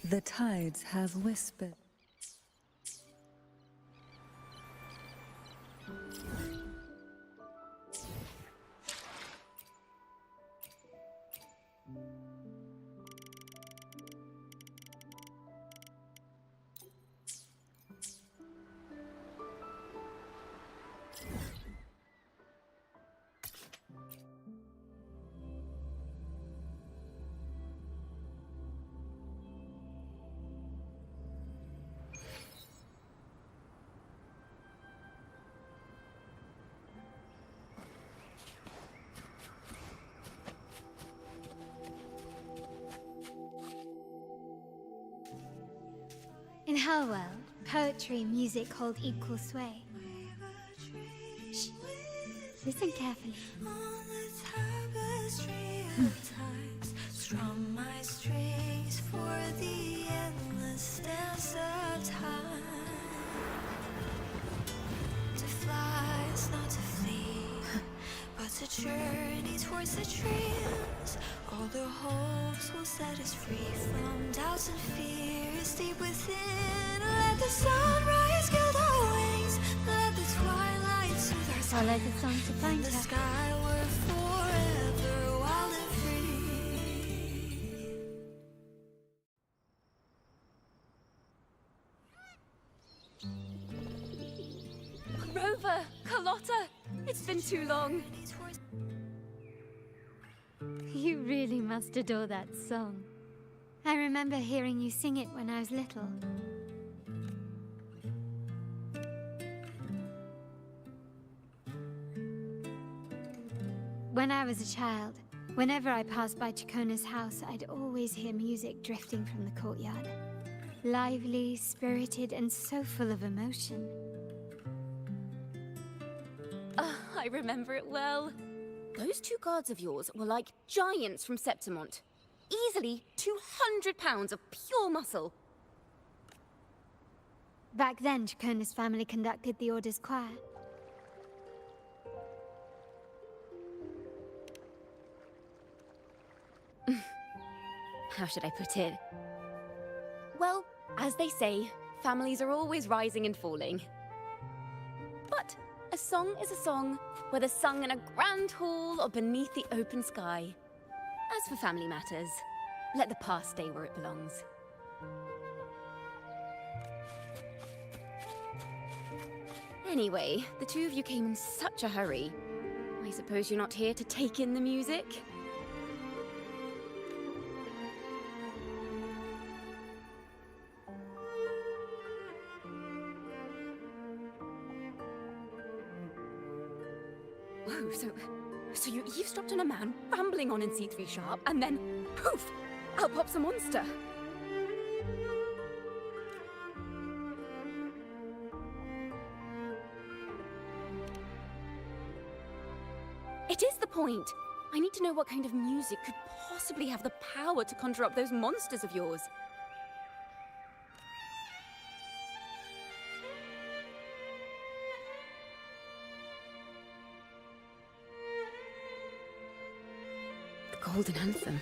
The tides have whispered. In her world, poetry and music hold equal sway. Shh. Listen carefully. Strum my strings for the endless dance of time. To fly is not to flee, but to journey towards the dreams. All the hopes will set us free from doubts and fears deep within. Let the sunrise gild our wings. Let the twilight soothe our Follow skin. the song to find The her. sky were forever wild and free. Rover! Carlotta! It's been too long. You really must adore that song. I remember hearing you sing it when I was little. When I was a child, whenever I passed by Chacona's house, I'd always hear music drifting from the courtyard. Lively, spirited, and so full of emotion. I remember it well. Those two guards of yours were like giants from Septimont. Easily 200 pounds of pure muscle. Back then, Chacona's family conducted the Order's choir. How should I put it? Well, as they say, families are always rising and falling. But a song is a song, whether sung in a grand hall or beneath the open sky. As for family matters, let the past stay where it belongs. Anyway, the two of you came in such a hurry. I suppose you're not here to take in the music? Whoa, so you eavesdropped on a man rambling on in C3 Sharp, and then, poof, out pops a monster. It is the point. I need to know what kind of music could possibly have the power to conjure up those monsters of yours. The Golden Anthem.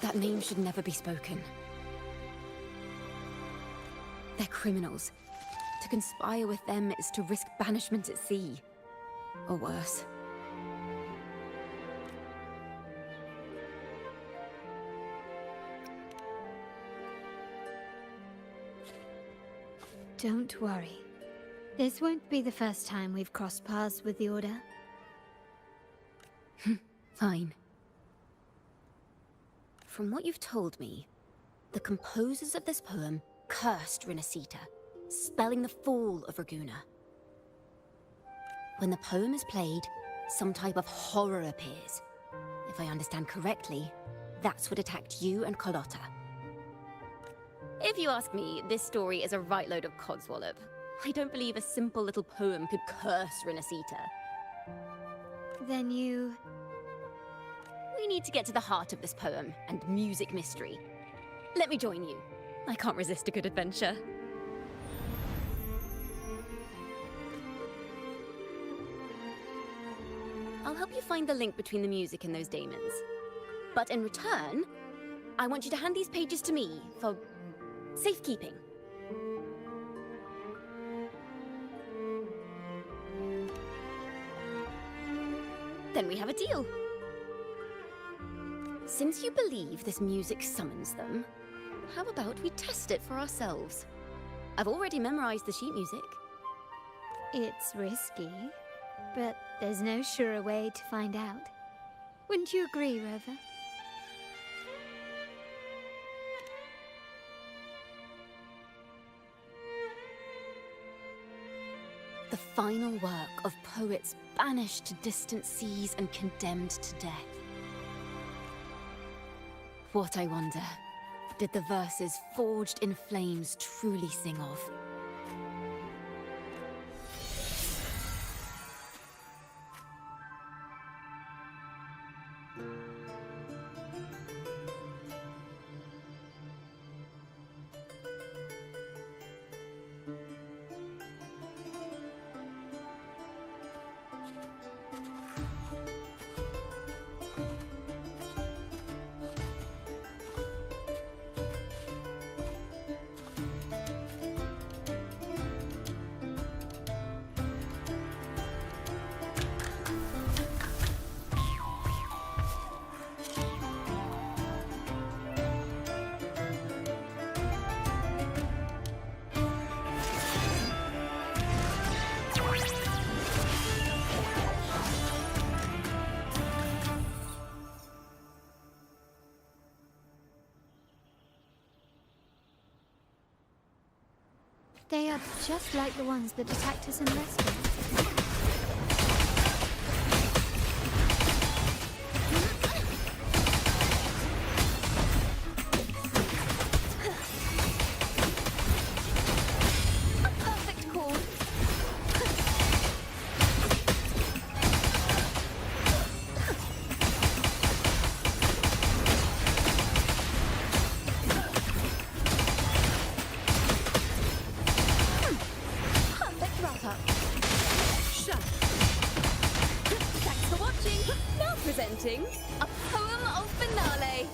That name should never be spoken. They're criminals. To conspire with them is to risk banishment at sea. Or worse. Don't worry. This won't be the first time we've crossed paths with the Order. Fine. From what you've told me, the composers of this poem cursed Rinasita, spelling the fall of Raguna. When the poem is played, some type of horror appears. If I understand correctly, that's what attacked you and Carlotta. If you ask me, this story is a right load of codswallop. I don't believe a simple little poem could curse Rinasita. Then you... We need to get to the heart of this poem and music mystery. Let me join you. I can't resist a good adventure. I'll help you find the link between the music and those daemons. But in return, I want you to hand these pages to me for safekeeping. Then we have a deal. Since you believe this music summons them, how about we test it for ourselves? I've already memorized the sheet music. It's risky, but there's no surer way to find out. Wouldn't you agree, Rover? The final work of poets banished to distant seas and condemned to death. What, I wonder, did the verses forged in flames truly sing of? They are just like the ones that attacked us in the restaurant. Perfect call. Perfect wrap-up. Shut. Thanks for watching. Now presenting a poem of finale.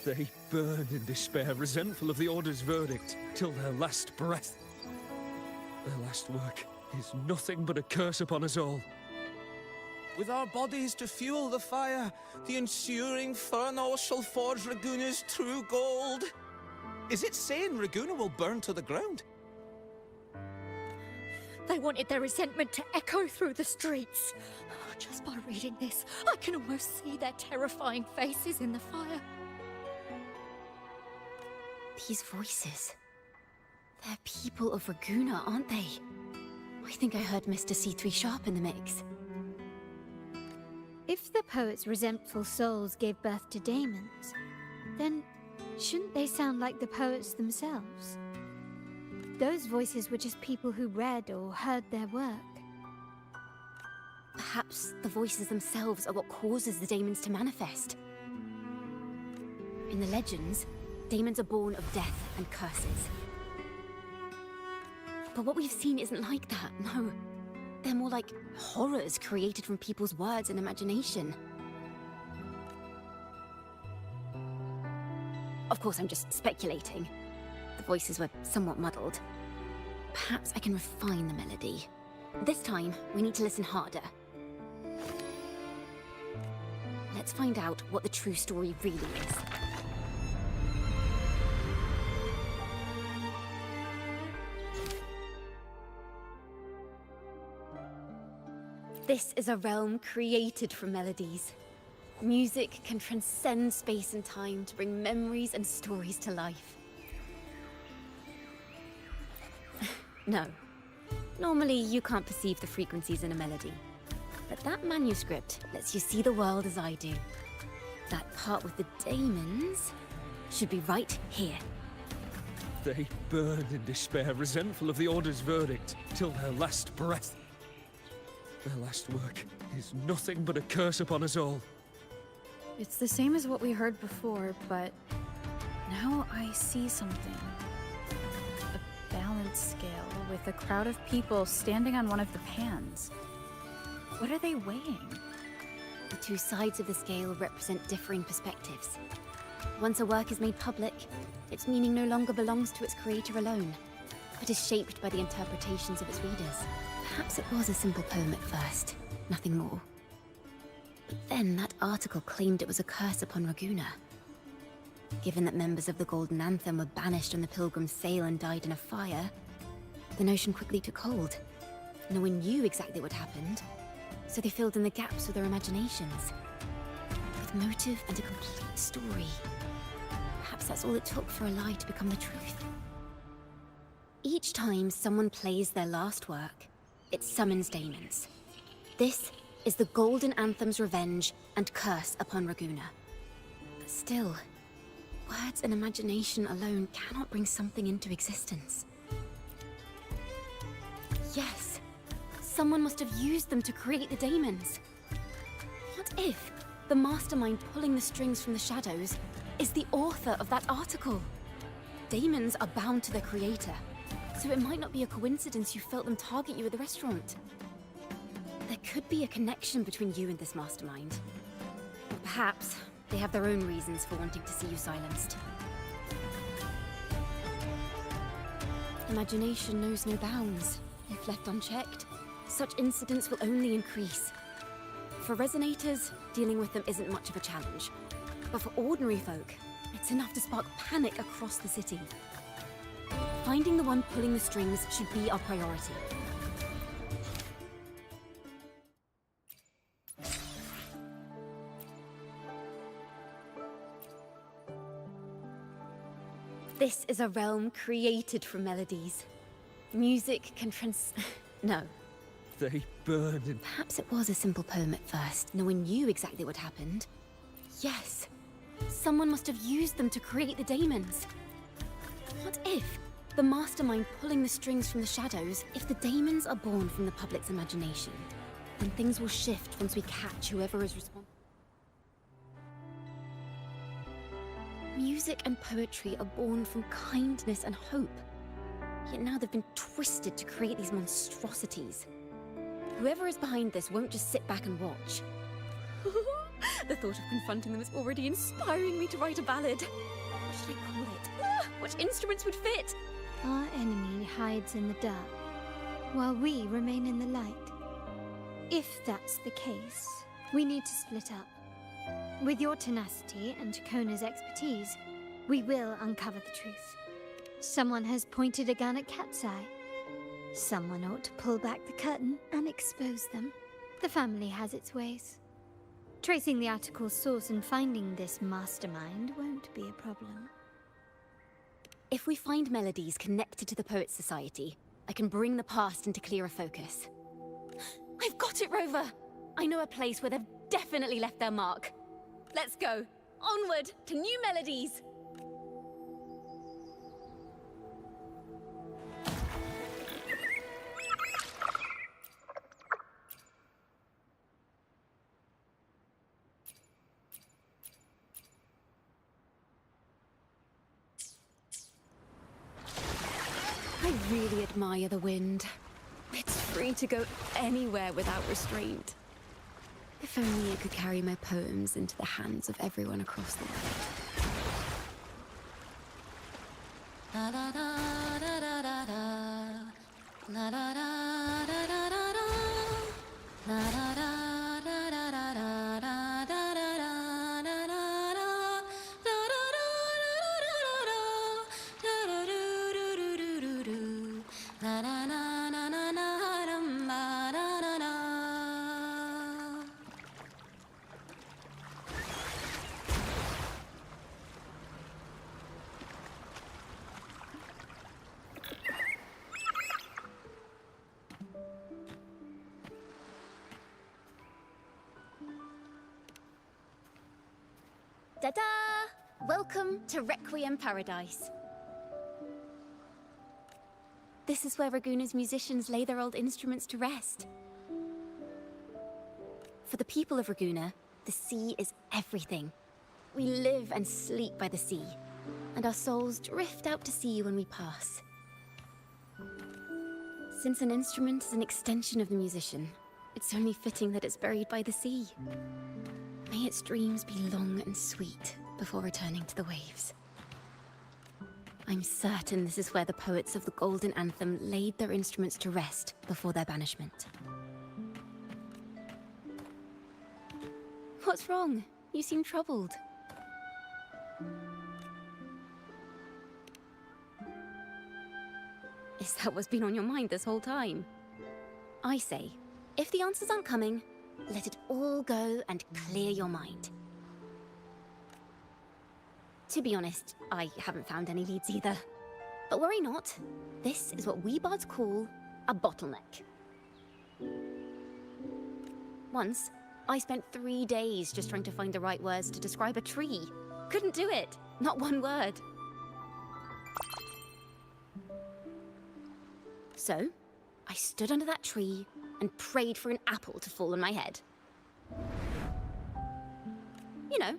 They burn in despair, resentful of the Order's verdict, till their last breath. Their last work is nothing but a curse upon us all. With our bodies to fuel the fire, the ensuing furnace shall forge Raguna's true gold. Is it saying Raguna will burn to the ground? They wanted their resentment to echo through the streets. Just by reading this, I can almost see their terrifying faces in the fire. These voices. They're people of Raguna, aren't they? I think I heard Mr. C3 Sharp in the mix. If the poet's resentful souls gave birth to daemons, then shouldn't they sound like the poets themselves? Those voices were just people who read or heard their work. Perhaps the voices themselves are what causes the daemons to manifest. In the legends, daemons are born of death and curses. But what we've seen isn't like that, no. They're more like horrors created from people's words and imagination. Of course, I'm just speculating. The voices were somewhat muddled. Perhaps I can refine the melody. This time, we need to listen harder. Let's find out what the true story really is. This is a realm created from melodies. Music can transcend space and time to bring memories and stories to life. No. Normally, you can't perceive the frequencies in a melody. But that manuscript lets you see the world as I do. That part with the daemons should be right here. They burn in despair, resentful of the Order's verdict, till their last breath. Their last work is nothing but a curse upon us all. It's the same as what we heard before, but now I see something. A balance scale with a crowd of people standing on one of the pans. What are they weighing? The two sides of the scale represent differing perspectives. Once a work is made public, its meaning no longer belongs to its creator alone, but is shaped by the interpretations of its readers. Perhaps it was a simple poem at first, nothing more. But then that article claimed it was a curse upon Raguna. Given that members of the Golden Anthem were banished on the Pilgrim's Sail and died in a fire, the notion quickly took hold. No one knew exactly what happened, so they filled in the gaps with their imaginations. With motive and a complete story. Perhaps that's all it took for a lie to become the truth. Each time someone plays their last work, it summons daemons. This is the Golden Anthem's revenge and curse upon Raguna. But still, words and imagination alone cannot bring something into existence. Yes, someone must have used them to create the daemons. What if the mastermind pulling the strings from the shadows is the author of that article? Daemons are bound to their creator, so it might not be a coincidence you felt them target you at the restaurant. There could be a connection between you and this mastermind. Or perhaps they have their own reasons for wanting to see you silenced. Imagination knows no bounds. If left unchecked, such incidents will only increase. For resonators, dealing with them isn't much of a challenge. But for ordinary folk, it's enough to spark panic across the city. Finding the one pulling the strings should be our priority. This is a realm created from melodies. Music can no. They burn in... Perhaps it was a simple poem at first. No one knew exactly what happened. Yes. Someone must have used them to create the daemons. What if the mastermind pulling the strings from the shadows, if the daemons are born from the public's imagination, then things will shift once we catch whoever is responsible. Music and poetry are born from kindness and hope. Yet now they've been twisted to create these monstrosities. Whoever is behind this won't just sit back and watch. The thought of confronting them is already inspiring me to write a ballad. What should I call it? Which instruments would fit? Our enemy hides in the dark, while we remain in the light. If that's the case, we need to split up. With your tenacity and Kona's expertise, we will uncover the truth. Someone has pointed a gun at Cat's Eye. Someone ought to pull back the curtain and expose them. The family has its ways. Tracing the article's source and finding this mastermind won't be a problem. If we find melodies connected to the Poets' Society, I can bring the past into clearer focus. I've got it, Rover! I know a place where they've definitely left their mark. Let's go! Onward to new melodies! I really admire the wind. It's free to go anywhere without restraint. If only it could carry my poems into the hands of everyone across the world. La da da da da da da. La da da da da da da. La da da da da da da da da da da da da. La na na na na na dum ba da da da. Ta-da! Welcome to Requiem Paradise. This is where Raguna's musicians lay their old instruments to rest. For the people of Raguna, the sea is everything. We live and sleep by the sea, and our souls drift out to sea when we pass. Since an instrument is an extension of the musician, it's only fitting that it's buried by the sea. May its dreams be long and sweet before returning to the waves. I'm certain this is where the poets of the Golden Anthem laid their instruments to rest before their banishment. What's wrong? You seem troubled. Is that what's been on your mind this whole time? I say, if the answers aren't coming, let it all go and clear your mind. To be honest, I haven't found any leads either. But worry not. This is what we bards call a bottleneck. Once, I spent 3 days just trying to find the right words to describe a tree. Couldn't do it. Not one word. So, I stood under that tree and prayed for an apple to fall on my head. You know,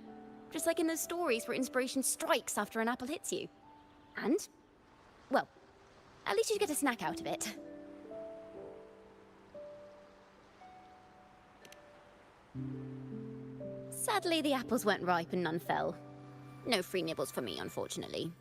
just like in those stories where inspiration strikes after an apple hits you. And, well, at least you get a snack out of it. Sadly, the apples weren't ripe and none fell. No free nibbles for me, unfortunately.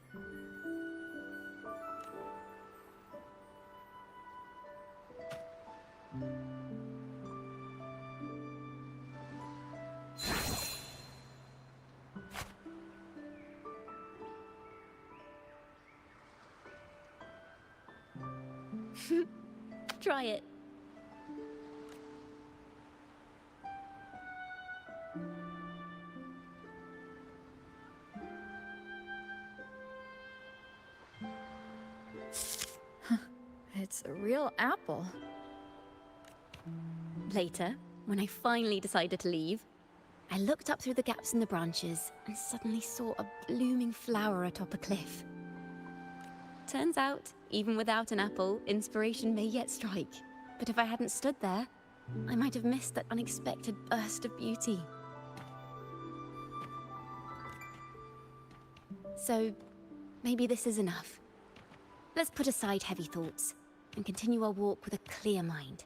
Try it. It's a real apple. Later, when I finally decided to leave, I looked up through the gaps in the branches and suddenly saw a blooming flower atop a cliff. Turns out, even without an apple, inspiration may yet strike. But if I hadn't stood there, I might have missed that unexpected burst of beauty. So, maybe this is enough. Let's put aside heavy thoughts and continue our walk with a clear mind.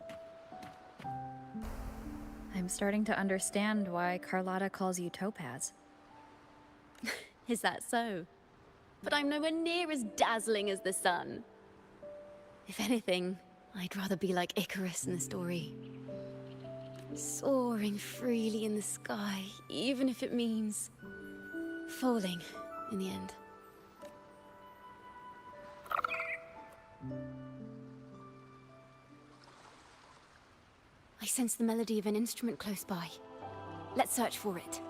I'm starting to understand why Carlotta calls you Topaz. Is that so? But I'm nowhere near as dazzling as the sun. If anything, I'd rather be like Icarus in the story. Soaring freely in the sky, even if it means falling in the end. I sense the melody of an instrument close by. Let's search for it.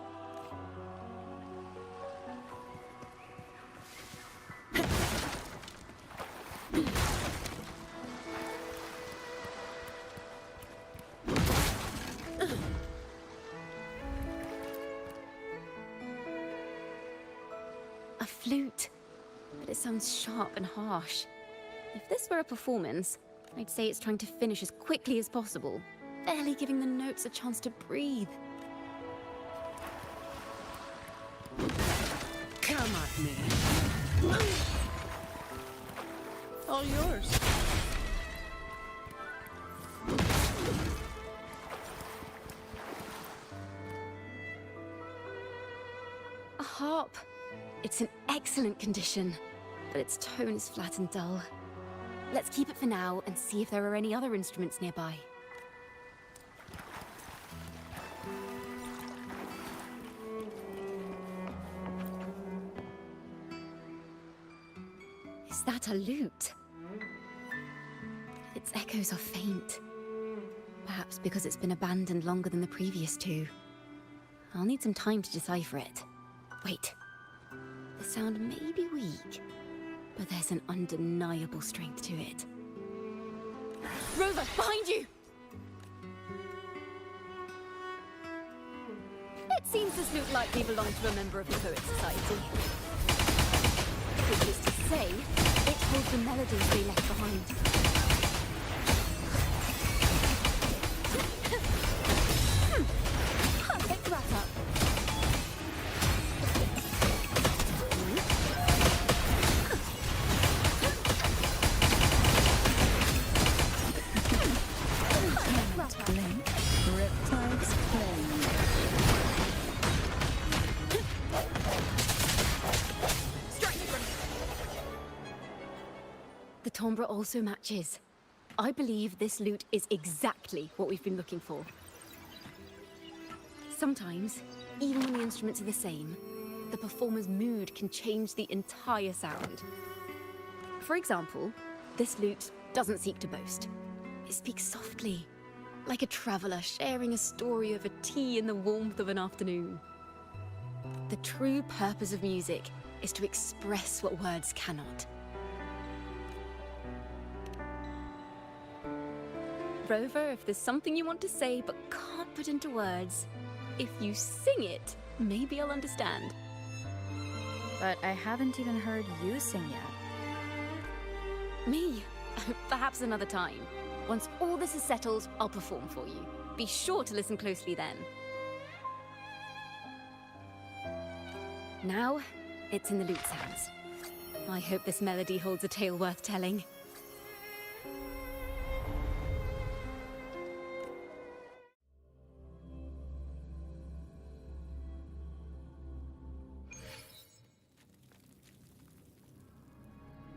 A flute, but it sounds sharp and harsh. If this were a performance, I'd say it's trying to finish as quickly as possible, barely giving the notes a chance to breathe. Come at me. All yours. A harp. It's in excellent condition, but its tone is flat and dull. Let's keep it for now and see if there are any other instruments nearby. Is that a lute? Its echoes are faint. Perhaps because it's been abandoned longer than the previous two. I'll need some time to decipher it. Wait. The sound may be weak, but there's an undeniable strength to it. Rover, behind you! It's Seems this lute likely belonged to a member of the Poet Society. Which is to say, it holds the melodies they left behind. Perfect wrap-up. Blink, riptides playing. The timbre also matches. I believe this lute is exactly what we've been looking for. Sometimes, even when the instruments are the same, the performer's mood can change the entire sound. For example, this lute doesn't seek to boast. It speaks softly, like a traveler sharing a story over tea in the warmth of an afternoon. The true purpose of music is to express what words cannot. Rover, if there's something you want to say but can't put into words, if you sing it, maybe I'll understand. But I haven't even heard you sing yet. Me? Perhaps another time. Once all this is settled, I'll perform for you. Be sure to listen closely then. Now, it's in the lute's hands. I hope this melody holds a tale worth telling.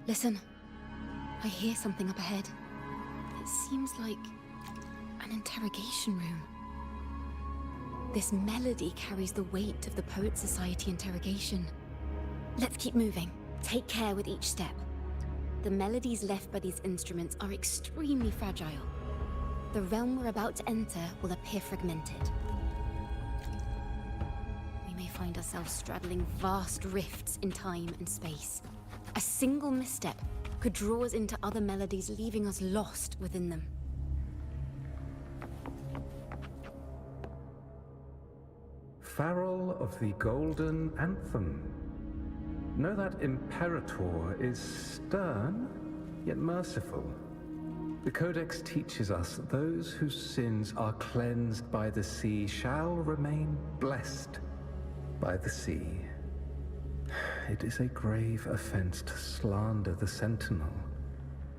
Listen, I hear something up ahead. It seems like an interrogation room. This melody carries the weight of the Poet Society interrogation. Let's keep moving. Take care with each step. The melodies left by these instruments are extremely fragile. The realm we're about to enter will appear fragmented. We may find ourselves straddling vast rifts in time and space. A single misstep could draw us into other melodies, leaving us lost within them. Farrell of the Golden Anthem. Know that Imperator is stern, yet merciful. The Codex teaches us that those whose sins are cleansed by the sea shall remain blessed by the sea. It is a grave offense to slander the Sentinel.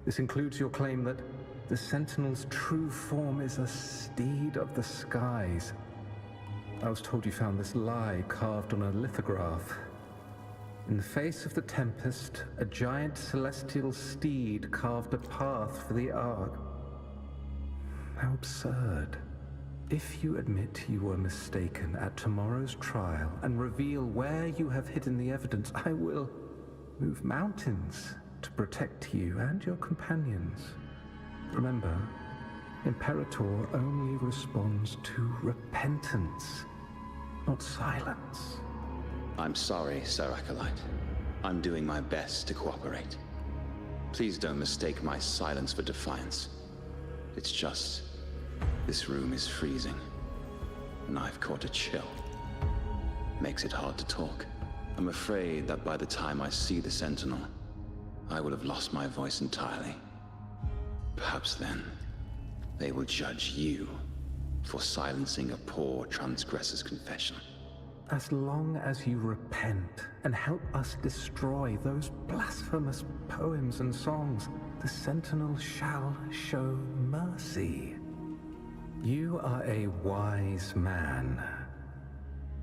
This includes your claim that the Sentinel's true form is a steed of the skies. I was told you found this lie carved on a lithograph. In the face of the tempest, a giant celestial steed carved a path for the Ark. How absurd. If you admit you were mistaken at tomorrow's trial and reveal where you have hidden the evidence, I will move mountains to protect you and your companions. Remember, Imperator only responds to repentance, not silence. I'm sorry, Sir Acolyte. I'm doing my best to cooperate. Please don't mistake my silence for defiance. It's just, this room is freezing, and I've caught a chill. Makes it hard to talk. I'm afraid that by the time I see the Sentinel, I will have lost my voice entirely. Perhaps then, they will judge you for silencing a poor transgressor's confession. As long as you repent and help us destroy those blasphemous poems and songs, the Sentinel shall show mercy. You are a wise man.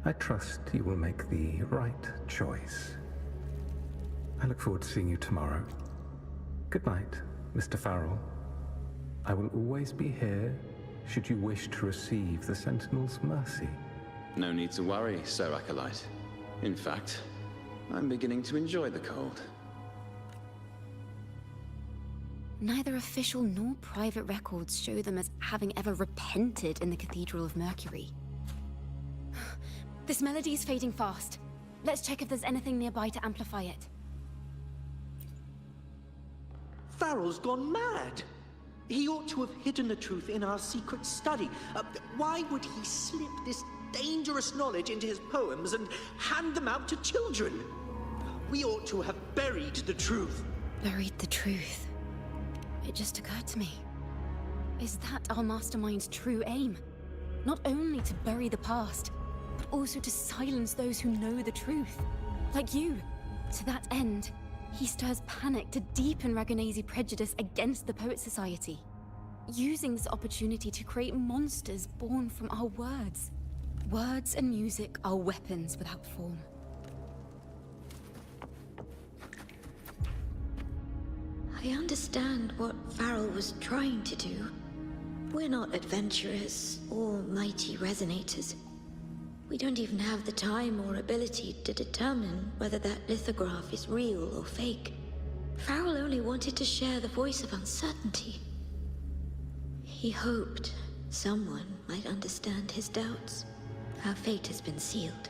I trust you will make the right choice. I look forward to seeing you tomorrow. Good night, Mr. Farrell. I will always be here should you wish to receive the Sentinel's mercy. No need to worry, Sir Acolyte. In fact, I'm beginning to enjoy the cold. Neither official nor private records show them as having ever repented in the Cathedral of Mercury. This melody is fading fast. Let's check if there's anything nearby to amplify it. Farrell's gone mad. He ought to have hidden the truth in our secret study. Why would he slip this dangerous knowledge into his poems and hand them out to children. We ought to have buried the truth. Buried the truth. It just occurred to me. Is that our mastermind's true aim? Not only to bury the past, but also to silence those who know the truth. Like you. To that end, he stirs panic to deepen Ragonese prejudice against the Poet Society, using this opportunity to create monsters born from our words. Words and music are weapons without form. I understand what Farrell was trying to do. We're not adventurers or mighty resonators. We don't even have the time or ability to determine whether that lithograph is real or fake. Farrell only wanted to share the voice of uncertainty. He hoped someone might understand his doubts. Our fate has been sealed.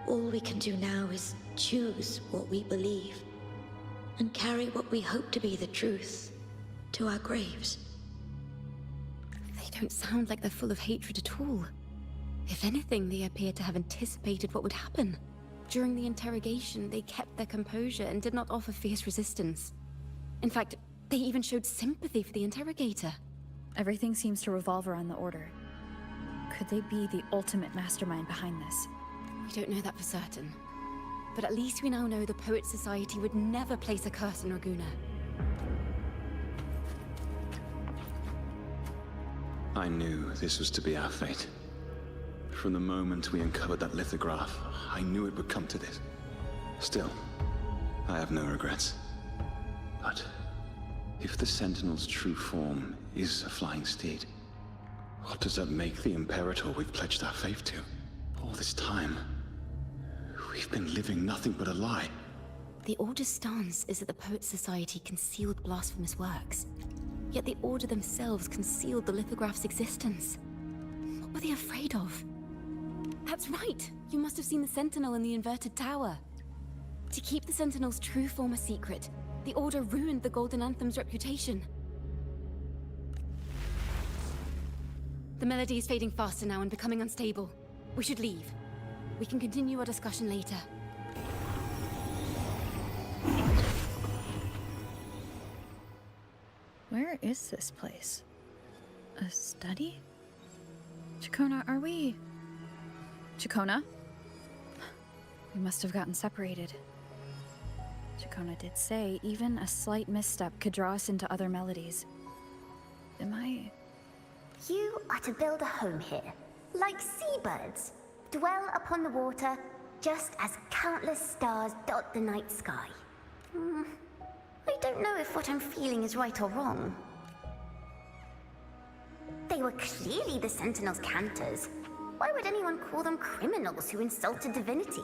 All we can do now is choose what we believe and carry what we hope to be the truth to our graves. They don't sound like they're full of hatred at all. If anything, they appear to have anticipated what would happen. During the interrogation, they kept their composure and did not offer fierce resistance. In fact, they even showed sympathy for the interrogator. Everything seems to revolve around the Order. Could they be the ultimate mastermind behind this? We don't know that for certain. But at least we now know the Poet Society would never place a curse on Raguna. I knew this was to be our fate. From the moment we uncovered that lithograph, I knew it would come to this. Still, I have no regrets. But if the Sentinel's true form is a flying steed, what does that make the Imperator we've pledged our faith to? All this time, we've been living nothing but a lie. The Order's stance is that the Poet Society concealed blasphemous works. Yet the Order themselves concealed the lithograph's existence. What were they afraid of? That's right! You must have seen the Sentinel in the inverted tower. To keep the Sentinel's true form a secret, the Order ruined the Golden Anthem's reputation. The melody is fading faster now and becoming unstable. We should leave. We can continue our discussion later. Where is this place? A study? Chacona, are we... Chacona? We must have gotten separated. Chacona did say even a slight misstep could draw us into other melodies. Am I... You are to build a home here, like seabirds. Dwell upon the water, just as countless stars dot the night sky. I don't know if what I'm feeling is right or wrong. They were clearly the Sentinel's cantors. Why would anyone call them criminals who insulted divinity?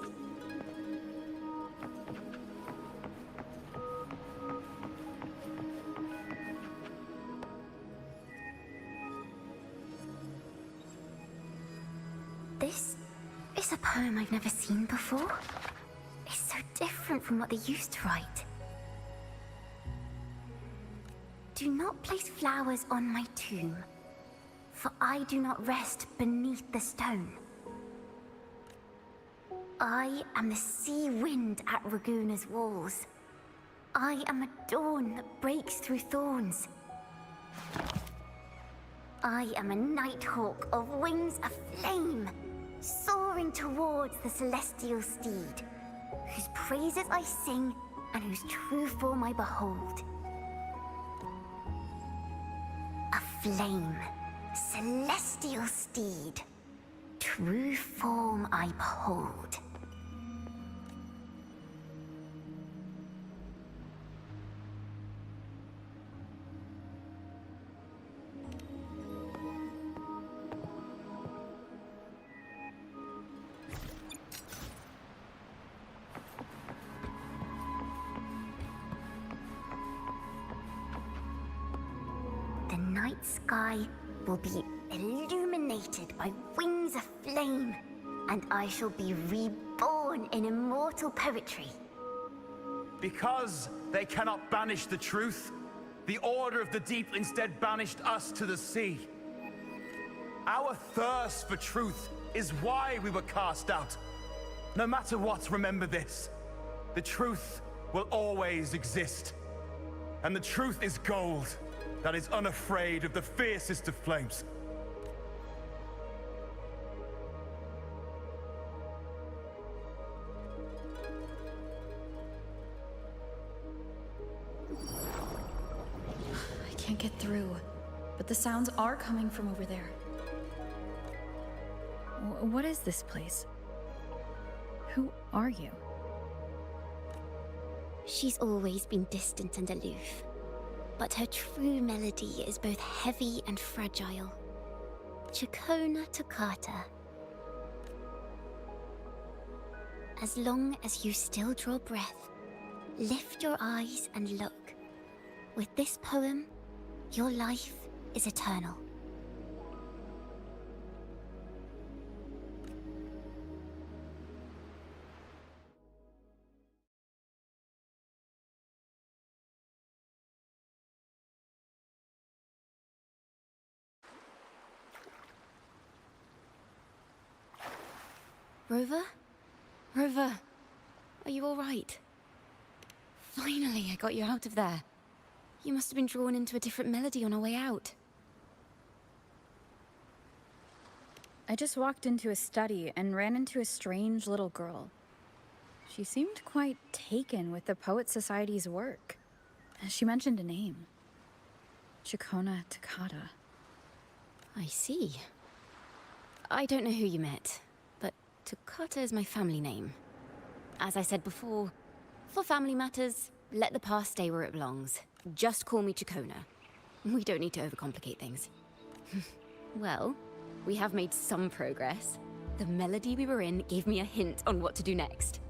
This is a poem I've never seen before. It's so different from what they used to write. Do not place flowers on my tomb, for I do not rest beneath the stone. I am the sea wind at Raguna's walls. I am a dawn that breaks through thorns. I am a nighthawk of wings aflame, soaring towards the celestial steed, whose praises I sing and whose true form I behold. A flame, celestial steed, true form I behold. The night sky will be illuminated by wings of flame, and I shall be reborn in immortal poetry. Because they cannot banish the truth, the Order of the Deep instead banished us to the sea. Our thirst for truth is why we were cast out. No matter what, remember this. The truth will always exist. And the truth is gold that is unafraid of the fiercest of flames. I can't get through, but the sounds are coming from over there. What is this place? Who are you? She's always been distant and aloof, but her true melody is both heavy and fragile. Chakona Toccata. As long as you still draw breath, lift your eyes and look. With this poem, your life is eternal. Rover? Rover, are you all right? Finally, I got you out of there. You must have been drawn into a different melody on our way out. I just walked into a study and ran into a strange little girl. She seemed quite taken with the Poets Society's work. She mentioned a name. Chakona Toccata. I see. I don't know who you met, but Toccata is my family name. As I said before, for family matters, let the past stay where it belongs. Just call me Chakona. We don't need to overcomplicate things. Well, we have made some progress. The melody we were in gave me a hint on what to do next.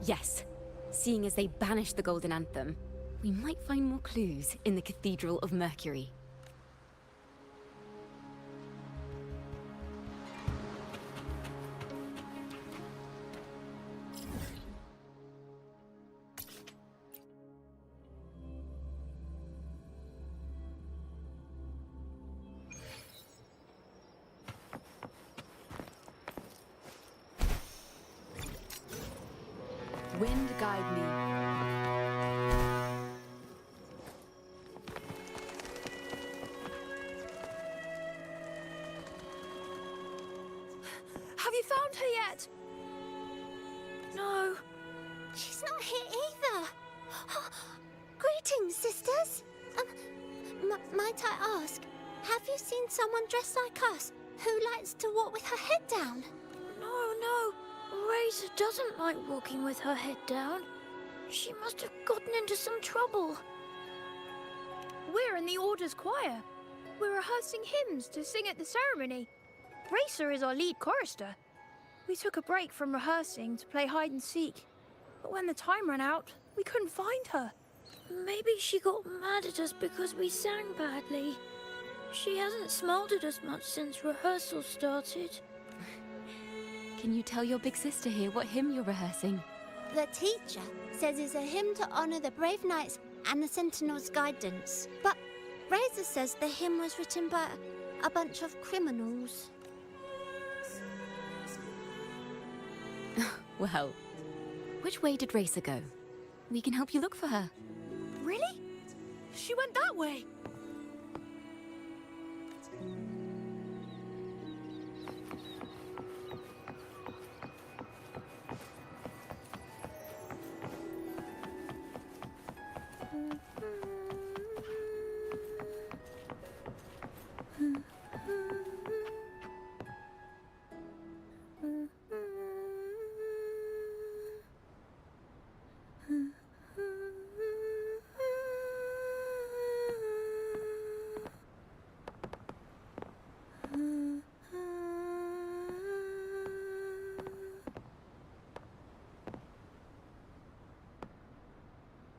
Yes, seeing as they banished the Golden Anthem, we might find more clues in the Cathedral of Mercury. Wind guide me. Have you found her yet? No. She's not here either. Greetings, sisters. Might I ask, have you seen someone dressed like us who likes to walk with her head down? No. Razor doesn't like walking with her head down. She must have gotten into some trouble. We're in the Order's choir. We're rehearsing hymns to sing at the ceremony. Racer is our lead chorister. We took a break from rehearsing to play hide and seek. But when the time ran out, we couldn't find her. Maybe she got mad at us because we sang badly. She hasn't smiled at us much since rehearsal started. Can you tell your big sister here what hymn you're rehearsing? The teacher says it's a hymn to honor the brave knights and the Sentinel's guidance. But Razor says the hymn was written by a bunch of criminals. Well, which way did Racer go? We can help you look for her. Really? She went that way.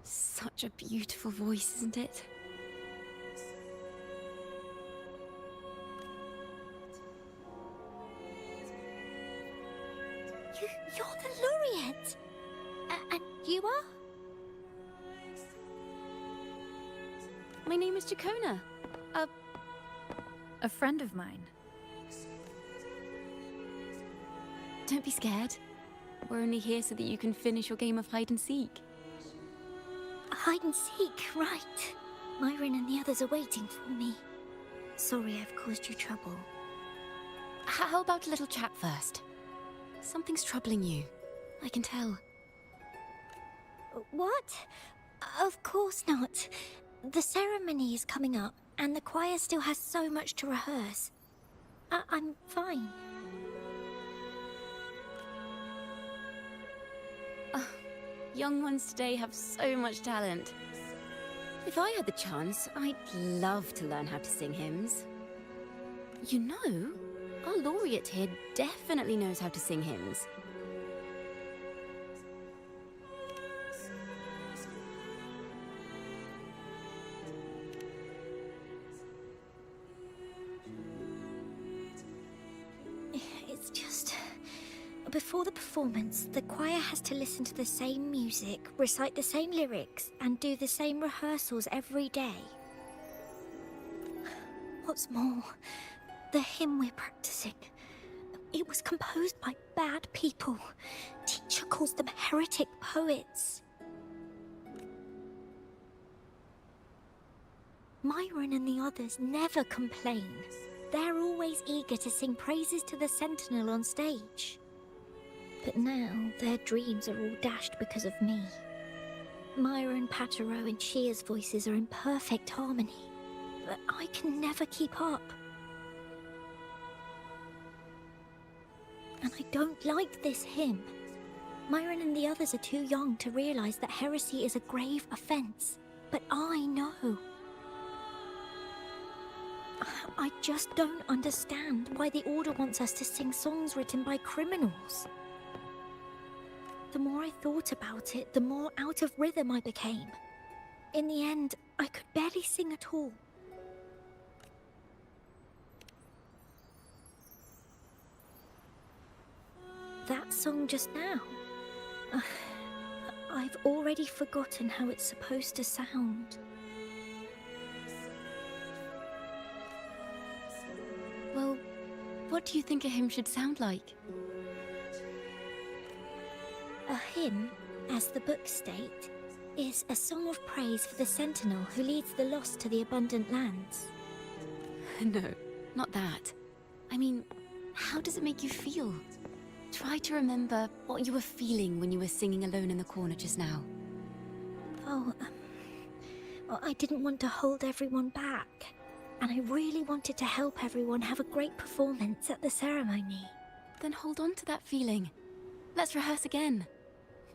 Such a beautiful voice, isn't it? You're the laureate. And you are? My name is Chakona. A friend of mine. Don't be scared. We're only here so that you can finish your game of hide and seek. Hide and seek, right. Myron and the others are waiting for me. Sorry I've caused you trouble. How about a little chat first? Something's troubling you. I can tell. What? Of course not. The ceremony is coming up, and the choir still has so much to rehearse. I'm fine. Young ones today have so much talent. If I had the chance, I'd love to learn how to sing hymns. You know, our laureate here definitely knows how to sing hymns. It's just... Before the performance, the choir has to listen to the same music, recite the same lyrics, and do the same rehearsals every day. What's more, the hymn we're practicing, it was composed by bad people. Teacher calls them heretic poets. Myron and the others never complain. They're always eager to sing praises to the Sentinel on stage. But now, their dreams are all dashed because of me. Myron, Patero, and Shia's voices are in perfect harmony, but I can never keep up. And I don't like this hymn. Myron and the others are too young to realize that heresy is a grave offense, but I know. I just don't understand why the Order wants us to sing songs written by criminals. The more I thought about it, the more out of rhythm I became. In the end, I could barely sing at all. That song just now. I've already forgotten how it's supposed to sound. Well, what do you think a hymn should sound like? A hymn, as the books state, is a song of praise for the Sentinel who leads the lost to the abundant lands. No, not that. I mean, how does it make you feel? Try to remember what you were feeling when you were singing alone in the corner just now. Well, I didn't want to hold everyone back, and I really wanted to help everyone have a great performance at the ceremony. Then hold on to that feeling. Let's rehearse again.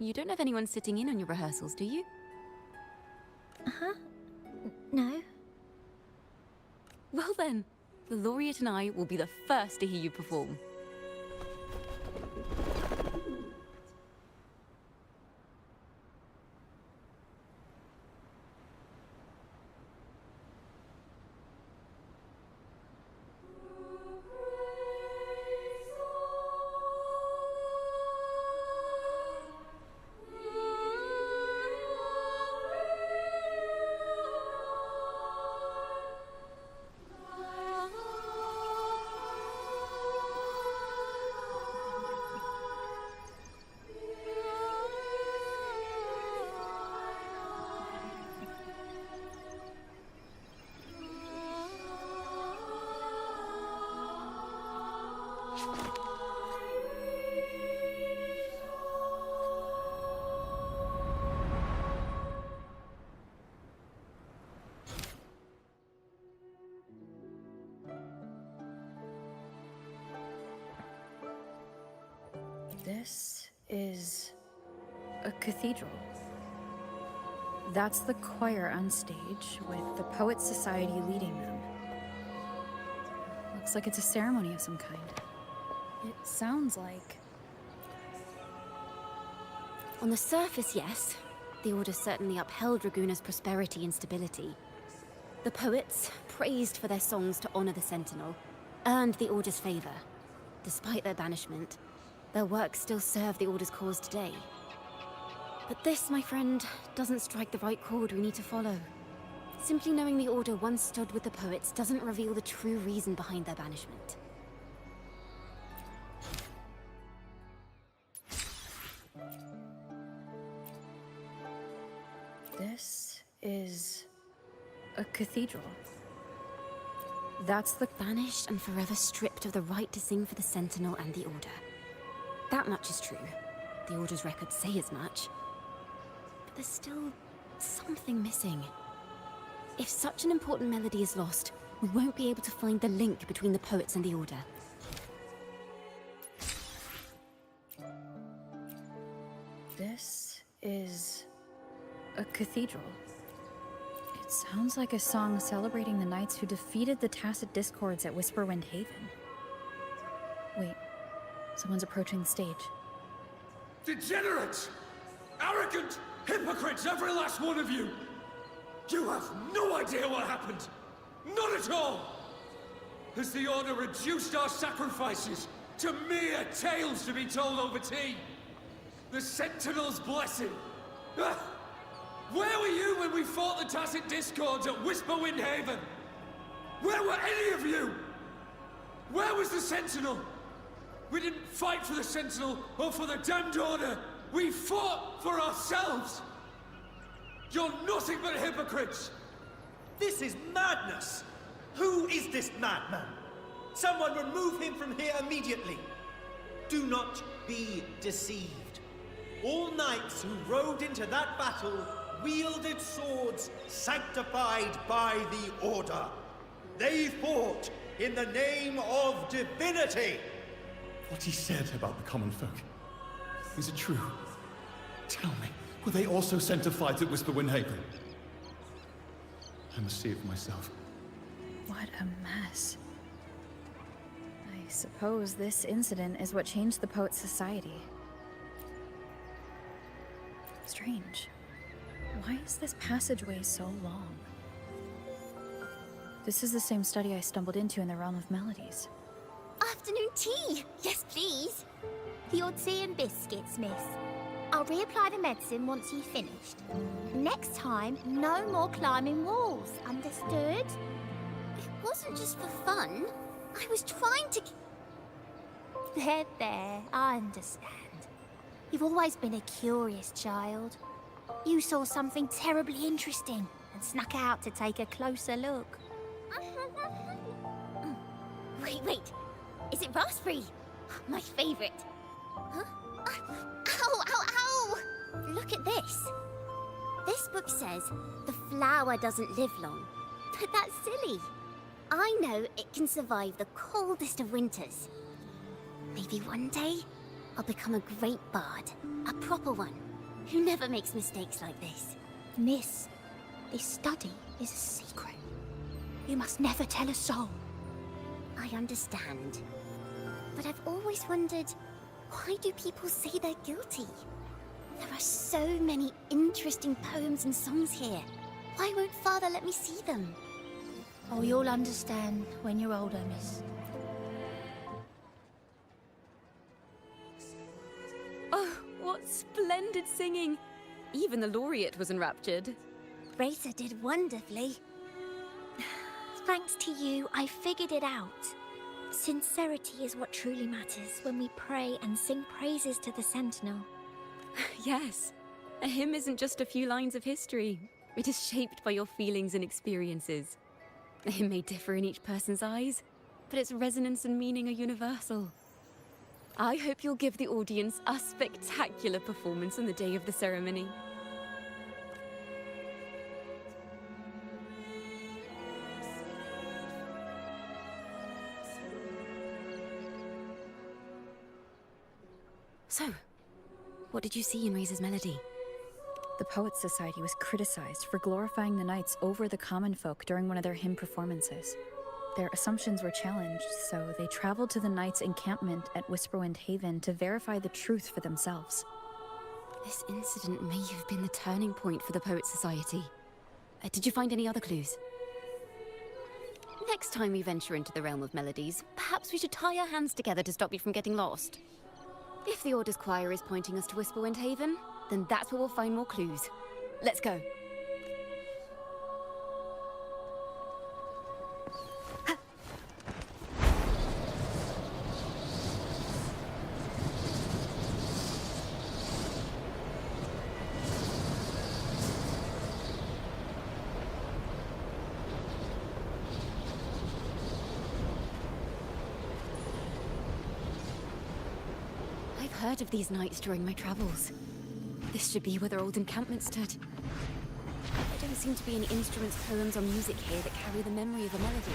You don't have anyone sitting in on your rehearsals, do you? Uh-huh. No. Well then, the laureate and I will be the first to hear you perform. This is a cathedral. That's the choir on stage, with the Poets Society leading them. Looks like it's a ceremony of some kind. It sounds like... On the surface, yes. The Order certainly upheld Raguna's prosperity and stability. The poets, praised for their songs to honor the Sentinel, earned the Order's favor. Despite their banishment, their work still serve the Order's cause today. But this, my friend, doesn't strike the right chord we need to follow. Simply knowing the Order once stood with the poets doesn't reveal the true reason behind their banishment. is a cathedral. That's the... Banished and forever stripped of the right to sing for the Sentinel and the Order. That much is true. The Order's records say as much. But there's still something missing. If such an important melody is lost, we won't be able to find the link between the poets and the Order. This is a cathedral. It sounds like a song celebrating the knights who defeated the Tacit Discords at Whisperwind Haven. Wait, someone's approaching the stage. Degenerates! Arrogant hypocrites, every last one of you! You have no idea what happened! Not at all! Has the Order reduced our sacrifices to mere tales to be told over tea? The Sentinel's blessing! Ah! Where were you when we fought the Tacit Discords at Whisperwind Haven? Where were any of you? Where was the Sentinel? We didn't fight for the Sentinel or for the damned Order. We fought for ourselves. You're nothing but hypocrites. This is madness! Who is this madman? Someone remove him from here immediately. Do not be deceived. All knights who rode into that battle wielded swords sanctified by the Order. They fought in the name of divinity. What he said about the common folk, is it true? Tell me, were they also sanctified at Whisperwind Haven? I must see it for myself. What a mess. I suppose this incident is what changed the Poets' Society. Strange. Why is this passageway so long? This is the same study I stumbled into in the Realm of Melodies. Afternoon tea! Yes, please. The odd tea and biscuits, miss. I'll reapply the medicine once you've finished. Next time, no more climbing walls. Understood? It wasn't just for fun. I was trying to... There, I understand. You've always been a curious child. You saw something terribly interesting and snuck out to take a closer look. Wait. Is it raspberry? My favorite. Huh? Ow! Look at this. This book says the flower doesn't live long. But that's silly. I know it can survive the coldest of winters. Maybe one day, I'll become a great bard. A proper one. Who never makes mistakes like this. Miss, this study is a secret. You must never tell a soul. I understand. But I've always wondered, why do people say they're guilty? There are so many interesting poems and songs here. Why won't Father let me see them? Oh, you'll understand when you're older, miss. Oh, what splendid singing! Even the laureate was enraptured. Racer did wonderfully. Thanks to you, I figured it out. Sincerity is what truly matters when we pray and sing praises to the Sentinel. Yes, a hymn isn't just a few lines of history. It is shaped by your feelings and experiences. A hymn may differ in each person's eyes, but its resonance and meaning are universal. I hope you'll give the audience a spectacular performance on the day of the ceremony. So, what did you see in Razor's melody? The Poets' Society was criticized for glorifying the knights over the common folk during one of their hymn performances. Their assumptions were challenged, so they traveled to the knights' encampment at Whisperwind Haven to verify the truth for themselves. This incident may have been the turning point for the Poets' Society. Did you find any other clues? Next time we venture into the realm of melodies, perhaps we should tie our hands together to stop you from getting lost. If the Order's choir is pointing us to Whisperwind Haven, then that's where we'll find more clues. Let's go. I've heard of these nights during my travels. This should be where their old encampment stood. There don't seem to be any instruments, poems, or music here that carry the memory of a melody.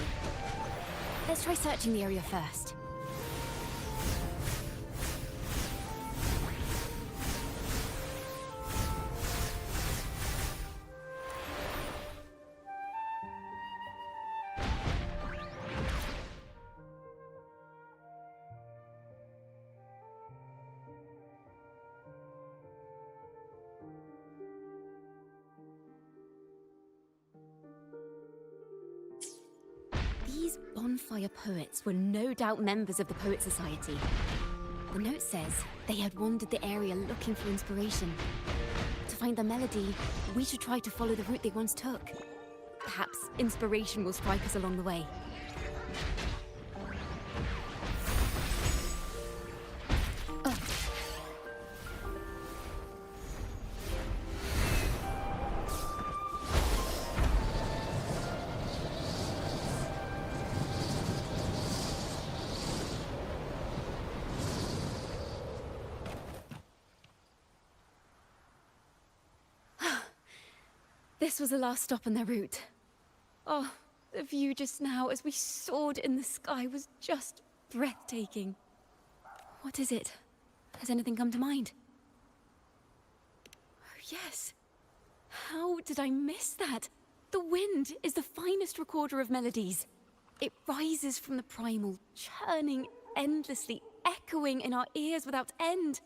Let's try searching the area first. These bonfire poets were no doubt members of the Poet Society. The note says they had wandered the area looking for inspiration. To find the melody, we should try to follow the route they once took. Perhaps inspiration will strike us along the way. This was the last stop on their route. Oh, the view just now as we soared in the sky was just breathtaking. What is it? Has anything come to mind? Oh, yes. How did I miss that? The wind is the finest recorder of melodies. It rises from the primal, churning endlessly, echoing in our ears without end.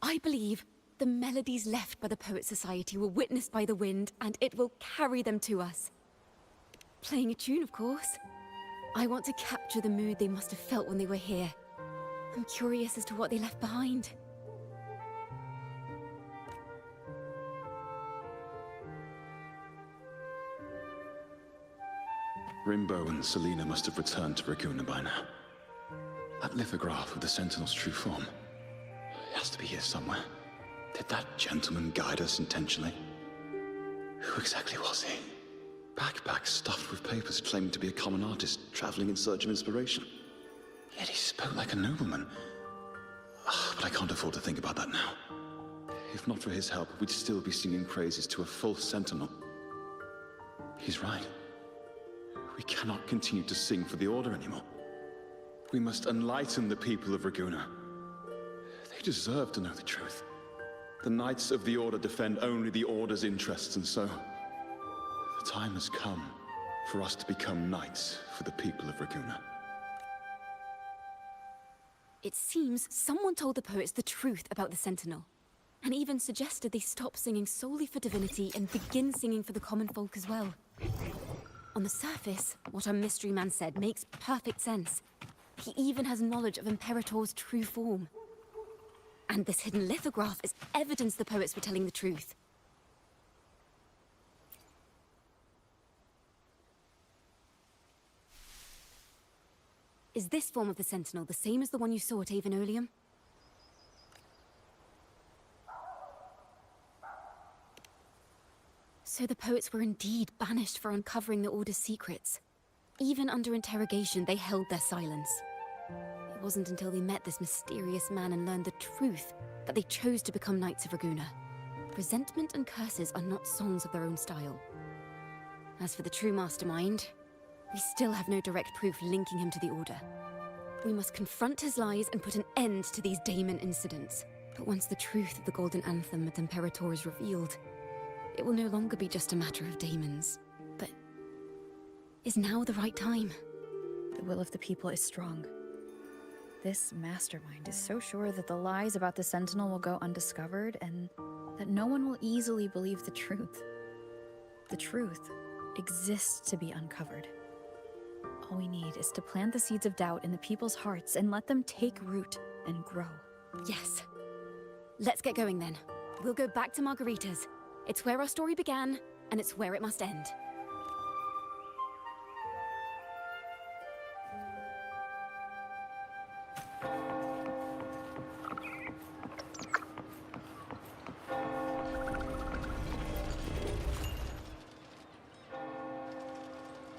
I believe the melodies left by the Poet Society were witnessed by the wind, and it will carry them to us. Playing a tune, of course. I want to capture the mood they must have felt when they were here. I'm curious as to what they left behind. Rimbo and Selena must have returned to Raguna by now. That lithograph of the Sentinel's true form. It has to be here somewhere. Did that gentleman guide us intentionally? Who exactly was he? Backpack stuffed with papers claiming to be a common artist traveling in search of inspiration. Yet he spoke like a nobleman. But I can't afford to think about that now. If not for his help, we'd still be singing praises to a false sentinel. He's right. We cannot continue to sing for the Order anymore. We must enlighten the people of Raguna. They deserve to know the truth. The Knights of the Order defend only the Order's interests, and so the time has come for us to become knights for the people of Raguna. It seems someone told the poets the truth about the Sentinel, and even suggested they stop singing solely for divinity and begin singing for the common folk as well. On the surface, what our mystery man said makes perfect sense. He even has knowledge of Imperator's true form. And this hidden lithograph is evidence the poets were telling the truth. Is this form of the Sentinel the same as the one you saw at Avenolium? So the poets were indeed banished for uncovering the Order's secrets. Even under interrogation, they held their silence. It wasn't until they met this mysterious man and learned the truth that they chose to become Knights of Raguna. Resentment and curses are not songs of their own style. As for the true mastermind, we still have no direct proof linking him to the Order. We must confront his lies and put an end to these Daemon incidents. But once the truth of the Golden Anthem at Imperator is revealed, it will no longer be just a matter of daemons. But is now the right time? The will of the people is strong. This mastermind is so sure that the lies about the Sentinel will go undiscovered and that no one will easily believe the truth. The truth exists to be uncovered. All we need is to plant the seeds of doubt in the people's hearts and let them take root and grow. Yes. Let's get going then. We'll go back to Margarita's. It's where our story began, and it's where it must end.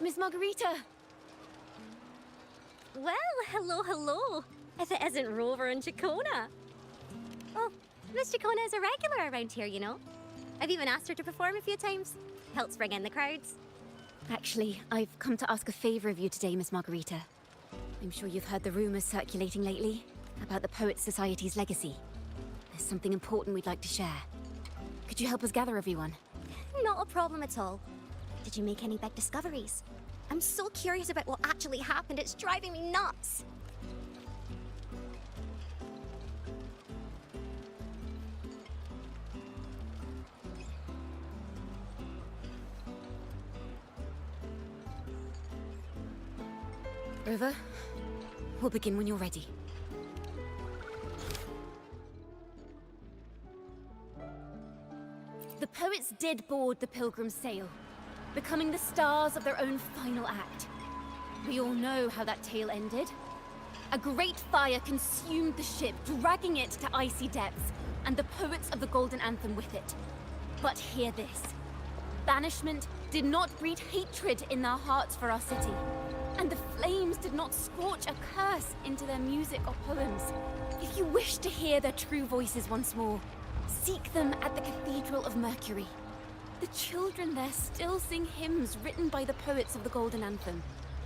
Miss Margarita! Well, hello, hello. If it isn't Rover and Chacona. Oh, Mr. Kona's a regular around here, you know. I've even asked her to perform a few times. Helps bring in the crowds. Actually, I've come to ask a favor of you today, Miss Margarita. I'm sure you've heard the rumors circulating lately about the Poets Society's legacy. There's something important we'd like to share. Could you help us gather everyone? Not a problem at all. Did you make any big discoveries? I'm so curious about what actually happened, it's driving me nuts. River, we'll begin when you're ready. The poets did board the Pilgrim's sail, becoming the stars of their own final act. We all know how that tale ended. A great fire consumed the ship, dragging it to icy depths, and the poets of the Golden Anthem with it. But hear this. Banishment did not breed hatred in their hearts for our city, and the flames did not scorch a curse into their music or poems. If you wish to hear their true voices once more, seek them at the Cathedral of Mercury. The children there still sing hymns written by the poets of the Golden Anthem.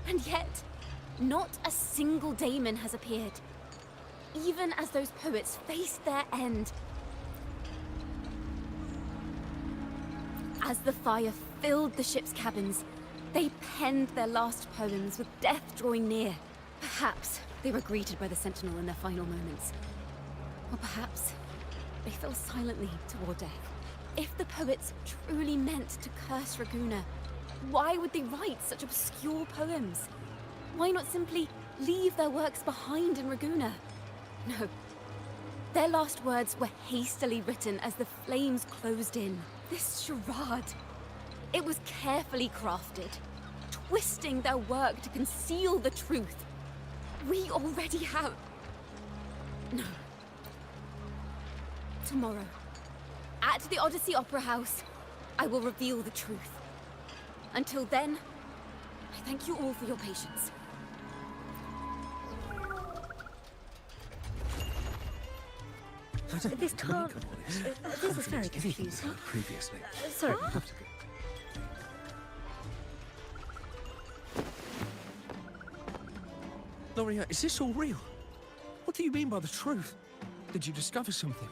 And yet, not a single daemon has appeared. Even as those poets faced their end. As the fire filled the ship's cabins, they penned their last poems with death drawing near. Perhaps they were greeted by the Sentinel in their final moments. Or perhaps they fell silently toward death. If the poets truly meant to curse Raguna, why would they write such obscure poems? Why not simply leave their works behind in Raguna? No. Their last words were hastily written as the flames closed in. This charade, it was carefully crafted, twisting their work to conceal the truth. We already have... No. Tomorrow, at the Odyssey Opera House, I will reveal the truth. Until then, I thank you all for your patience. This can't... This is very confusing. Previously. Sorry. Loria, is this all real? What do you mean by the truth? Did you discover something?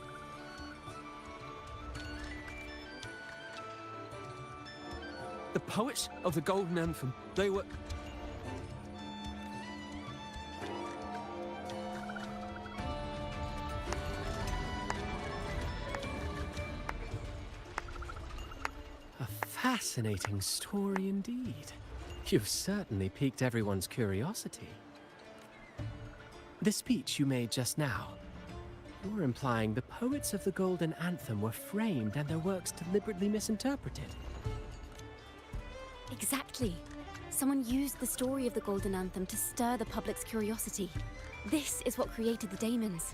The poets of the Golden Anthem, they were... A fascinating story indeed. You've certainly piqued everyone's curiosity. The speech you made just now, you're implying the poets of the Golden Anthem were framed and their works deliberately misinterpreted. Exactly. Someone used the story of the Golden Anthem to stir the public's curiosity. This is what created the daemons.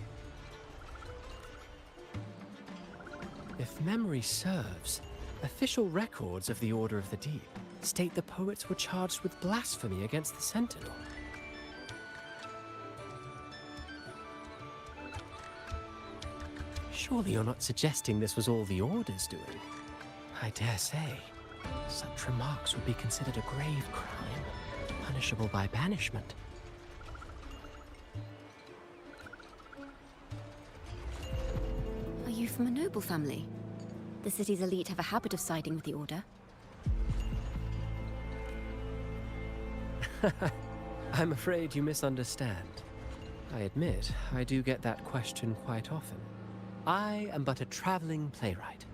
If memory serves, official records of the Order of the Deep state the poets were charged with blasphemy against the Sentinel. Surely you're not suggesting this was all the Order's doing? I dare say, such remarks would be considered a grave crime, punishable by banishment. Are you from a noble family? The city's elite have a habit of siding with the Order. I'm afraid you misunderstand. I admit, I do get that question quite often. I am but a traveling playwright.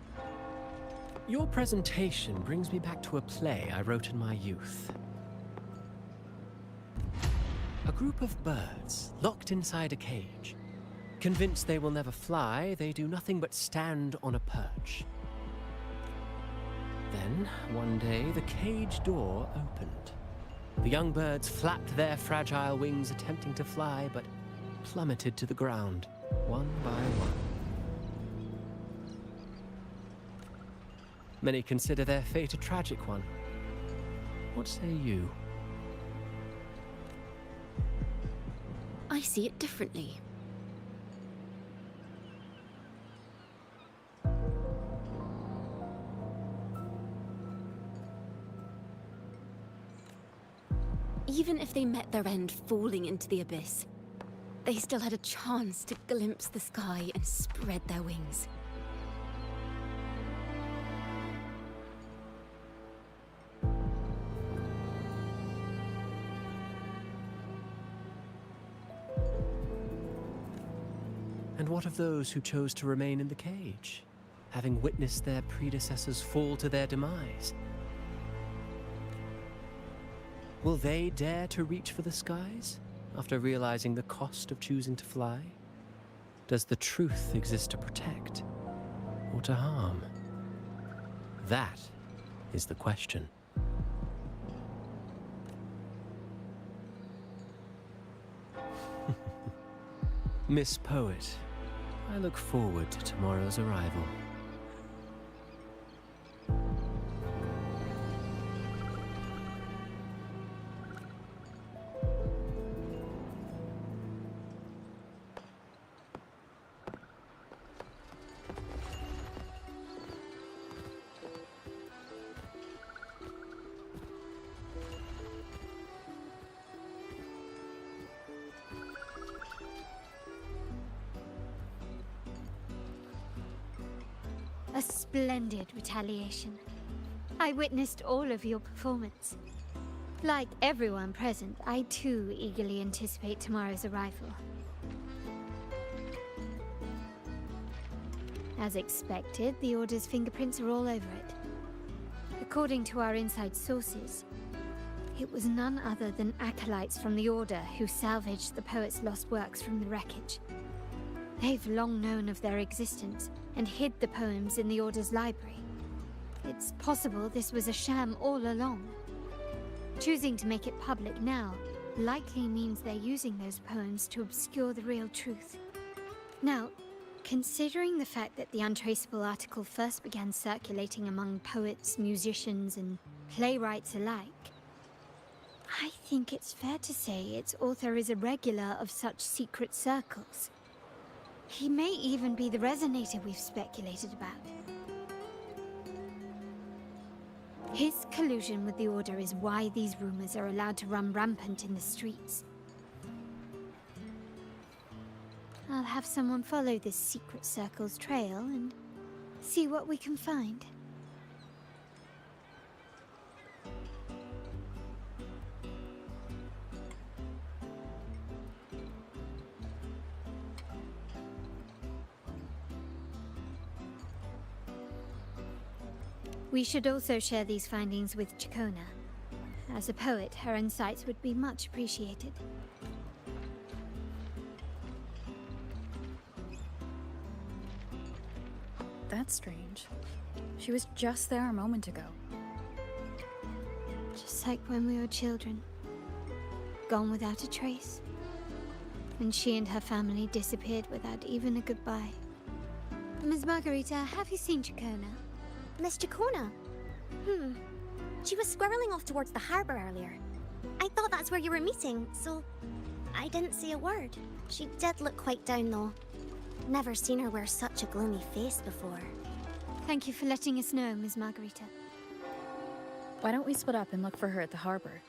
Your presentation brings me back to a play I wrote in my youth. A group of birds locked inside a cage. Convinced they will never fly, they do nothing but stand on a perch. Then, one day, the cage door opened. The young birds flapped their fragile wings attempting to fly, but plummeted to the ground, one by one. Many consider their fate a tragic one. What say you? I see it differently. even if they met their end falling into the abyss, they still had a chance to glimpse the sky and spread their wings. And what of those who chose to remain in the cage, having witnessed their predecessors fall to their demise? Will they dare to reach for the skies after realizing the cost of choosing to fly? Does the truth exist to protect or to harm? That is the question. Miss Poet, I look forward to tomorrow's arrival. A splendid retaliation. I witnessed all of your performance. Like everyone present, I too eagerly anticipate tomorrow's arrival. As expected, the Order's fingerprints are all over it. According to our inside sources, it was none other than acolytes from the Order who salvaged the poet's lost works from the wreckage. They've long known of their existence and hid the poems in the Order's library. It's possible this was a sham all along. Choosing to make it public now likely means they're using those poems to obscure the real truth. Now, considering the fact that the untraceable article first began circulating among poets, musicians, and playwrights alike, I think it's fair to say its author is a regular of such secret circles. He may even be the resonator we've speculated about. His collusion with the Order is why these rumors are allowed to run rampant in the streets. I'll have someone follow this secret circle's trail and see what we can find. We should also share these findings with Chacona. As a poet, her insights would be much appreciated. That's strange. She was just there a moment ago. Just like when we were children. Gone without a trace. And she and her family disappeared without even a goodbye. Ms. Margarita, have you seen Chacona? Miss Chacona? She was squirreling off towards the harbor earlier. I thought that's where you were meeting, so I didn't say a word. She did look quite down, though. Never seen her wear such a gloomy face before. Thank you for letting us know, Ms. Margarita. Why don't we split up and look for her at the harbor?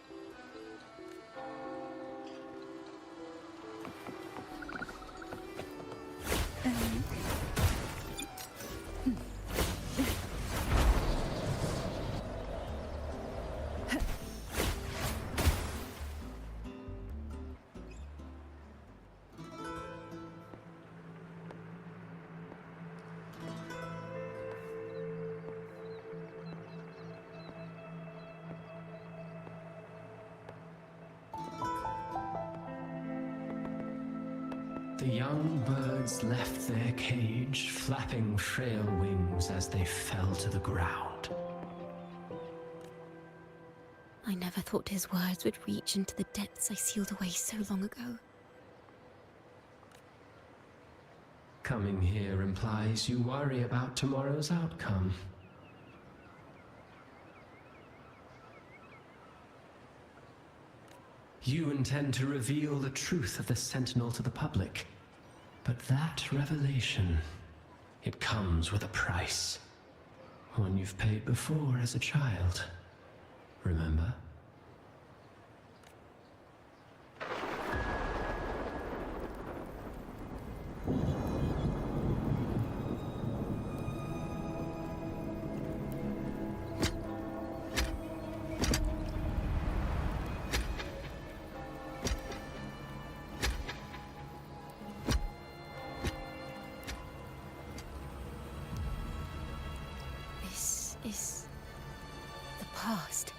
The young birds left their cage, flapping frail wings as they fell to the ground. I never thought his words would reach into the depths I sealed away so long ago. Coming here implies you worry about tomorrow's outcome. You intend to reveal the truth of the Sentinel to the public. But that revelation, it comes with a price. One you've paid before as a child. Remember? past.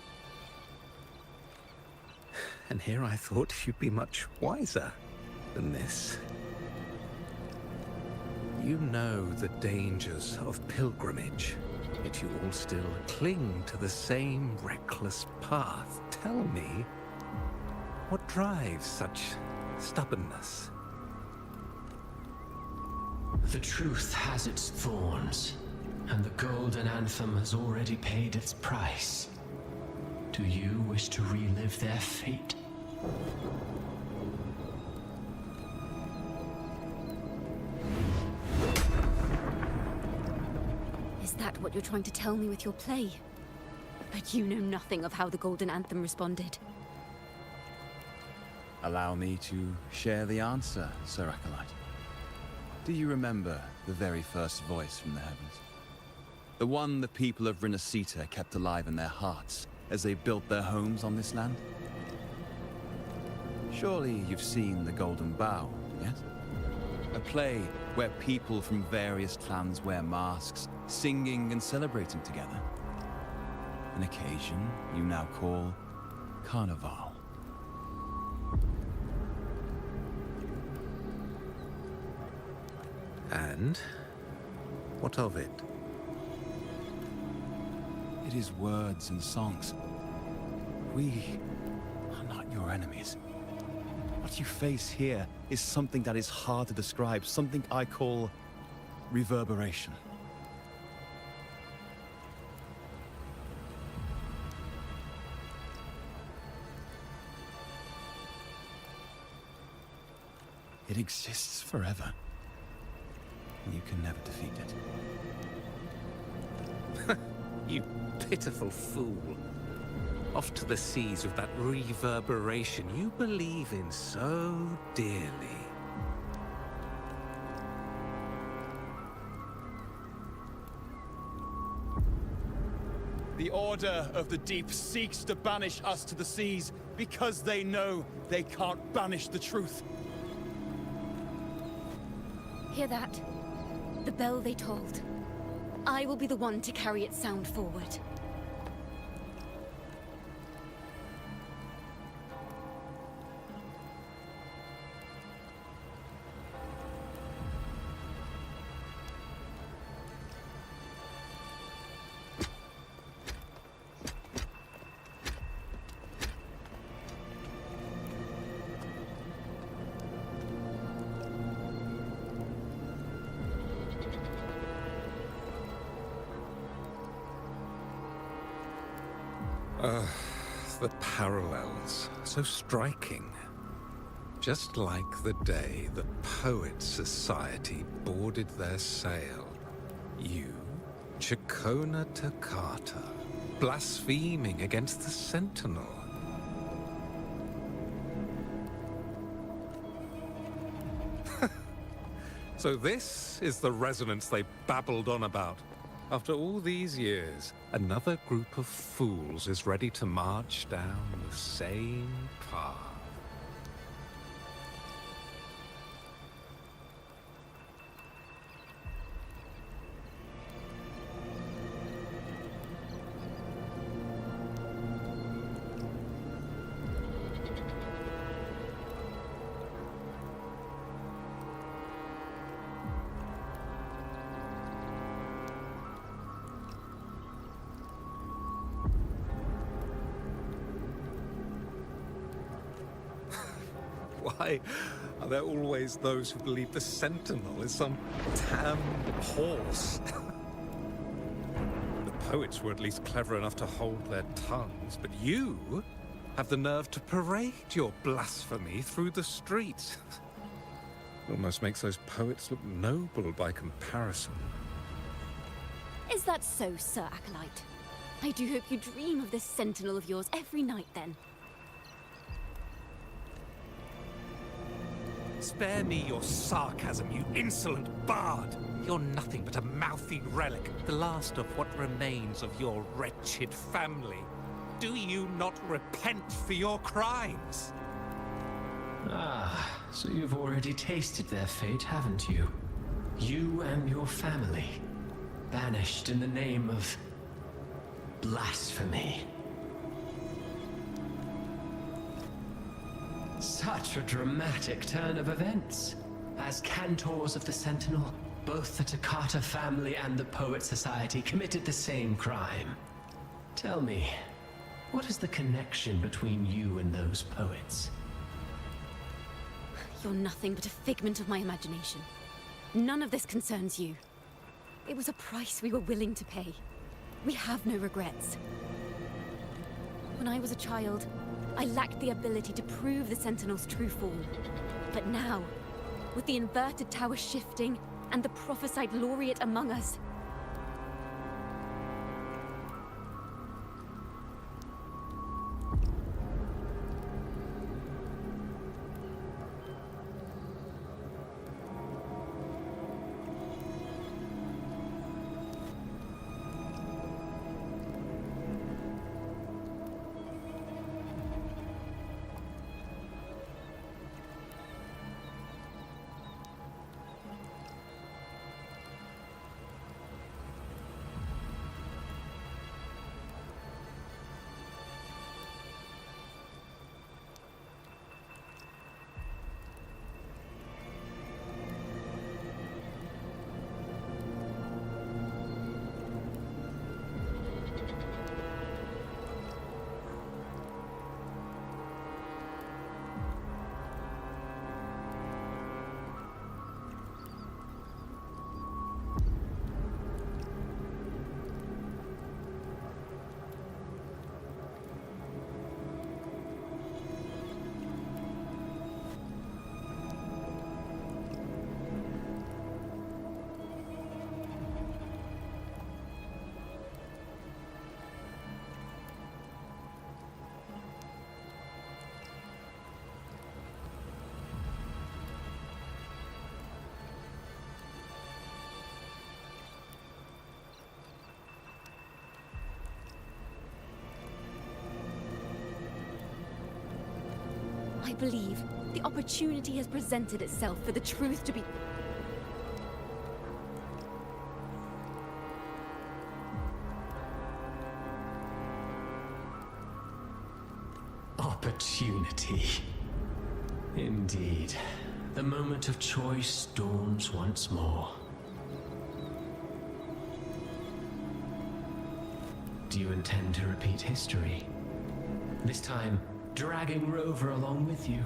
And here I thought you'd be much wiser than this. You know the dangers of pilgrimage, yet you all still cling to the same reckless path. Tell me, what drives such stubbornness? The truth has its thorns, and the golden anthem has already paid its price. Do you wish to relive their fate? Is that what you're trying to tell me with your play? But you know nothing of how the golden anthem responded. Allow me to share the answer, Sir Acolyte. Do you remember the very first voice from the heavens? The one the people of Rinascita kept alive in their hearts as they built their homes on this land? Surely you've seen The Golden Bough, yes? A play where people from various clans wear masks, singing and celebrating together. An occasion you now call Carnival. And what of it? It is words and songs. We are not your enemies. What you face here is something that is hard to describe, something I call reverberation. It exists forever. You can never defeat it. You pitiful fool. Off to the seas with that reverberation you believe in so dearly. The Order of the Deep seeks to banish us to the seas because they know they can't banish the truth. Hear that? The bell they tolled. I will be the one to carry its sound forward. The parallels, so striking. Just like the day the Poets Society boarded their sail. You, Chacona Takata, blaspheming against the Sentinel. So this is the resonance they babbled on about. After all these years, another group of fools is ready to march down the same path. Why are there always those who believe the Sentinel is some damned horse? The poets were at least clever enough to hold their tongues, but you have the nerve to parade your blasphemy through the streets. Almost makes those poets look noble by comparison. Is that so, Sir Acolyte? I do hope you dream of this sentinel of yours every night, then. Spare me your sarcasm, you insolent bard! You're nothing but a mouthy relic, the last of what remains of your wretched family. Do you not repent for your crimes? Ah, so you've already tasted their fate, haven't you? You and your family, banished in the name of blasphemy. such a dramatic turn of events. As cantors of the Sentinel, both the Takata family and the Poet Society committed the same crime. Tell me, what is the connection between you and those poets? You're nothing but a figment of my imagination. None of this concerns you. It was a price we were willing to pay. We have no regrets. When I was a child, I lacked the ability to prove the Sentinel's true form. But now, with the inverted tower shifting and the prophesied laureate among us, I believe the opportunity has presented itself for the truth to be... Opportunity. Indeed. The moment of choice dawns once more. Do you intend to repeat history? This time, dragging Rover along with you,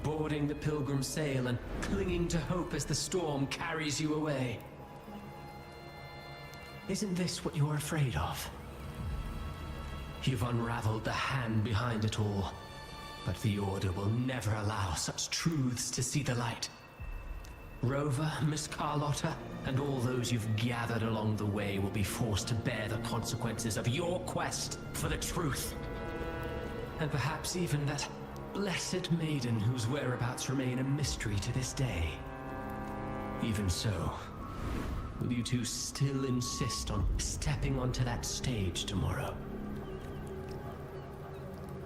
boarding the Pilgrim sail and clinging to hope as the storm carries you away. Isn't this what you're afraid of? You've unraveled the hand behind it all, but the Order will never allow such truths to see the light. Rover, Miss Carlotta, and all those you've gathered along the way will be forced to bear the consequences of your quest for the truth. And perhaps even that blessed maiden whose whereabouts remain a mystery to this day. Even so, will you two still insist on stepping onto that stage tomorrow?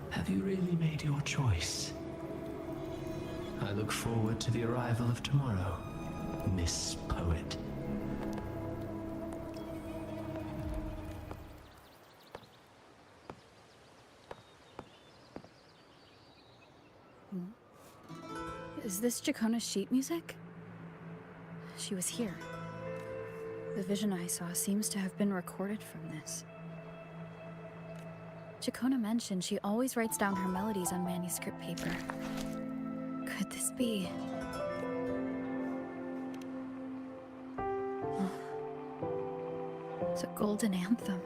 Have you really made your choice? I look forward to the arrival of tomorrow, Miss Poet. Is this Jacona's sheet music? She was here. The vision I saw seems to have been recorded from this. Jacona mentioned she always writes down her melodies on manuscript paper. Could this be? Oh. It's a golden anthem.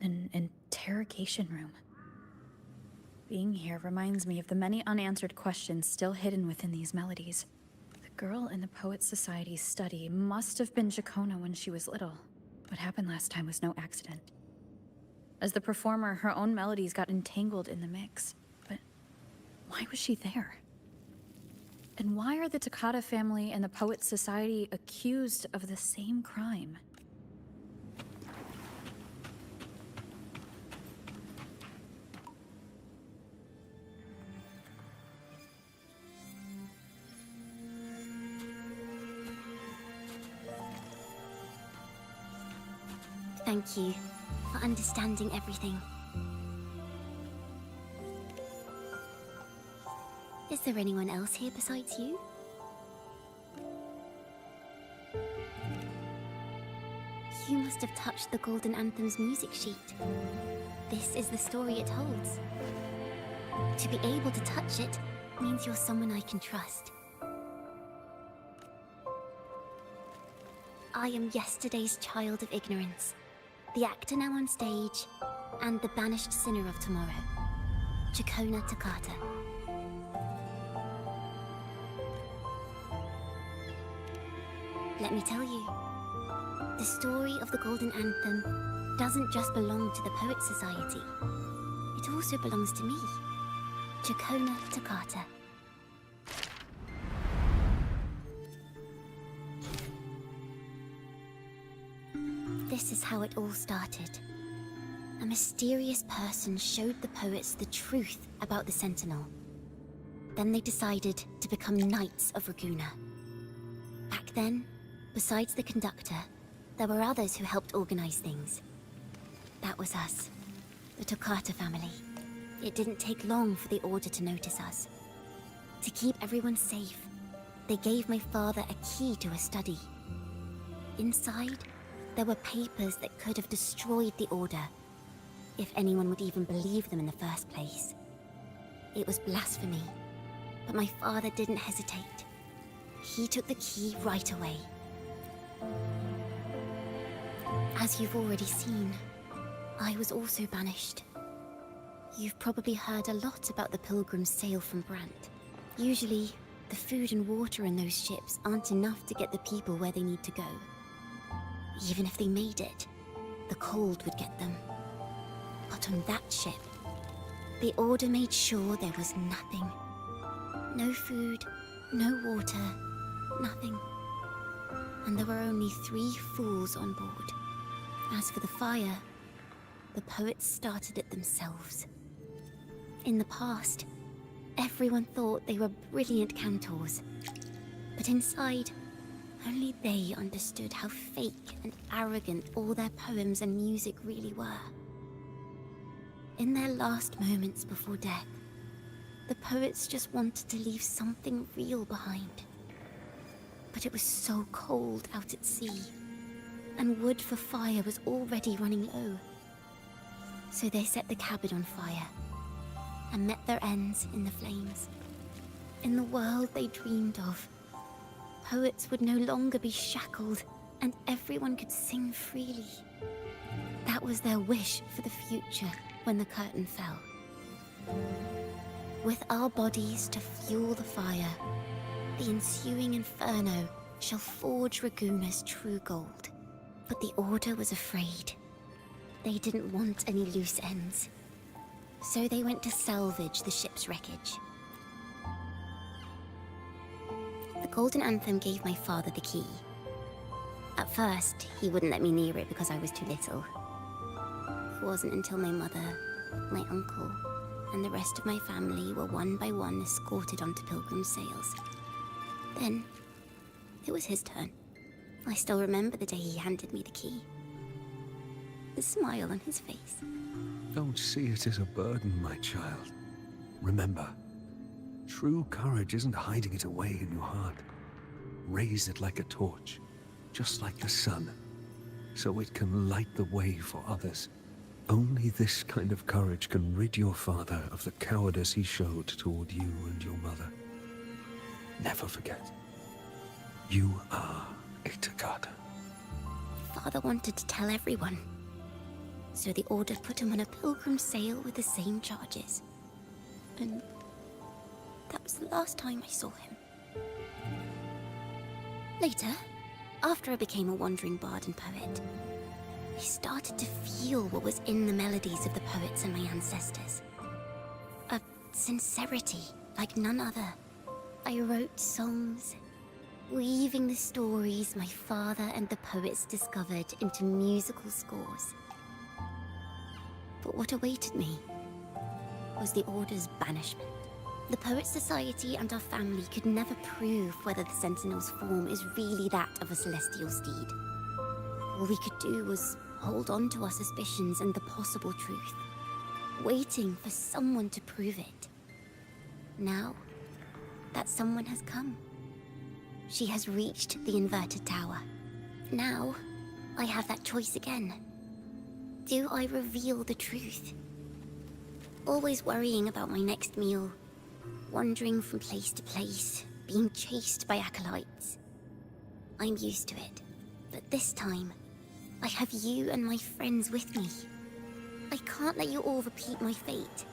An interrogation room. Being here reminds me of the many unanswered questions still hidden within these melodies. The girl in the Poet Society's study must have been Jacona when she was little. What happened last time was no accident. As the performer, her own melodies got entangled in the mix. But why was she there? And why are the Takata family and the Poet Society accused of the same crime? Thank you for understanding everything. Is there anyone else here besides you? You must have touched the Golden Anthem's music sheet. This is the story it holds. To be able to touch it means you're someone I can trust. I am yesterday's child of ignorance, the actor now on stage, and the banished sinner of tomorrow, Chakona Takata. Let me tell you, the story of the Golden Anthem doesn't just belong to the Poet Society. It also belongs to me, Chakona Takata. This is how it all started. A mysterious person showed the poets the truth about the Sentinel. Then they decided to become Knights of Raguna. Back then, besides the conductor, there were others who helped organize things. That was us, the Takata family. It didn't take long for the Order to notice us. To keep everyone safe, they gave my father a key to a study. Inside, there were papers that could have destroyed the Order, if anyone would even believe them in the first place. It was blasphemy, but my father didn't hesitate. He took the key right away. As you've already seen, I was also banished. You've probably heard a lot about the pilgrims' sail from Brant. Usually, the food and water in those ships aren't enough to get the people where they need to go. Even if they made it, the cold would get them. But on that ship, the Order made sure there was nothing. No food, no water, nothing. And there were only 3 fools on board. As for the fire, the poets started it themselves. In the past, everyone thought they were brilliant cantors. But inside, only they understood how fake and arrogant all their poems and music really were. In their last moments before death, the poets just wanted to leave something real behind. But it was so cold out at sea, and wood for fire was already running low. So they set the cabin on fire, and met their ends in the flames. In the world they dreamed of, poets would no longer be shackled, and everyone could sing freely. That was their wish for the future when the curtain fell. With our bodies to fuel the fire, the ensuing inferno shall forge Raguna's true gold. But the Order was afraid. They didn't want any loose ends. So they went to salvage the ship's wreckage. The Golden Anthem gave my father the key. At first, he wouldn't let me near it because I was too little. It wasn't until my mother, my uncle, and the rest of my family were one by one escorted onto Pilgrim's sails. Then, it was his turn. I still remember the day he handed me the key. The smile on his face. Don't see it as a burden, my child. Remember, true courage isn't hiding it away in your heart. Raise it like a torch, just like the sun, so it can light the way for others. Only this kind of courage can rid your father of the cowardice he showed toward you and your mother. Never forget, you are a Takata. Father wanted to tell everyone. So the Order put him on a pilgrim sail with the same charges. And that was the last time I saw him. Later, after I became a wandering bard and poet, I started to feel what was in the melodies of the poets and my ancestors. A sincerity like none other. I wrote songs, weaving the stories my father and the poets discovered into musical scores. But what awaited me was the Order's banishment. The Poet Society and our family could never prove whether the Sentinel's form is really that of a celestial steed. All we could do was hold on to our suspicions and the possible truth, waiting for someone to prove it. Now, that someone has come. She has reached the inverted tower. Now, I have that choice again. Do I reveal the truth? Always worrying about my next meal, wandering from place to place, being chased by acolytes. I'm used to it, but this time, I have you and my friends with me. I can't let you all repeat my fate.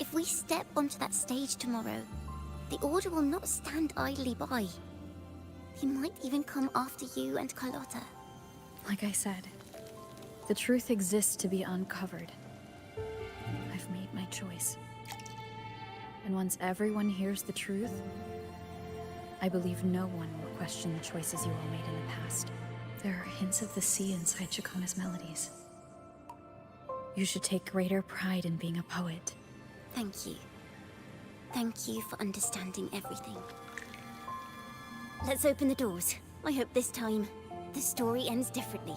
If we step onto that stage tomorrow, the Order will not stand idly by. They might even come after you and Carlotta. Like I said, the truth exists to be uncovered. I've made my choice. And once everyone hears the truth, I believe no one will question the choices you all made in the past. There are hints of the sea inside Chacona's melodies. You should take greater pride in being a poet. Thank you. Thank you for understanding everything. Let's open the doors. I hope this time, the story ends differently.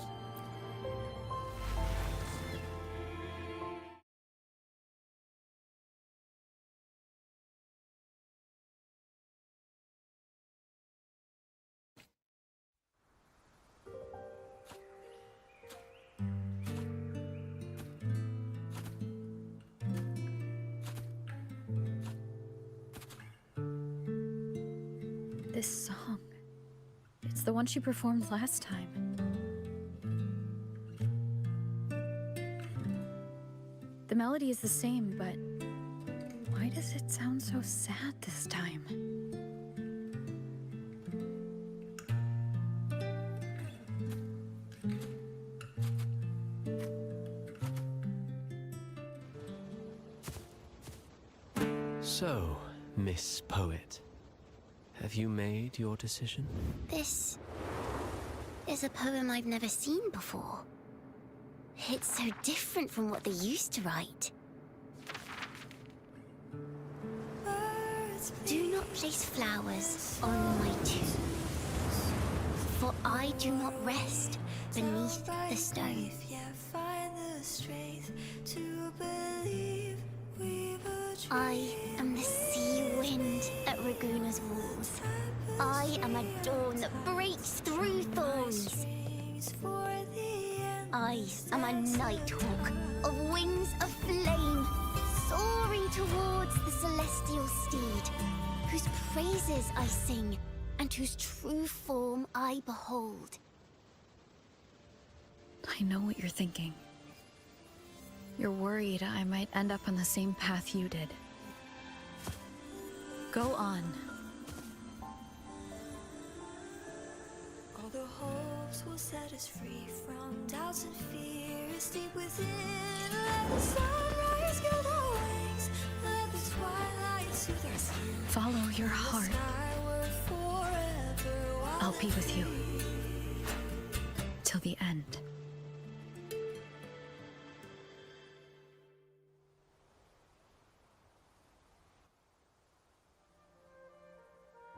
This song, it's the one she performed last time. The melody is the same, but why does it sound so sad this time? So, Miss Poet, have you made your decision? This is a poem I've never seen before. It's so different from what they used to write. Do not place flowers on my tomb, for I do not rest beneath the stone. I am the sea wind at Raguna's walls. I am a dawn that breaks through thorns. I am a nighthawk of wings of flame, soaring towards the celestial steed, whose praises I sing and whose true form I behold. I know what you're thinking. You're worried I might end up on the same path you did. Go on. All the hopes will set us free from doubts and fears deep within. Let the sunrise gild our wings. Let the twilight soothe our skin. Follow your heart. I'll be with you. Till the end.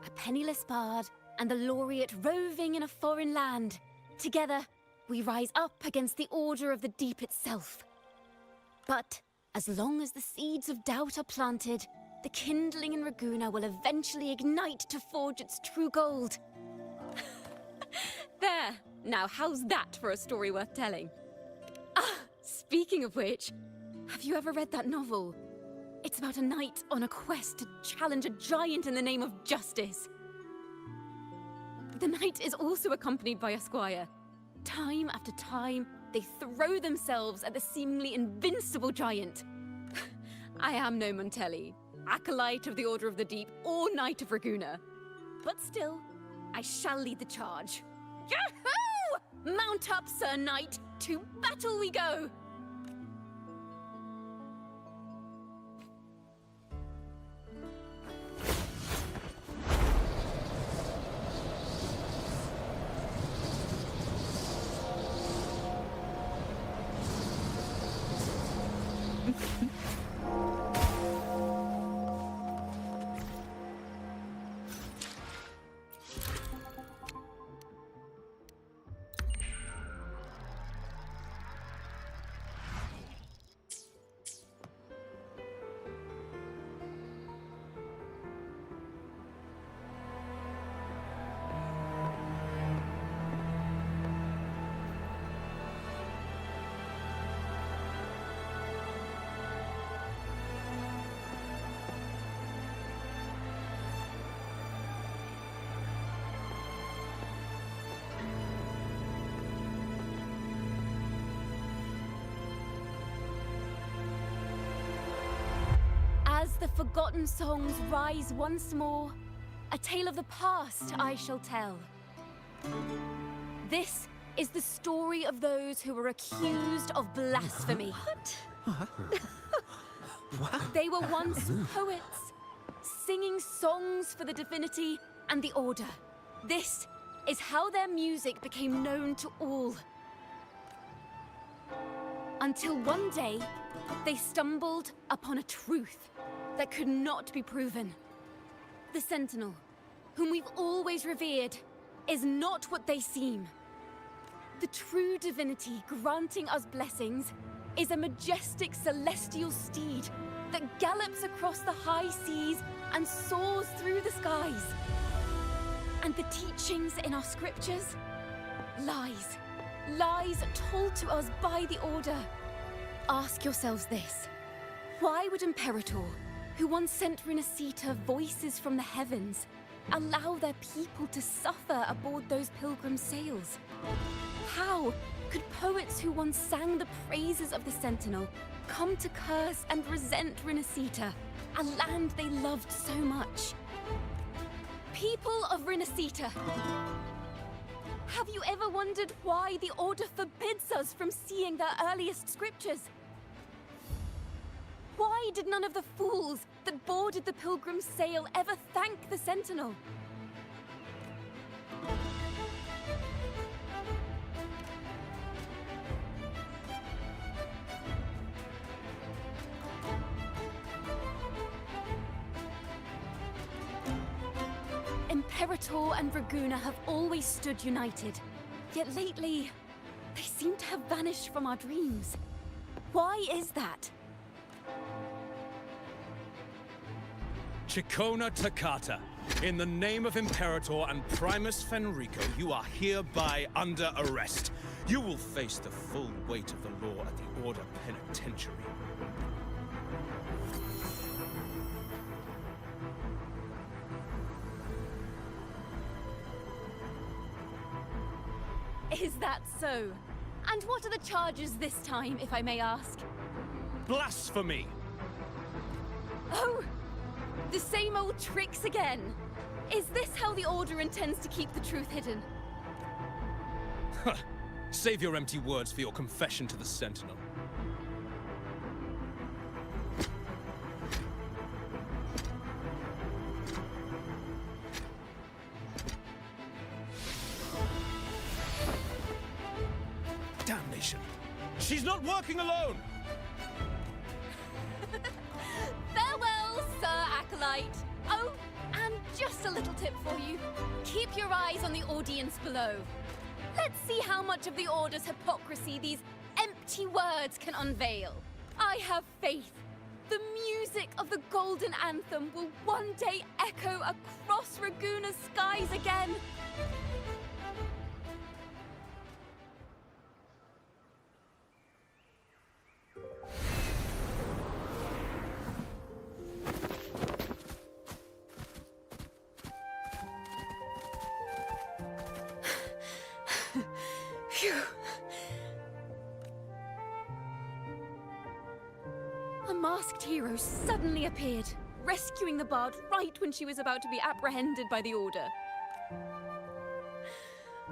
A penniless bard and the laureate roving in a foreign land. Together, we rise up against the Order of the Deep itself. But as long as the seeds of doubt are planted, the kindling in Raguna will eventually ignite to forge its true gold. There! Now, how's that for a story worth telling? Ah, speaking of which, have you ever read that novel? It's about a knight on a quest to challenge a giant in the name of justice. The knight is also accompanied by a squire. Time after time, they throw themselves at the seemingly invincible giant. I am no Montelli, acolyte of the Order of the Deep, or Knight of Raguna. But still, I shall lead the charge. Yahoo! Mount up, Sir Knight! To battle we go! the forgotten songs rise once more, a tale of the past I shall tell. This is the story of those who were accused of blasphemy. What? They were once poets, singing songs for the divinity and the order. This is how their music became known to all. Until one day, they stumbled upon a truth that could not be proven. The Sentinel, whom we've always revered, is not what they seem. The true divinity granting us blessings is a majestic celestial steed that gallops across the high seas and soars through the skies. And the teachings in our scriptures? Lies. Lies told to us by the Order. Ask yourselves this. Why would Imperator, who once sent Renacita voices from the heavens, allow their people to suffer aboard those pilgrim sails? How could poets who once sang the praises of the Sentinel come to curse and resent Renacita, a land they loved so much? People of Renacita, have you ever wondered why the Order forbids us from seeing their earliest scriptures? Why did none of the fools that boarded the Pilgrim's sail ever thank the Sentinel? Imperator and Raguna have always stood united, yet lately, they seem to have vanished from our dreams. Why is that? Chikona Takata, in the name of Imperator and Primus Fenrico, you are hereby under arrest. You will face the full weight of the law at the Order Penitentiary. Is that so? And what are the charges this time, if I may ask? Blasphemy! Oh! The same old tricks again! Is this how the Order intends to keep the truth hidden? Save your empty words for your confession to the Sentinel. Damnation! She's not working alone! Farewell, Sir Acolyte! Oh, and just a little tip for you. Keep your eyes on the audience below. Let's see how much of the Order's hypocrisy these empty words can unveil. I have faith. The music of the Golden Anthem will one day echo across Raguna's skies again. Phew. A masked hero suddenly appeared, rescuing the bard right when she was about to be apprehended by the Order.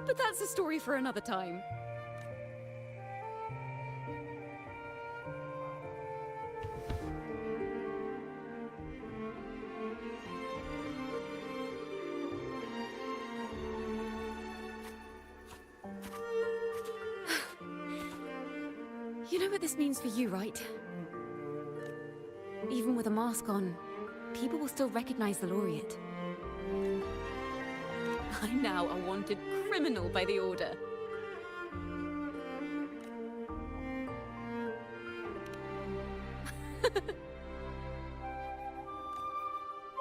But that's a story for another time. You know what this means for you, right? Even with a mask on, people will still recognize the laureate. I'm now a wanted criminal by the Order.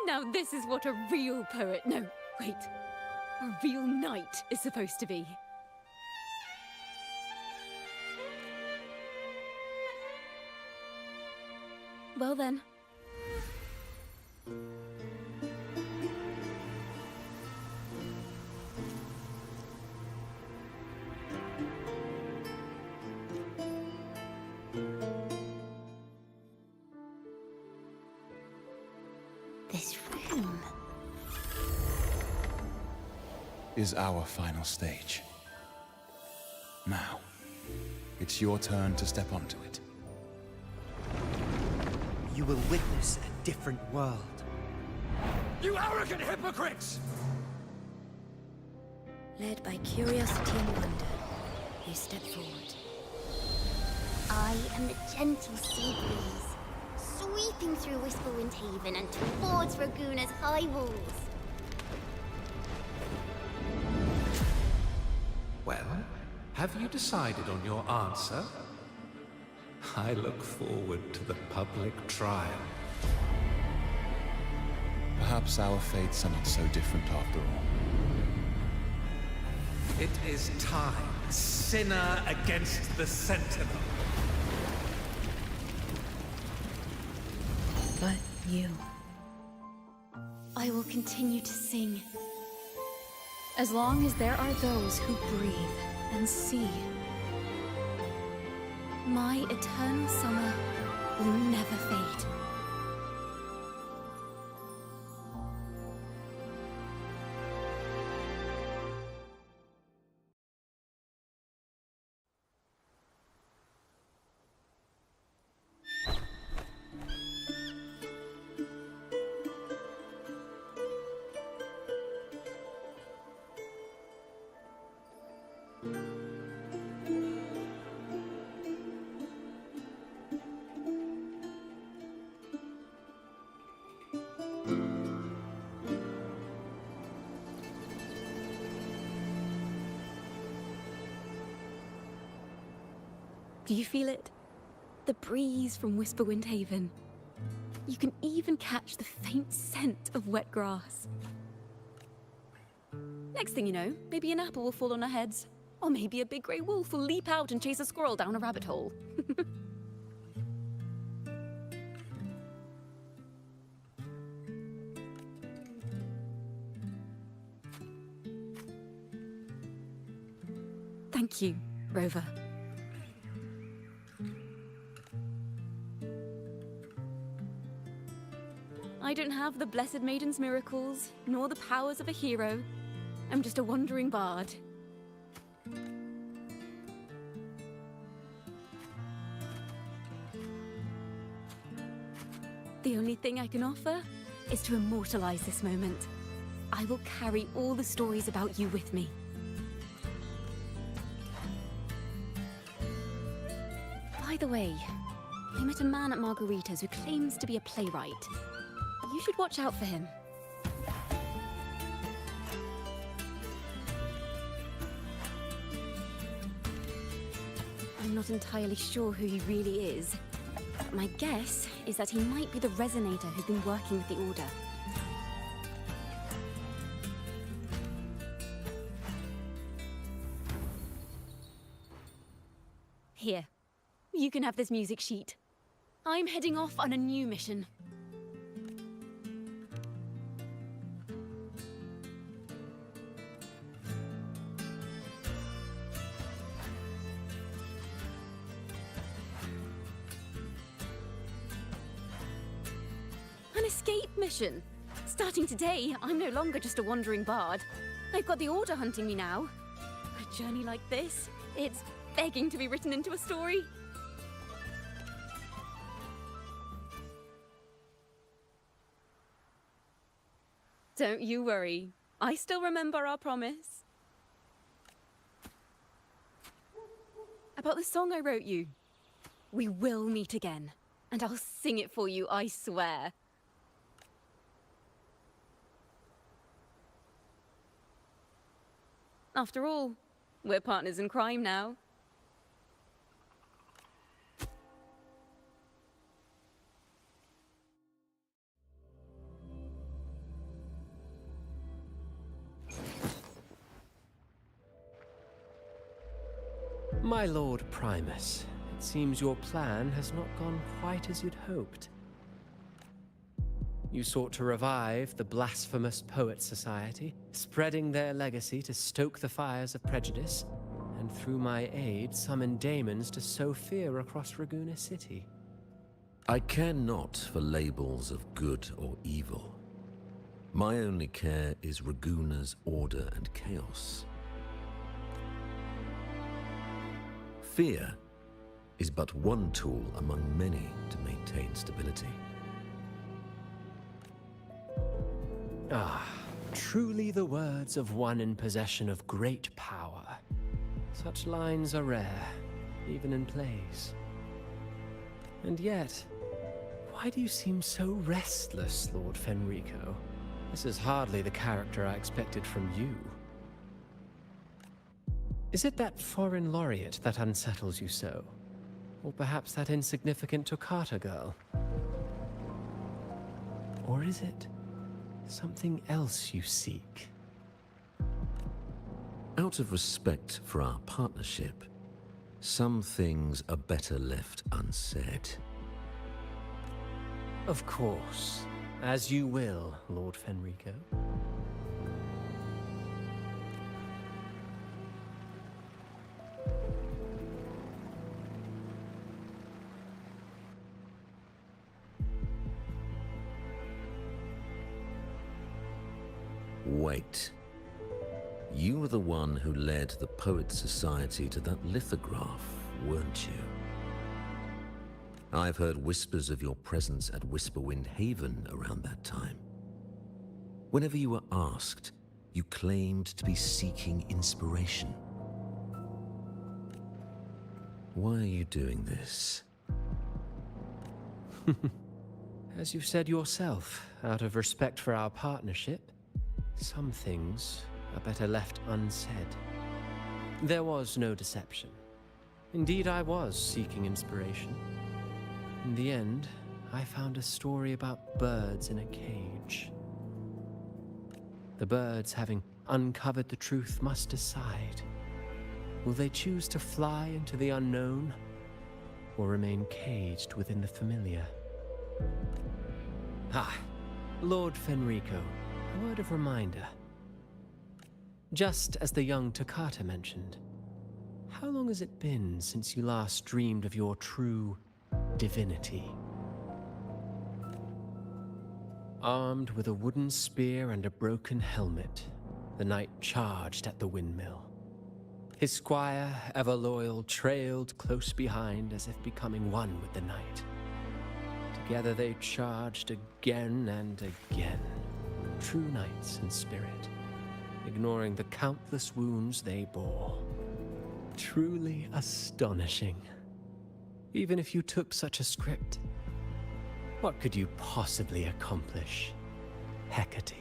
Now this is what a real poet, no, wait, a real knight is supposed to be. Well then. is our final stage. Now, it's your turn to step onto it. You will witness a different world. You arrogant hypocrites! Led by curiosity and wonder, you step forward. I am the gentle sea breeze, sweeping through Whisperwind Haven and towards Raguna's high walls. Well, have you decided on your answer? I look forward to the public trial. Perhaps our fates are not so different after all. It is time, sinner against the Sentinel. But you. I will continue to sing. As long as there are those who breathe and see. My eternal summer will never fade. Do you feel it? The breeze from Whisperwind Haven. You can even catch the faint scent of wet grass. Next thing you know, maybe an apple will fall on our heads. Or maybe a big grey wolf will leap out and chase a squirrel down a rabbit hole. Thank you, Rover. I don't have the Blessed Maiden's miracles, nor the powers of a hero. I'm just a wandering bard. The only thing I can offer is to immortalize this moment. I will carry all the stories about you with me. By the way, I met a man at Margarita's who claims to be a playwright. You should watch out for him. I'm not entirely sure who he really is. But my guess is that he might be the resonator who's been working with the Order. Here, you can have this music sheet. I'm heading off on a new mission. An escape mission. Starting today, I'm no longer just a wandering bard. I've got the Order hunting me now. A journey like this, it's begging to be written into a story. Don't you worry. I still remember our promise. About the song I wrote you. We will meet again, and I'll sing it for you, I swear. After all, we're partners in crime now. My Lord Primus, it seems your plan has not gone quite as you'd hoped. You sought to revive the blasphemous Poet Society, spreading their legacy to stoke the fires of prejudice, and through my aid summon daemons to sow fear across Raguna City. I care not for labels of good or evil. My only care is Raguna's order and chaos. Fear is but one tool among many to maintain stability. Ah, truly the words of one in possession of great power. Such lines are rare, even in plays. And yet, why do you seem so restless, Lord Fenrico? This is hardly the character I expected from you. Is it that foreign laureate that unsettles you so? Or perhaps that insignificant Toccata girl? Or is it something else you seek? Out of respect for our partnership, some things are better left unsaid. Of course. As you will, Lord Fenrico. Wait. You were the one who led the Poets Society to that lithograph, weren't you? I've heard whispers of your presence at Whisperwind Haven around that time. Whenever you were asked, you claimed to be seeking inspiration. Why are you doing this? As you said yourself, out of respect for our partnership, some things are better left unsaid. There was no deception. Indeed, I was seeking inspiration. In the end, I found a story about birds in a cage. The birds, having uncovered the truth, must decide. Will they choose to fly into the unknown, or remain caged within the familiar? Ah, Lord Fenrico, a word of reminder. Just as the young Toccata mentioned, how long has it been since you last dreamed of your true divinity? Armed with a wooden spear and a broken helmet, the knight charged at the windmill. His squire, ever loyal, trailed close behind as if becoming one with the knight. Together they charged again and again, true knights in spirit, ignoring the countless wounds they bore. Truly astonishing. Even if you took such a script, what could you possibly accomplish, Hecate?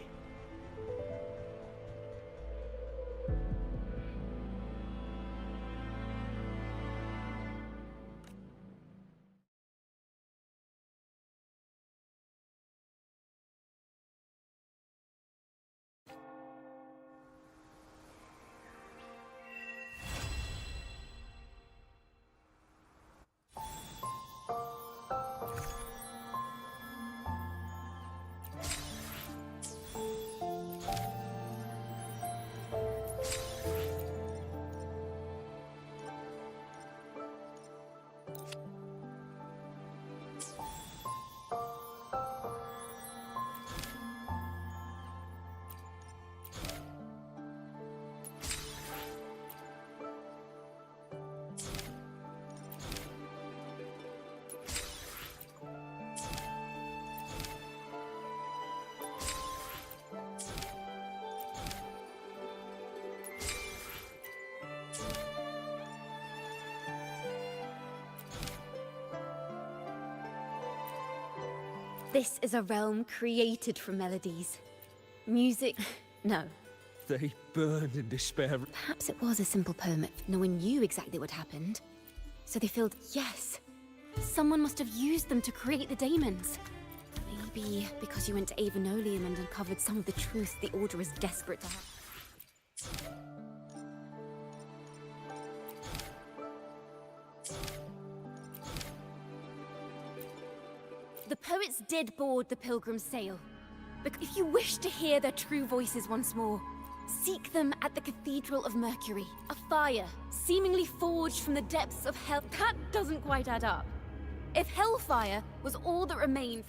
This is a realm created from melodies. Music, no. They burned in despair. Perhaps it was a simple poem if no one knew exactly what happened. So they filled, yes. Someone must have used them to create the daemons. Maybe because you went to Avenolium and uncovered some of the truth the Order is desperate to have. The poets did board the Pilgrim's Sail. But if you wish to hear their true voices once more, seek them at the Cathedral of Mercury. A fire, seemingly forged from the depths of hell. That doesn't quite add up. If hellfire was all that remained...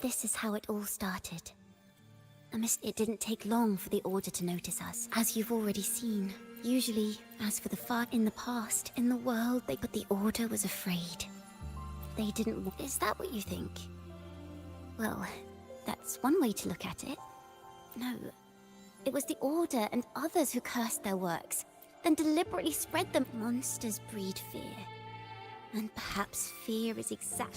this is how it all started. It didn't take long for the Order to notice us, as you've already seen. Usually, as for the fight in the past, in the world, but the Order was afraid. They didn't want... Is that what you think? Well, that's one way to look at it. No, it was the Order and others who cursed their works, then deliberately spread them. Monsters breed fear. And perhaps fear is exact...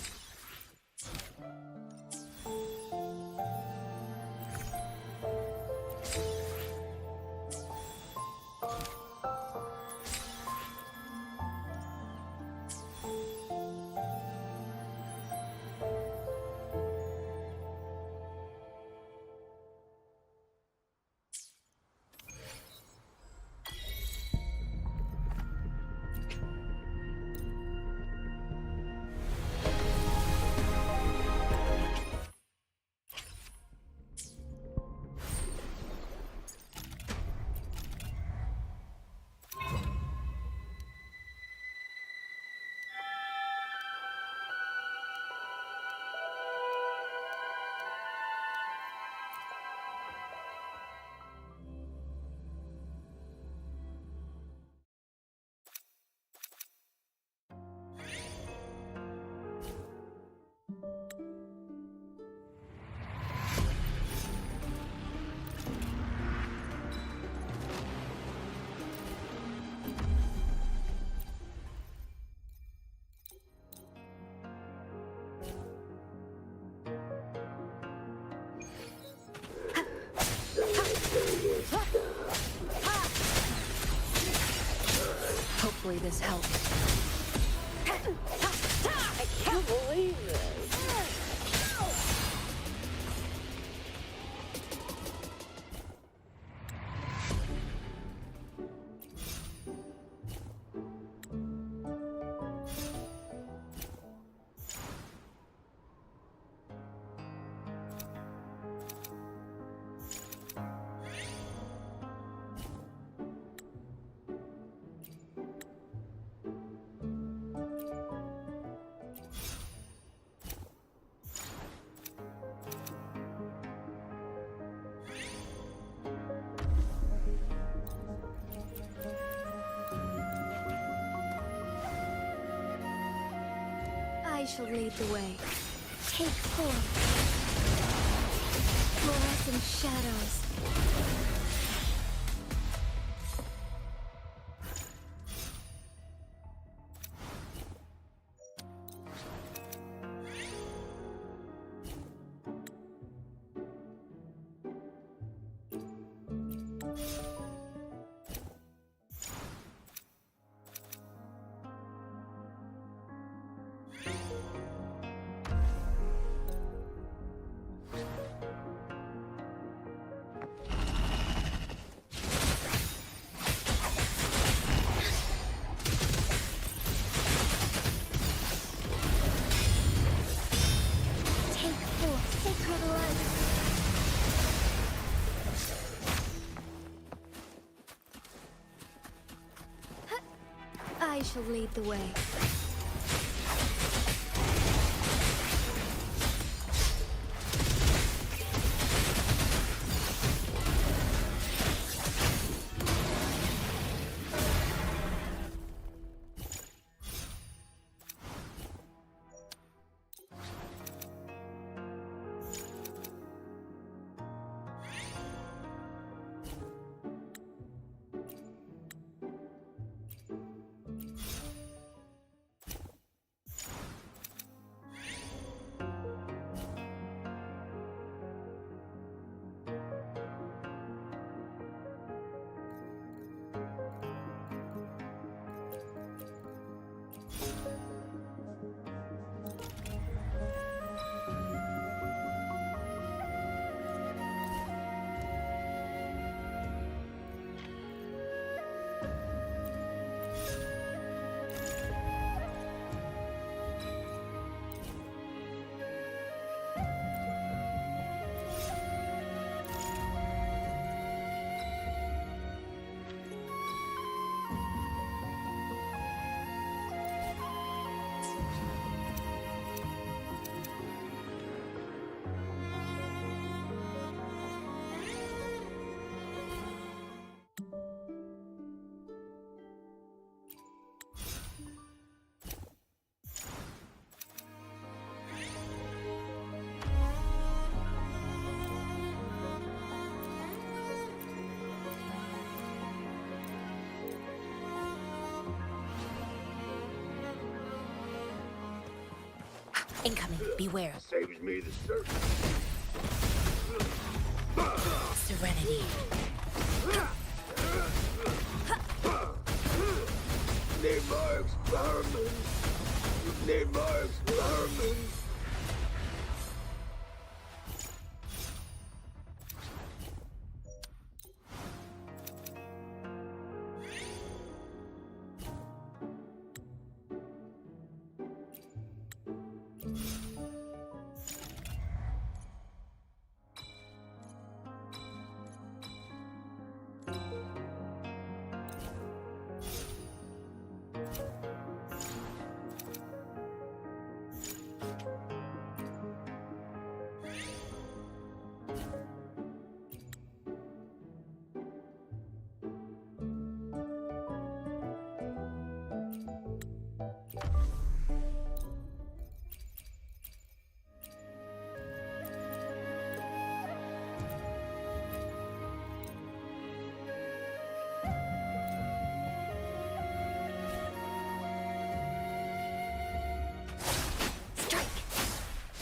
Hopefully this helps. I can't believe this. I shall lead the way. Take forth. Fluorescent shadows. I shall lead the way. Incoming. Beware. Saves me the search. Serenity. Need more experiments. Need more experiments.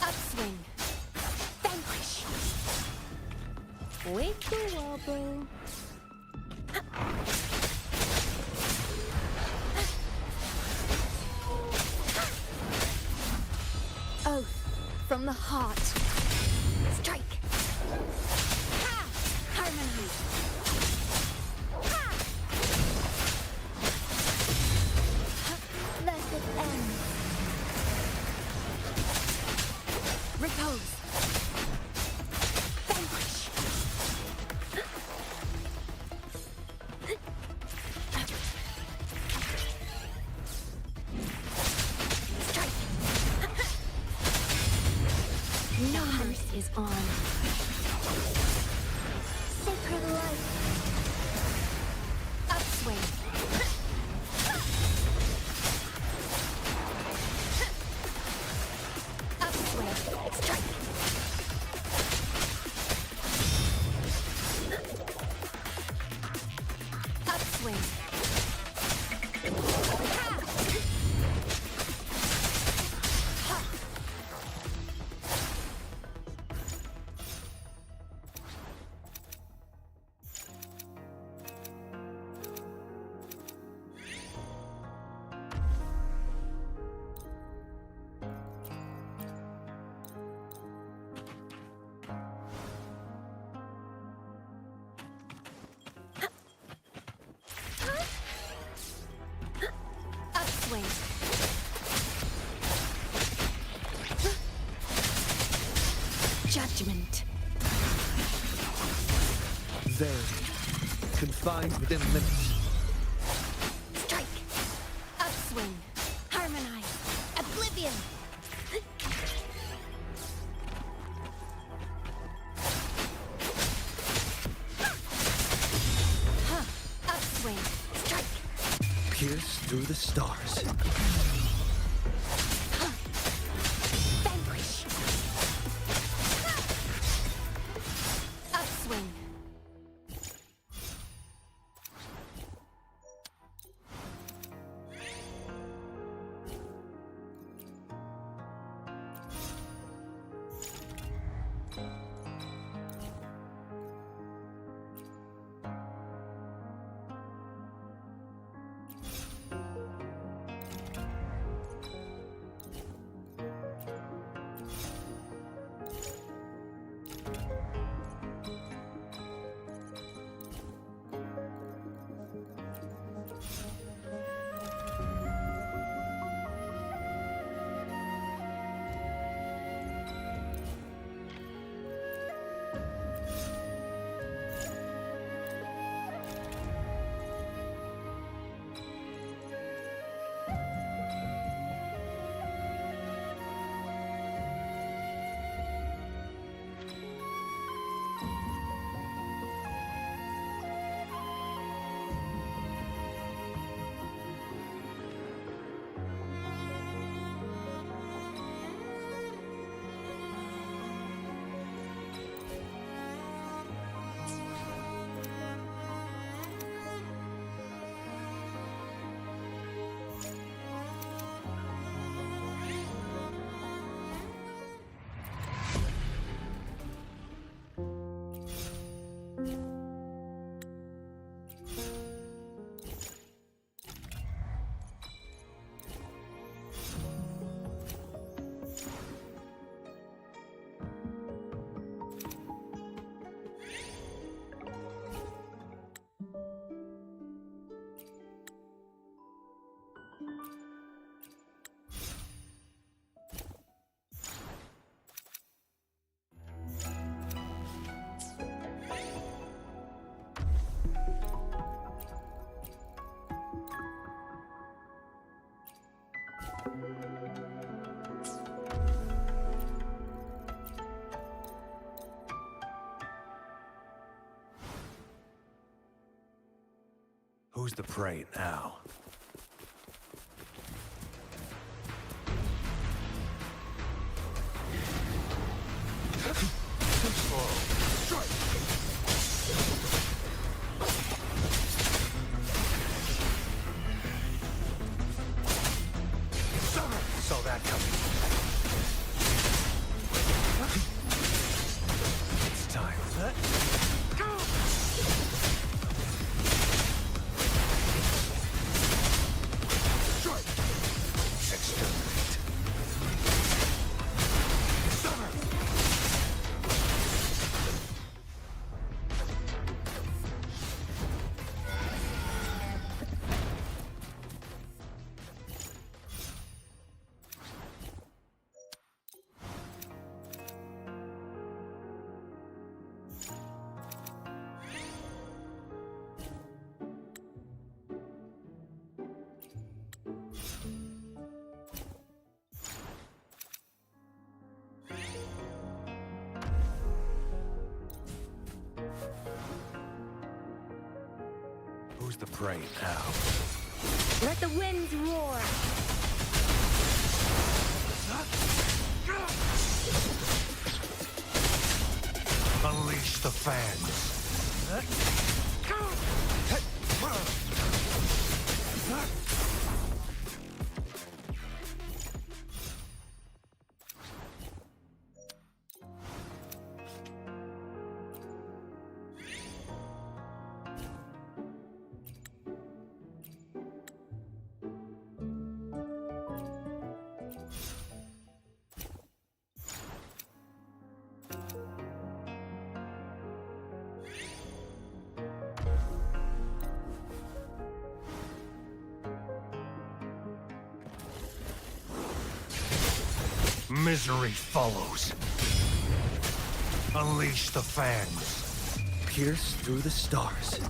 Upswing. Vanquish. Wiggle wobble. Oath from the heart. Strike. Ha! Harmonize. Ha! Let it end. Repose. Vanquish. Strike. The hunt is on. Sacred life. Upswing. Upswing. Strike. Upswing. Ha! Ha! Upswing. Judgment. There, confined within limits. Strike. Upswing. Harmonize. Oblivion. Huh. Upswing. Strike. Pierce through the stars. Vanquish. Upswing. Who's the prey now? Saw that coming. It's time. Exterminate. Summer! Who's the prey now? Let the winds roar. Unleash the fans. Misery follows. Unleash the fans. Pierce through the stars.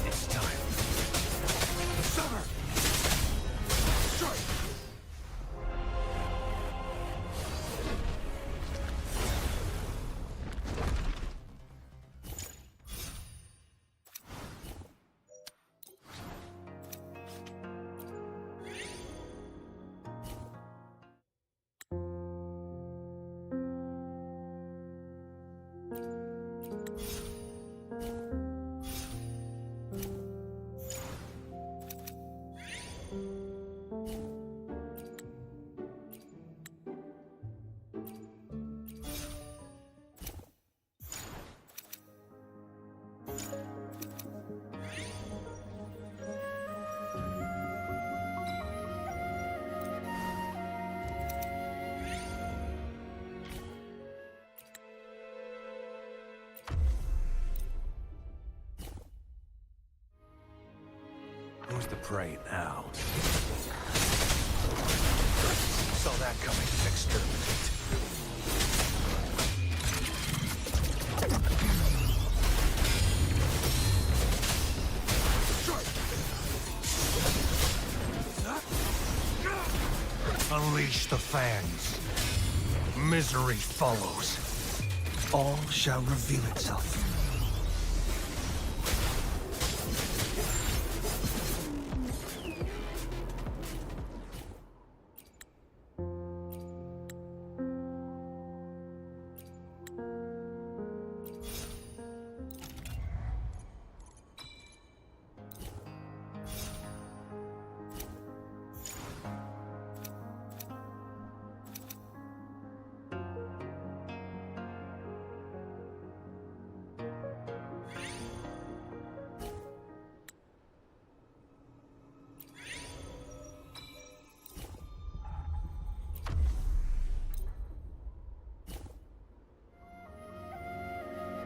It's time. Summer! Strike! Who's the prey now? Saw that coming. Exterminate. Unleash the fans. Misery follows. All shall reveal itself.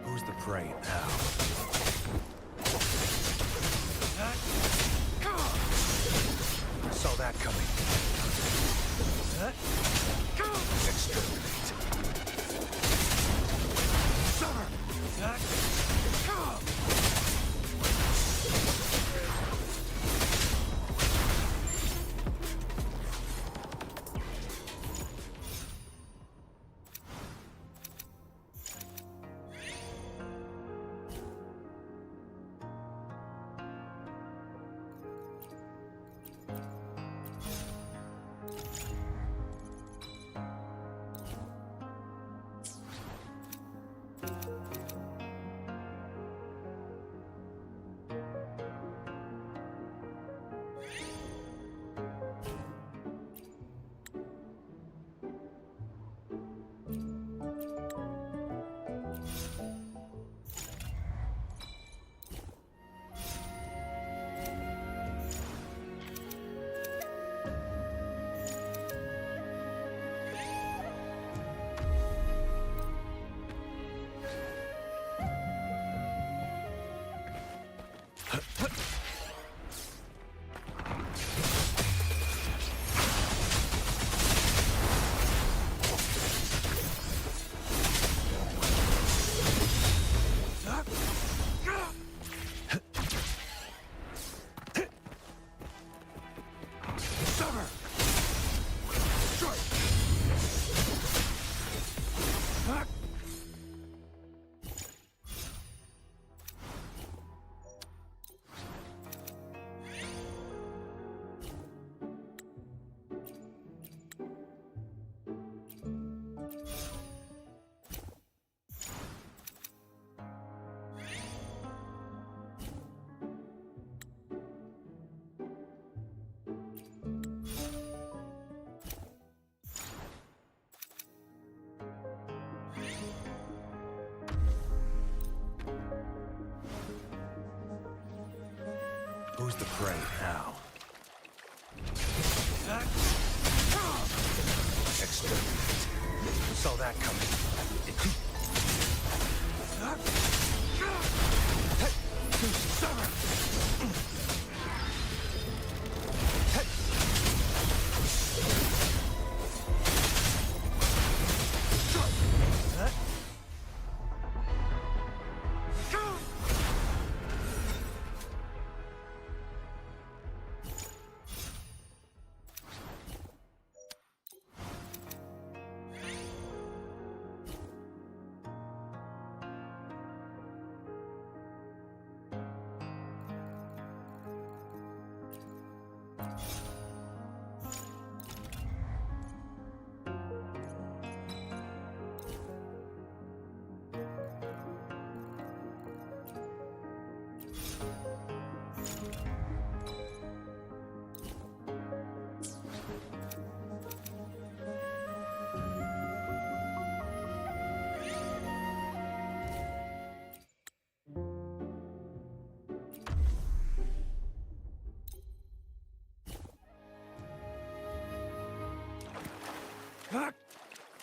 Who's the prey now? Saw that coming. Exterminate. Who's the prey now? Exterminate. Saw that coming.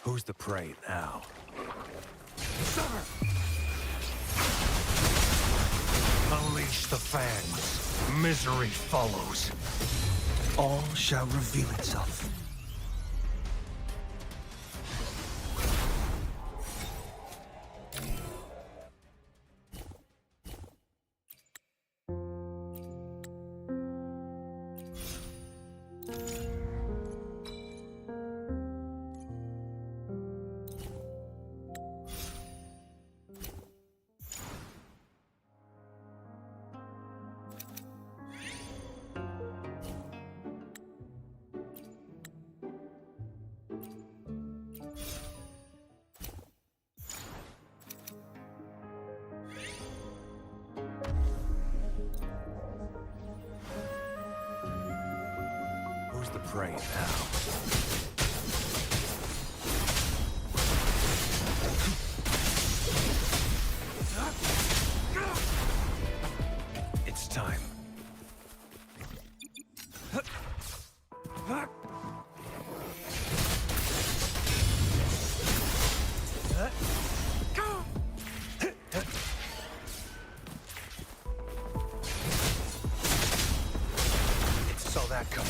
Who's the prey now? Unleash the fangs. Misery follows. All shall reveal itself. Who's the prey now? It's time. Saw that coming.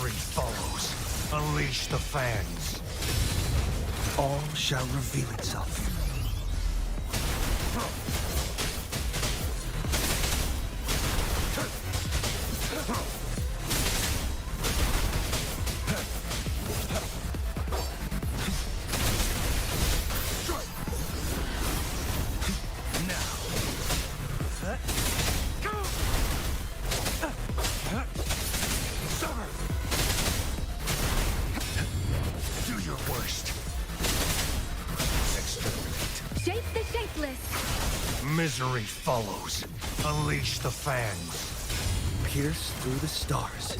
Misery follows. Unleash the fangs. All shall reveal itself. Shape the shapeless. Misery follows. Unleash the fangs. Pierce through the stars.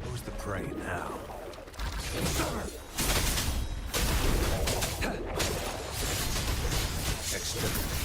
Who's the prey now? Exterminate. Exterminate.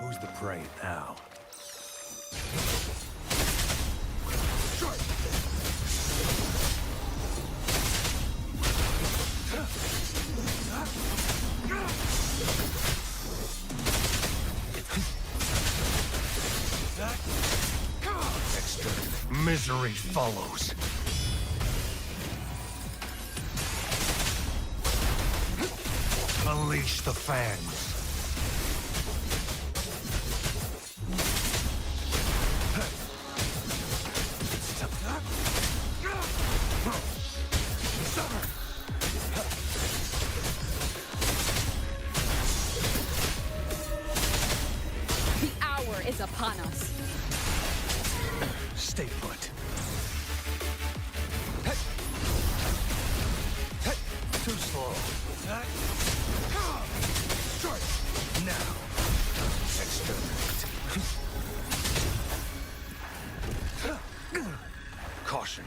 Who's the prey now? Exterminate. Misery follows. Unleash the fangs. The hour is upon us. Stay put. Too slow. Now. Exterminate. Caution.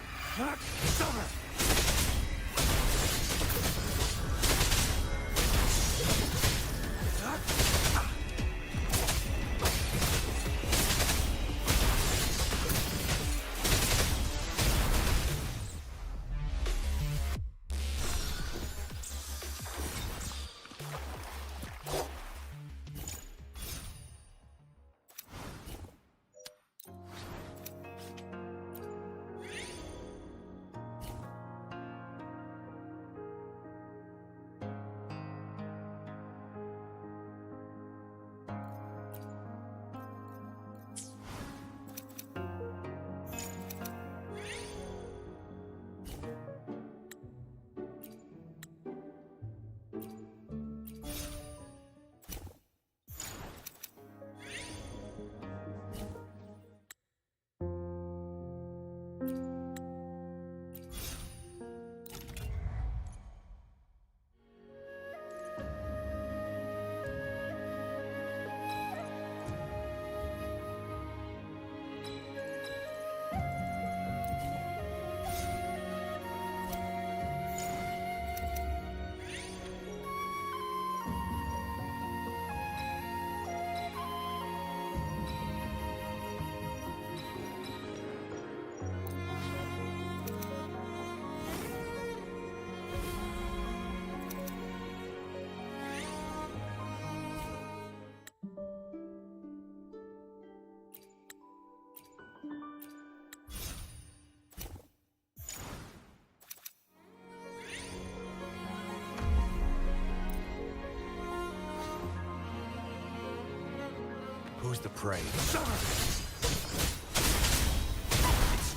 Who's the prey? It's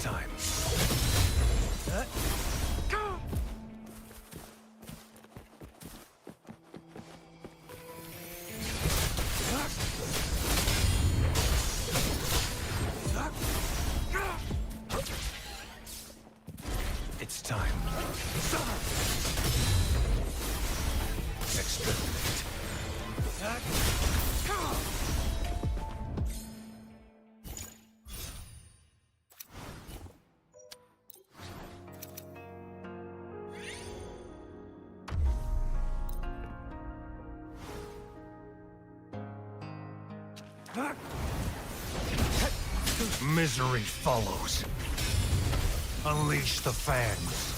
time. It's time. Exterminate. Misery follows. Unleash the fangs.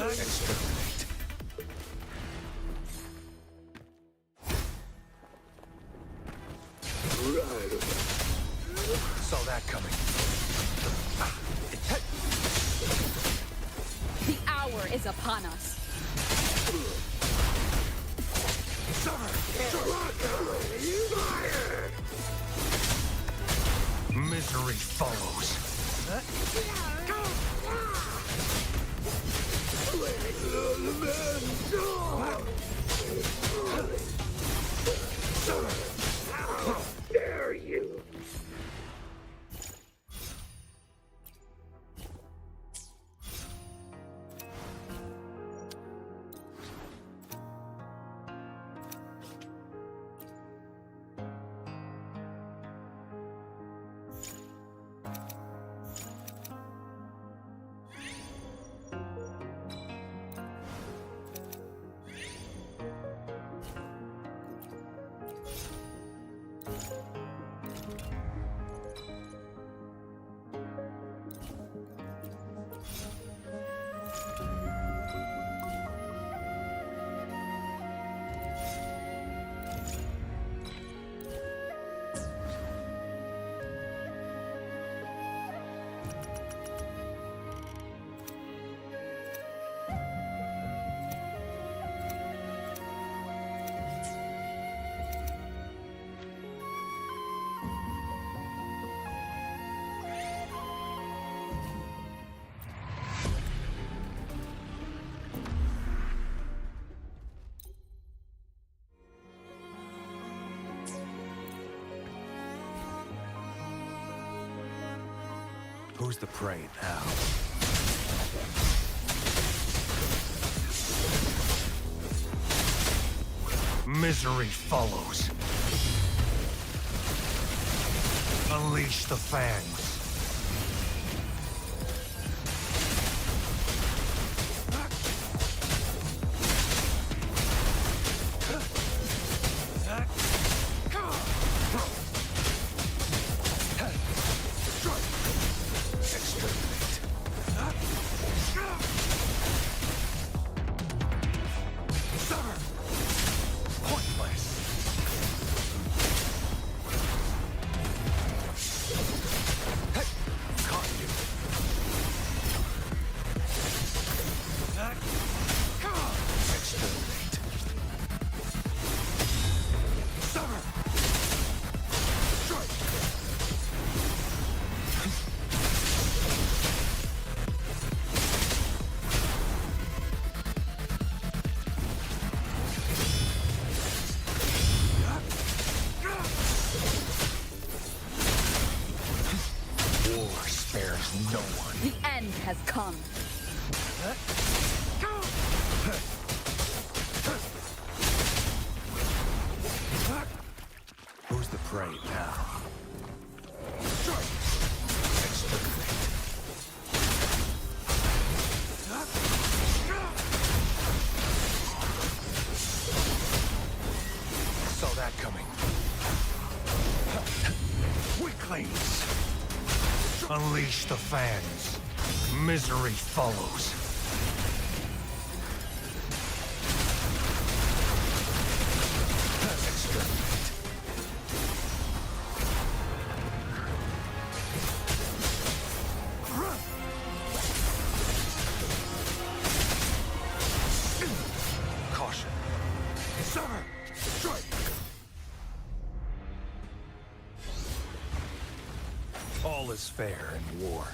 Exterminate. Right. Saw that coming. The hour is upon us. Misery follows. Dare you? Who's the prey now? Misery follows. Unleash the fangs. has come. Who's the prey now? Saw that coming. Weaklings! Unleash the fans. Misery follows. Caution. Sever! Strike! All is fair in war.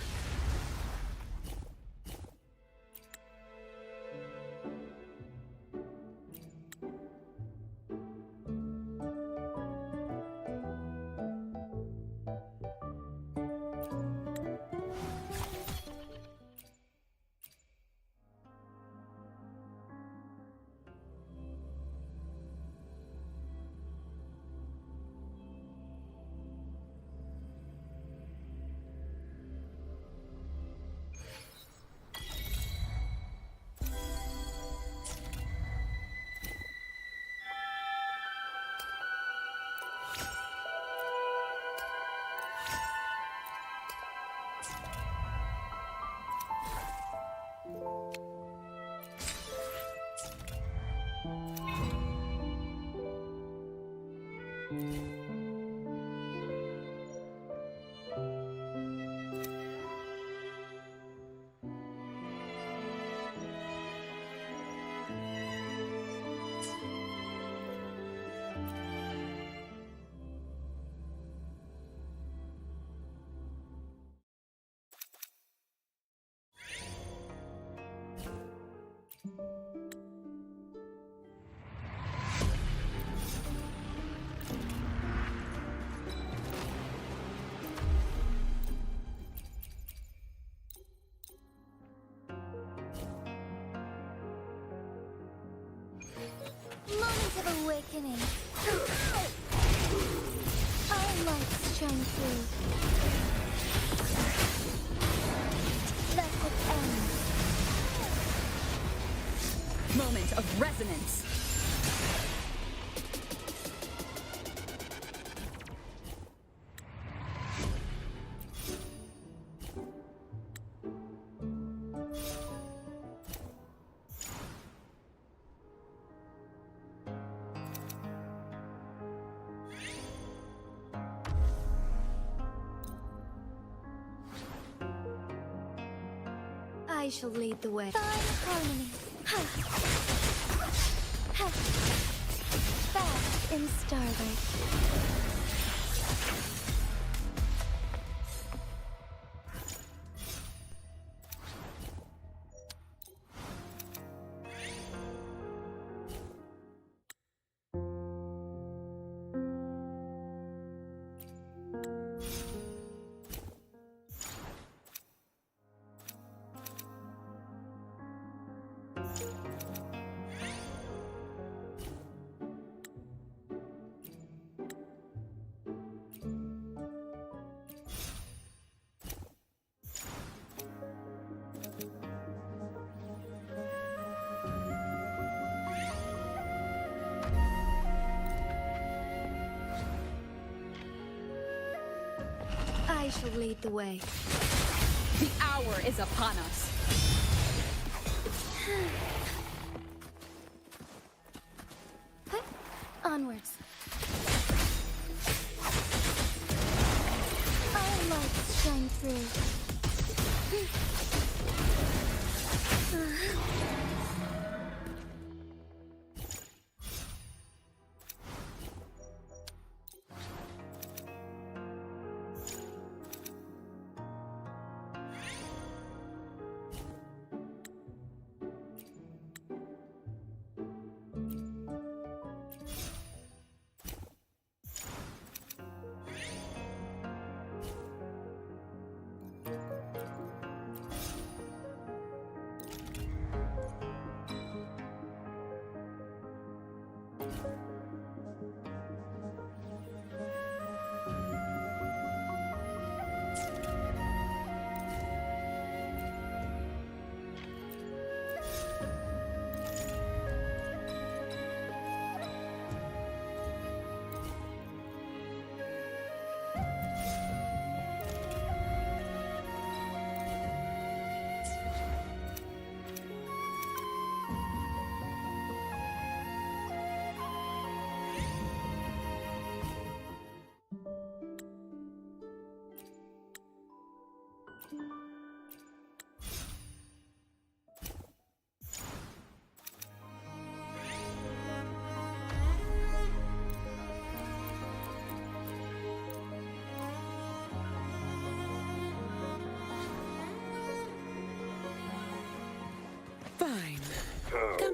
Moment of awakening. Our lights shine through. Let it end. Moment of resonance. I shall lead the way. Find harmony. Bask in starlight. I shall lead the way. The hour is upon us. Onwards. Our lights shine through.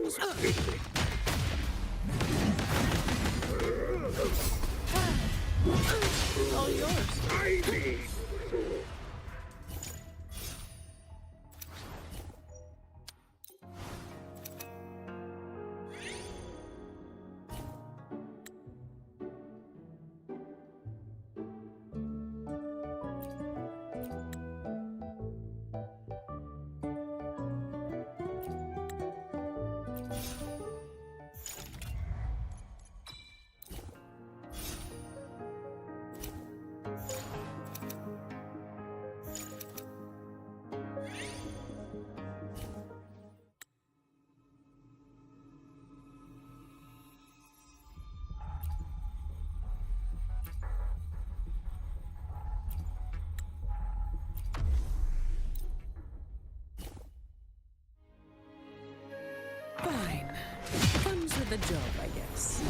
comes quickly. All yours. I lead. Fine. Comes with the job, I guess.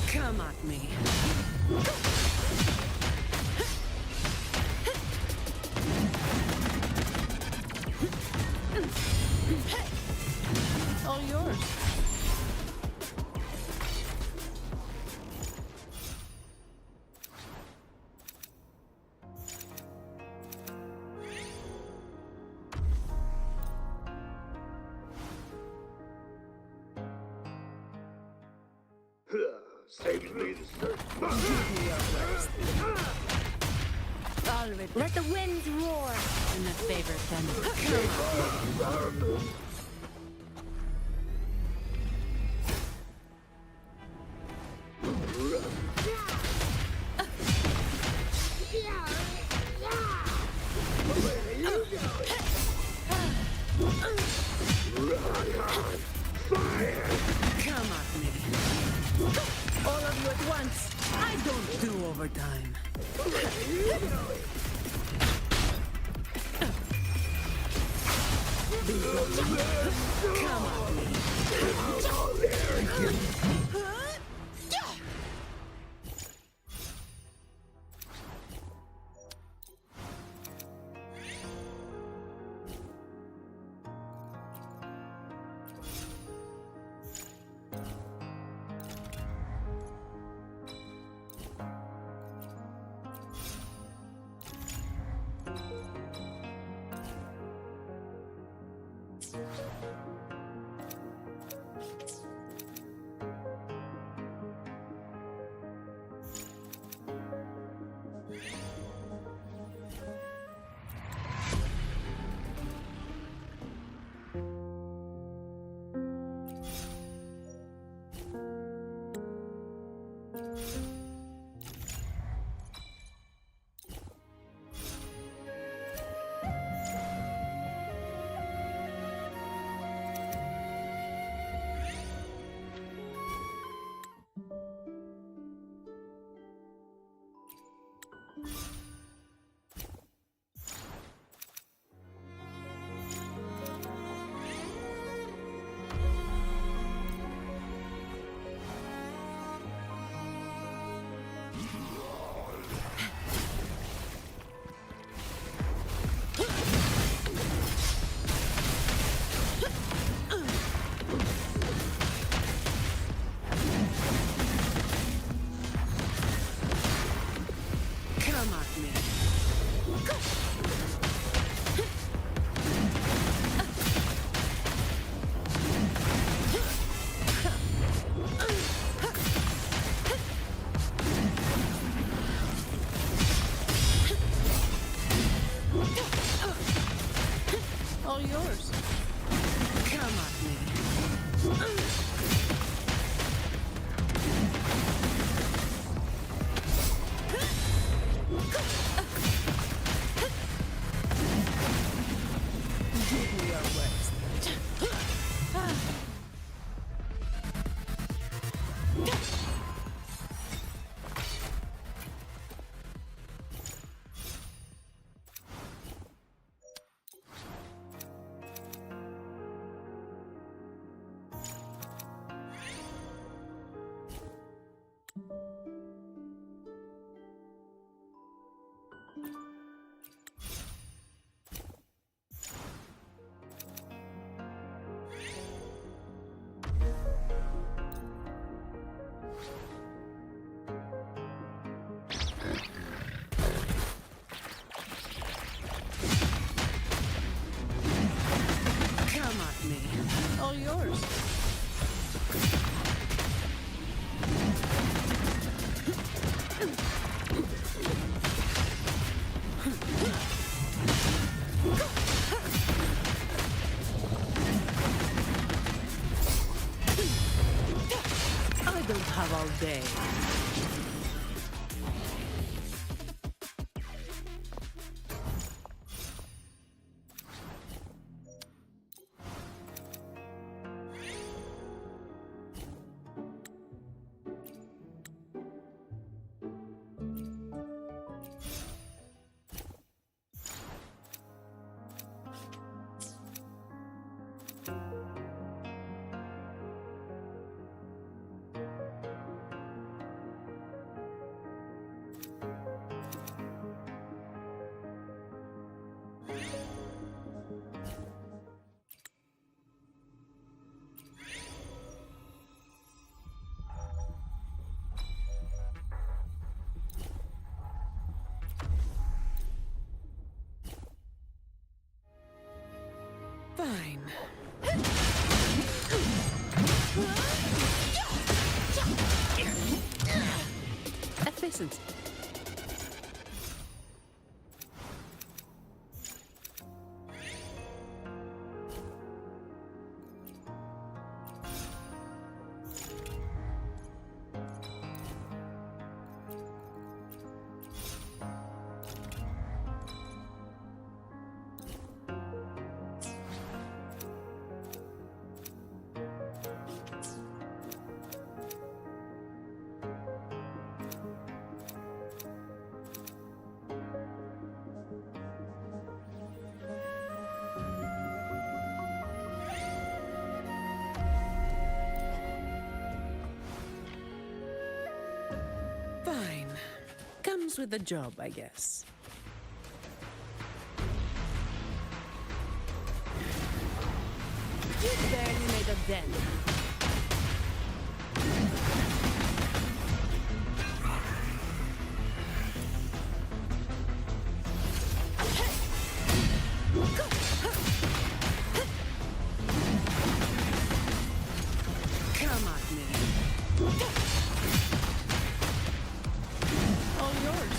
Come at me. All yours. Saves me the search. Let the winds roar in the favor thunder. Come at me. All of you at once. I don't do overtime. Come at me. don't have all day. Fine. Efficiency. Fine. Comes with the job, I guess. You barely made a dent. Come at me. All yours.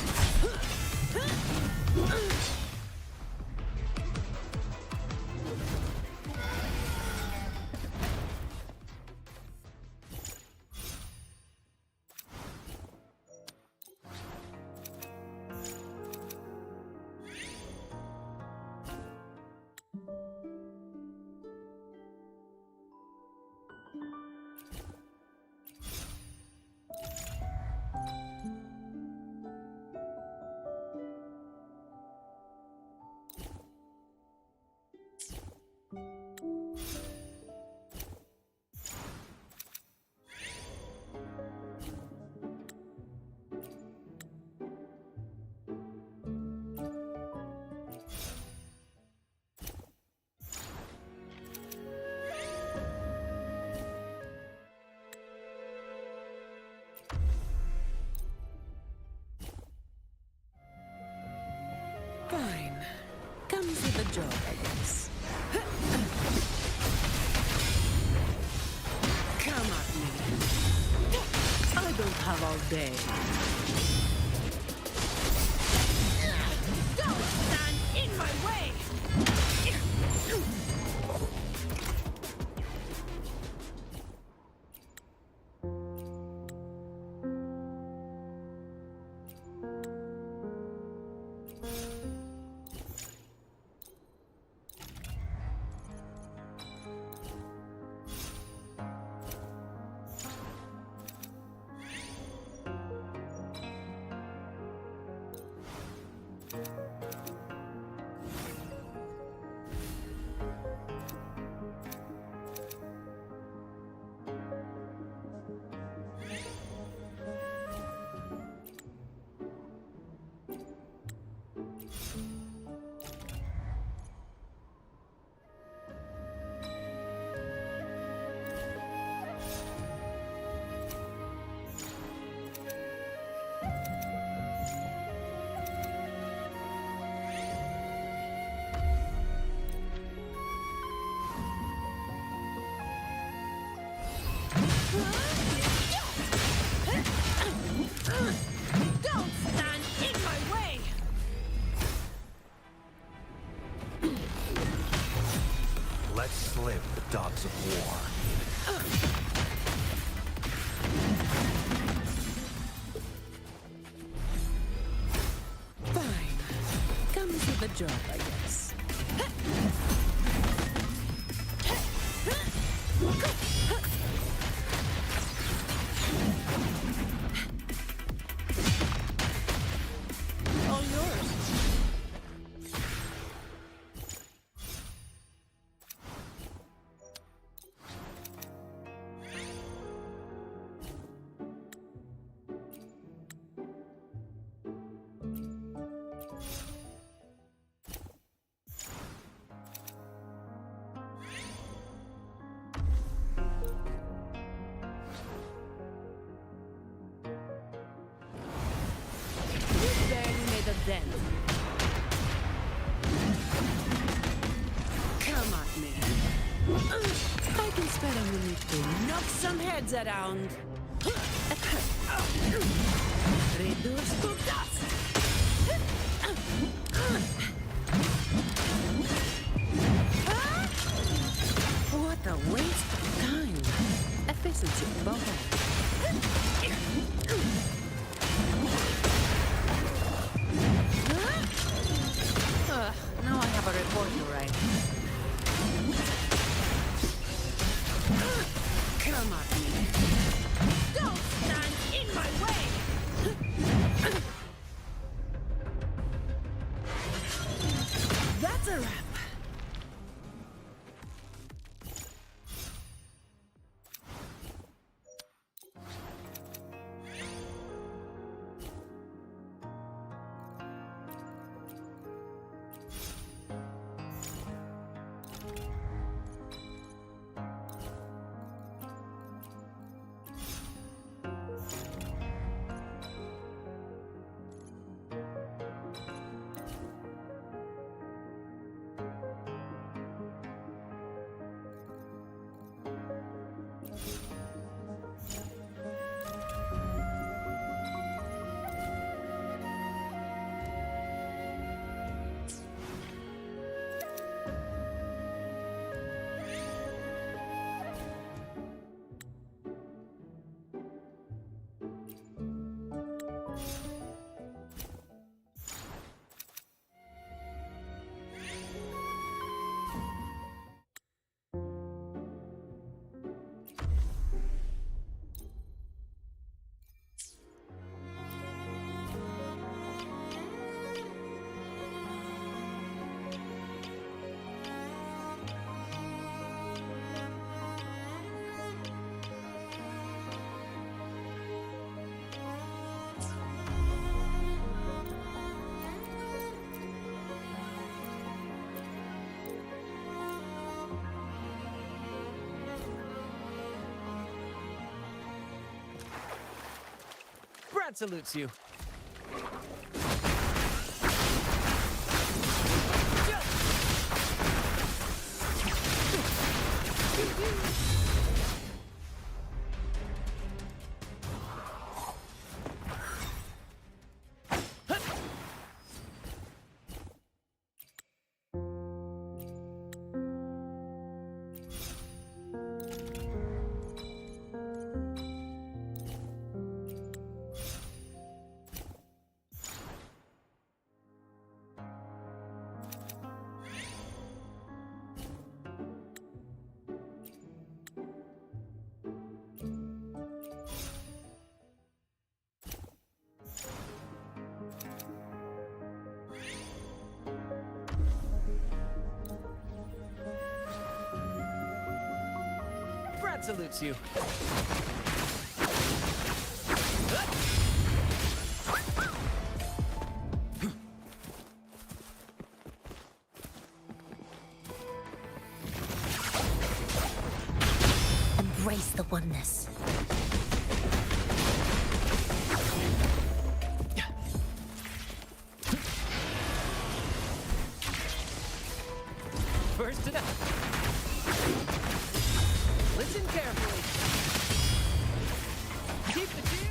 Fine. Comes with the job, I guess. Come at me. I don't have all day. Don't stand in my way! job, I guess. All yours. Then. Come at me. I can spare a minute to knock some heads around. Reduce to dust. What a waste of time. Efficiency bubble. Now I have a report to write. Come at me. Don't stand in my way! That's a wrap. Brad salutes you. Brad salutes you. Embrace the oneness. First it up. Listen carefully. Keep the cheer.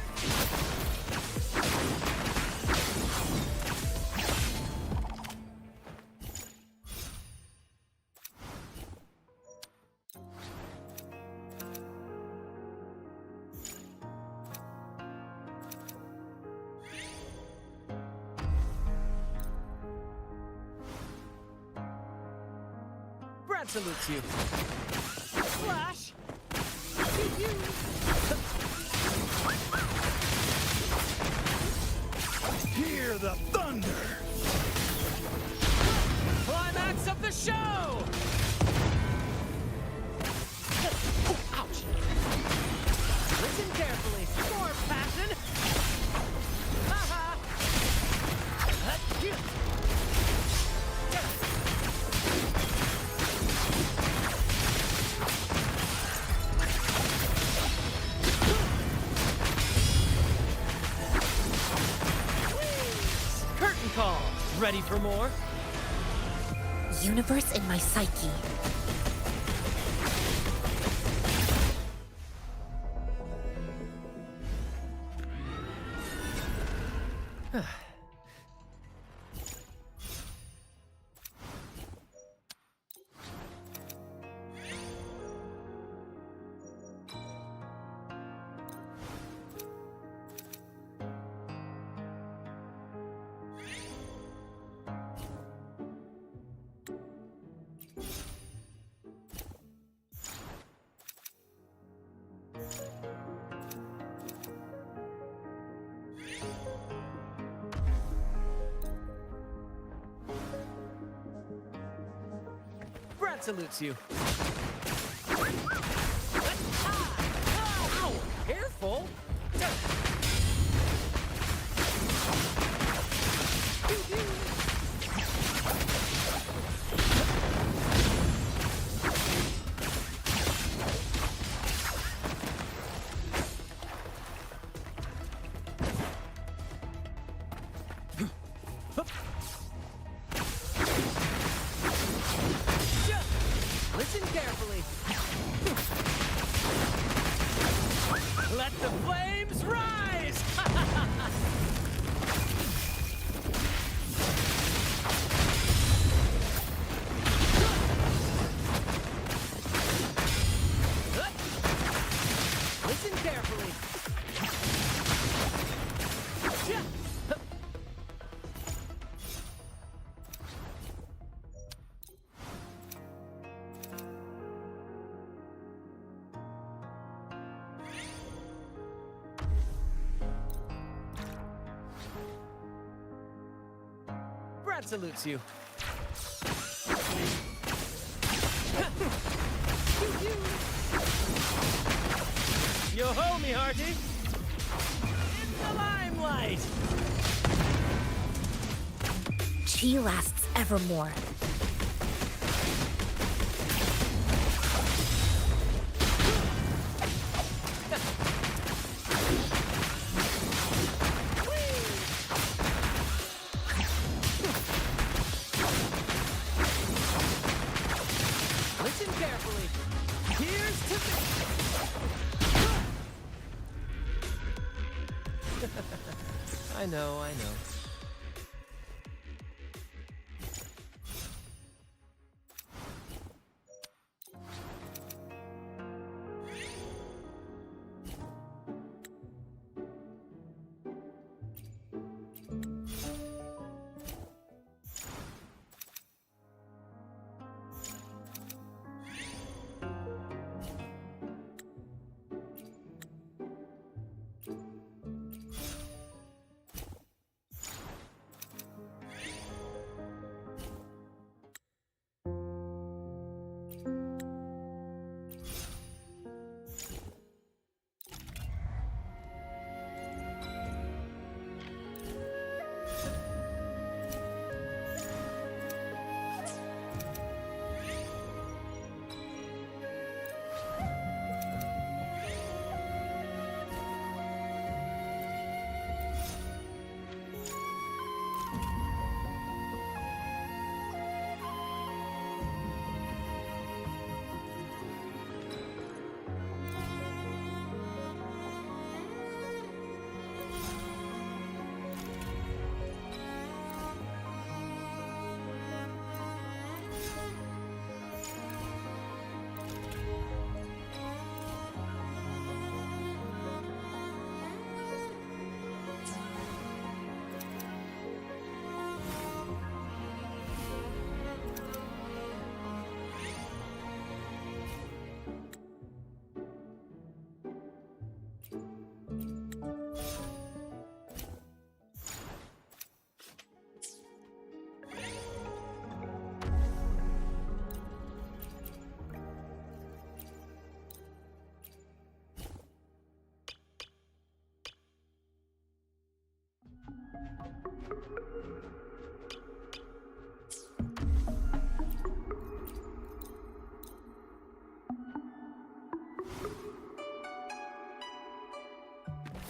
Brad salutes you. Flash! Hear the thunder! Climax of the show! Oh, ouch! Listen carefully. More passion! Ha-ha! Curtain call. Ready for more? Universe in my psyche. Brad salutes you. Ow! Careful! Listen carefully. Let the flames rise! Listen carefully. Brad salutes you. Yo-ho, me hearty! In the limelight! Chi lasts evermore. Listen carefully. Here's to I know, I know.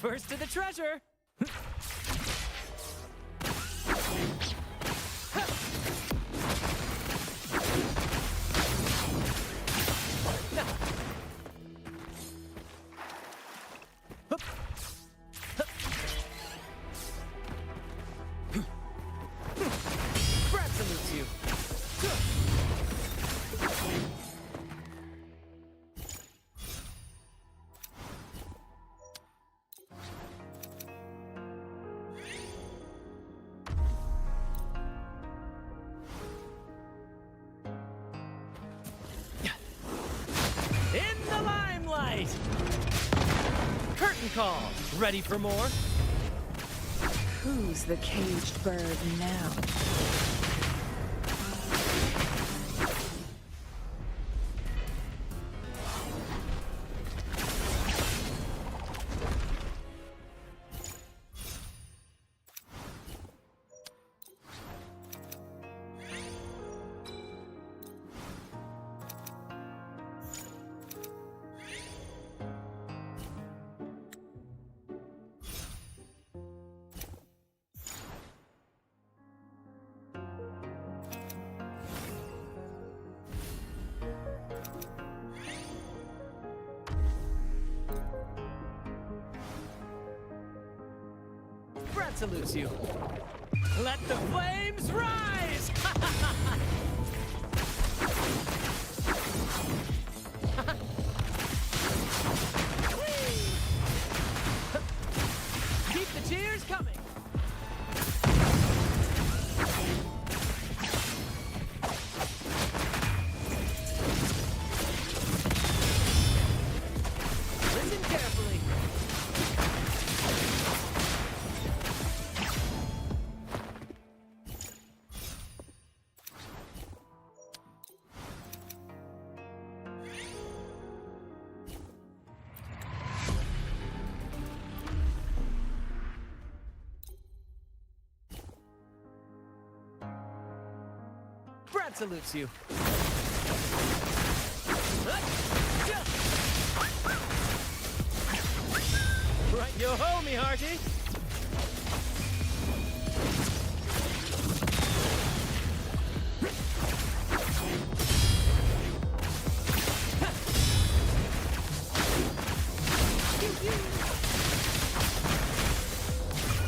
First to the treasure! Brad salutes you. In the limelight! Curtain call. Ready for more? Who's the caged bird now? Brad salutes you. Let the flames rise! Keep the cheers coming! Listen carefully. Brad salutes you. Right, yo ho, me hearty.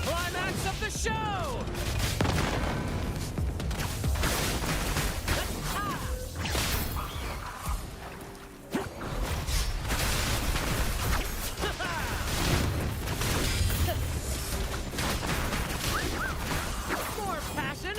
Climax of the show! More passion!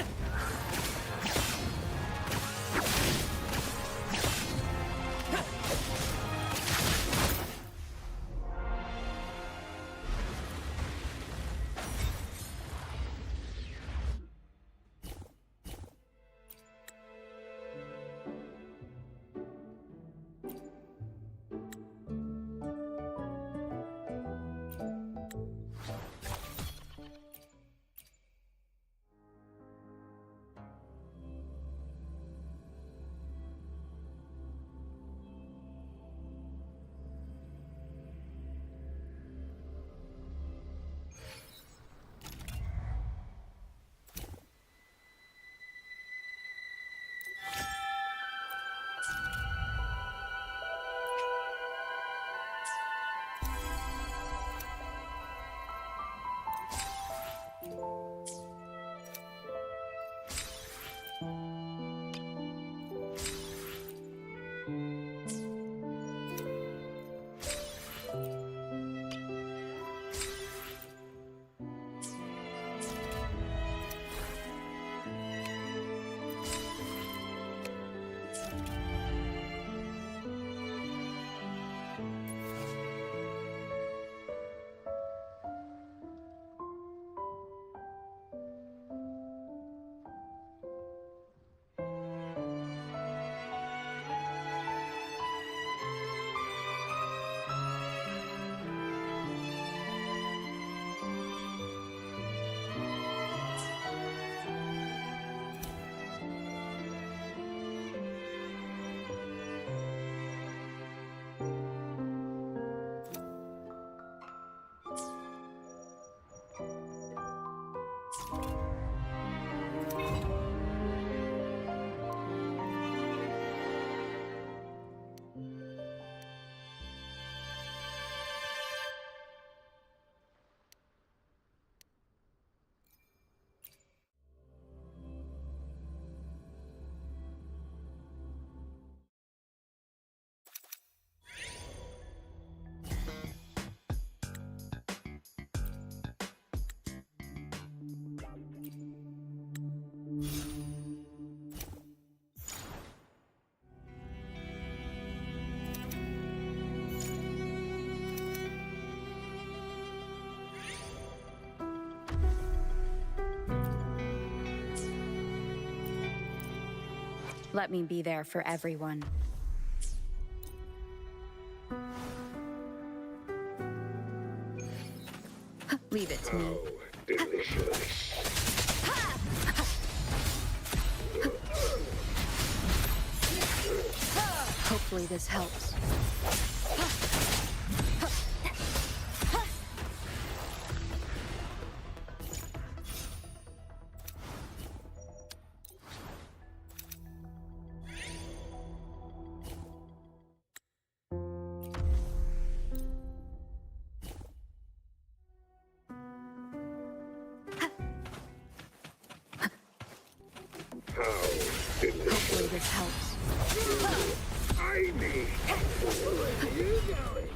Let me be there for everyone. Leave it to me. Delicious. Hopefully this helps. Hopefully this helps. I need. Where are you going?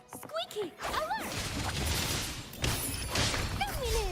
Squeaky! Alert! Domino!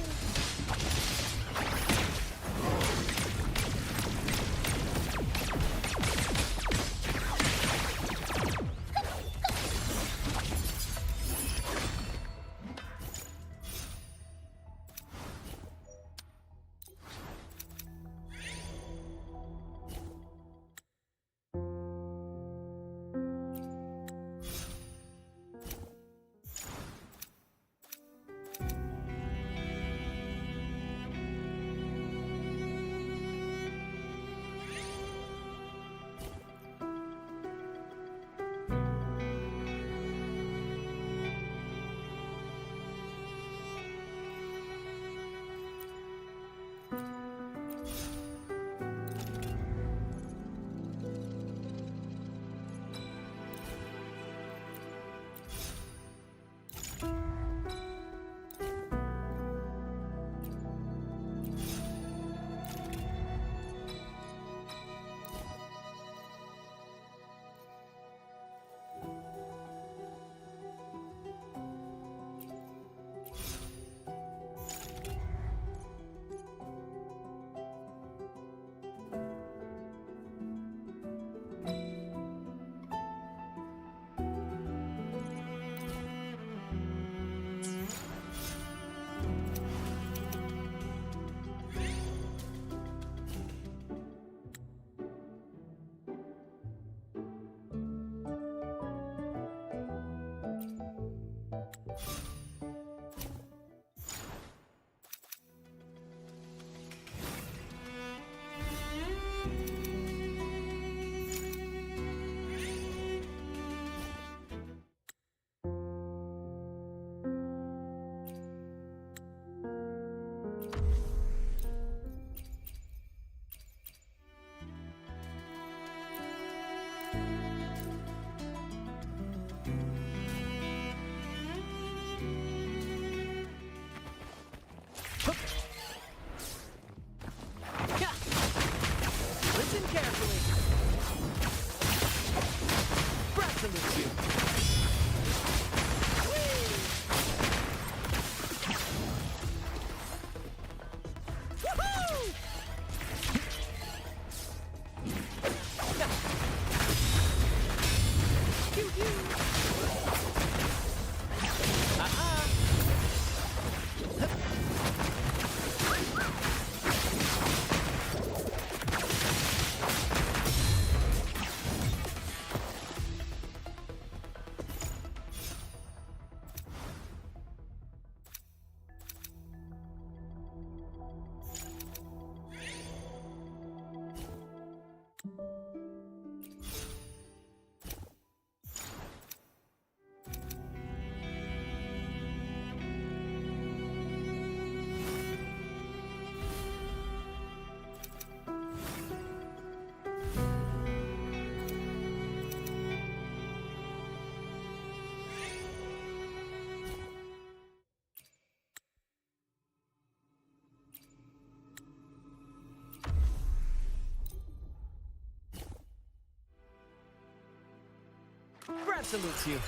Brad salutes you.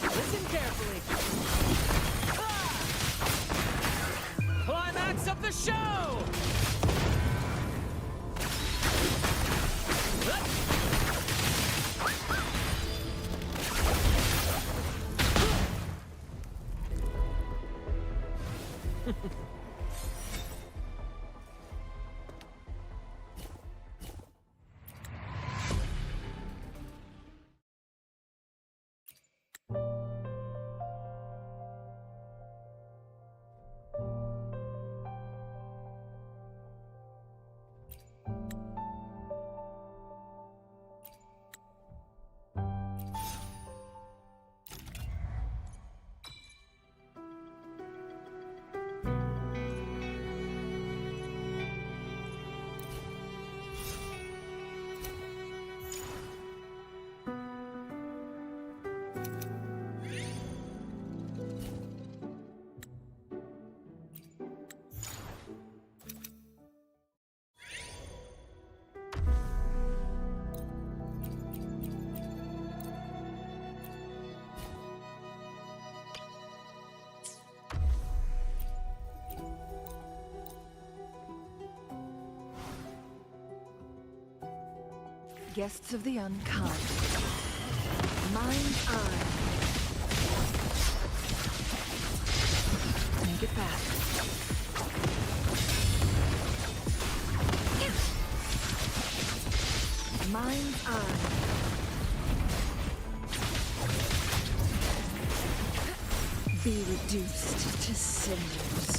Listen carefully. Ah! Climax of the show! Guests of the unkind. Mind's eye. Make it fast. Mind's eye. Be reduced to cinders.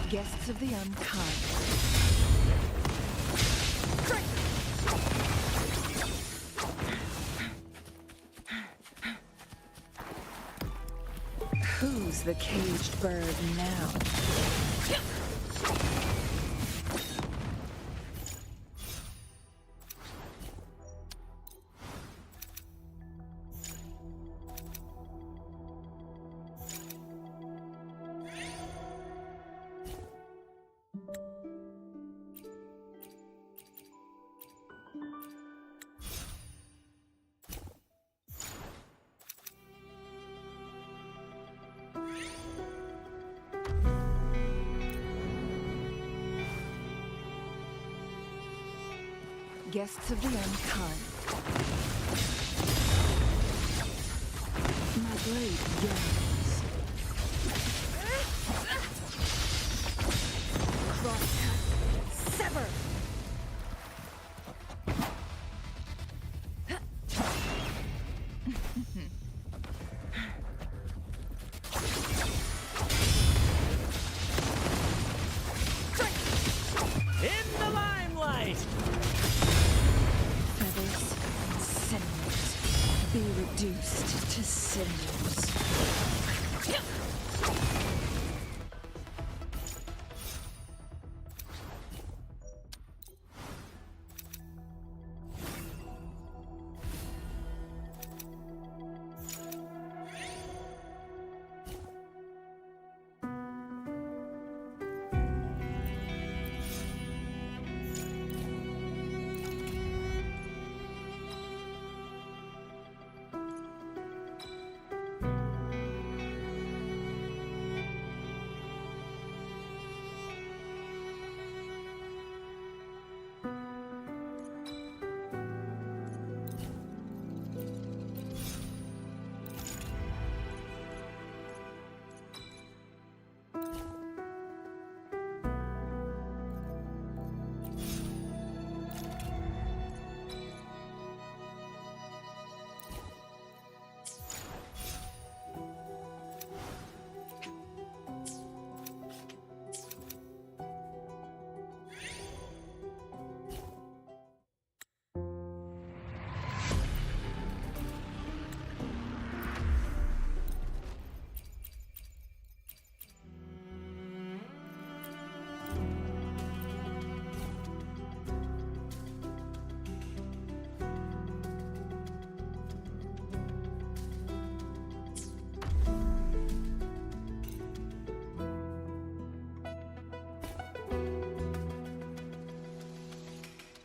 Guests of the unkind. Who's the caged bird now? Guests of the unkind. My blade yearns. Crosscut. Sever! In the limelight! Feathers and cinders. Be reduced to cinders.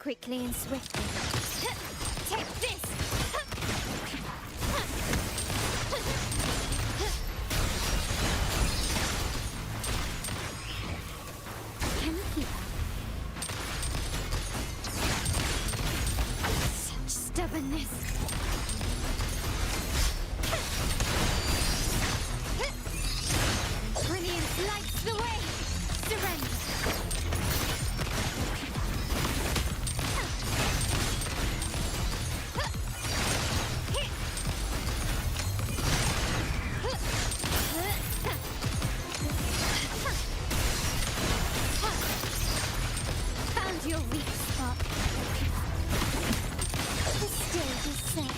Quickly and swiftly. Take this! Can you keep up? Such stubbornness. Brilliance lights the way! Surrender! Found your weak spot. The stage is set.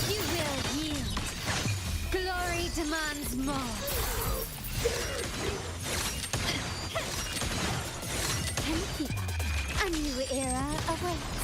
You will yield. Glory demands more. Can you keep up? A new era awaits.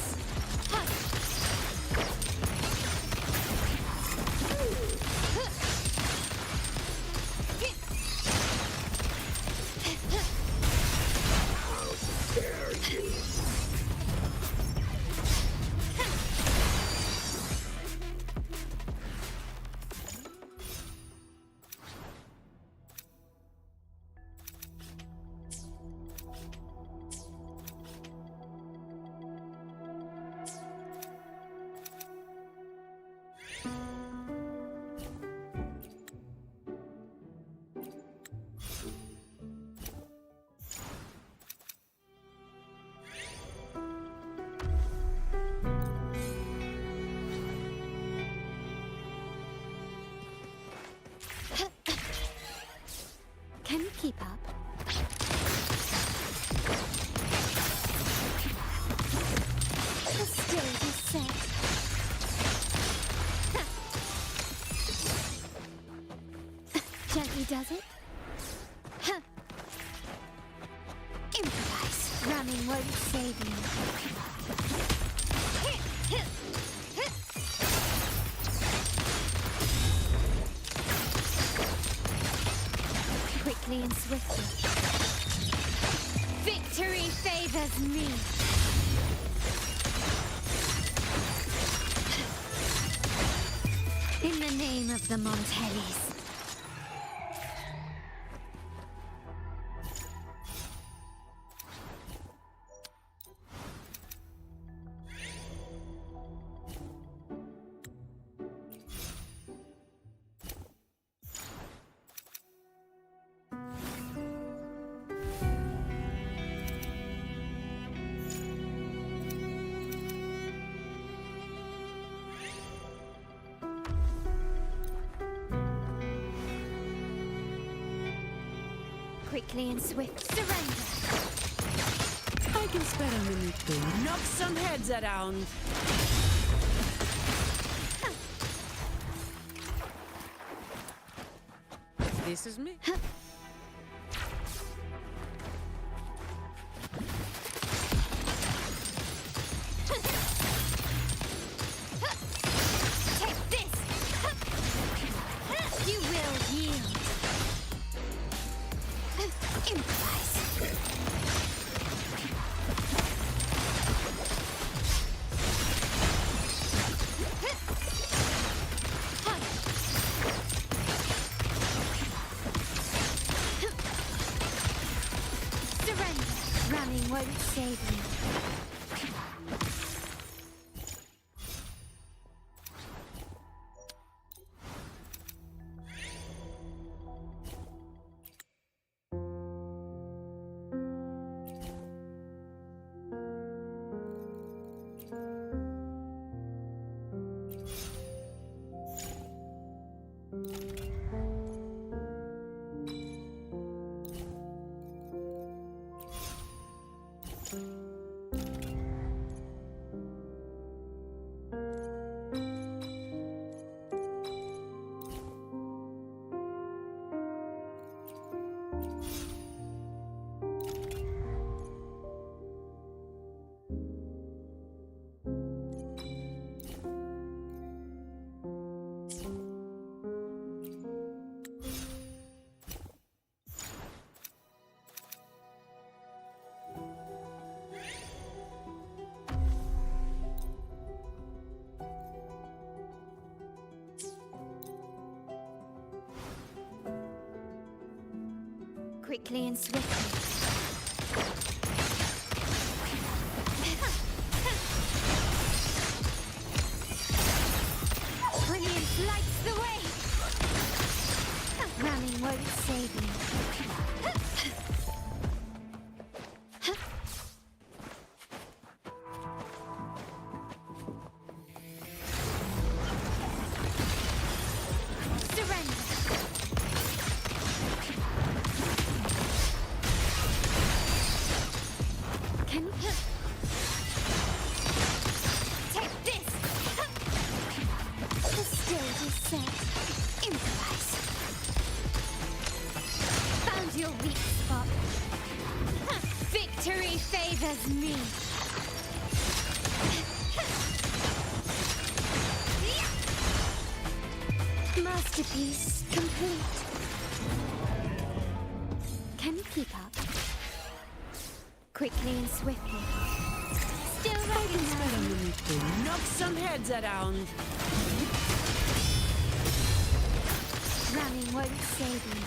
Can you keep up? The stage is set. Gently does it. Improvise. Ramming won't save you. Quickly and swiftly. Victory favors me. In the name of the Montellis. Quickly and swift. Surrender. I can spare a minute to knock some heads around. This is me. Take this. You will yield. Improvise. save you. Quickly and swiftly. Brilliance lights the way! Ramming won't save you. Me. Masterpiece complete. Can you keep up? Quickly and swiftly. Still riding now. Knock some heads around. Ramming won't save you.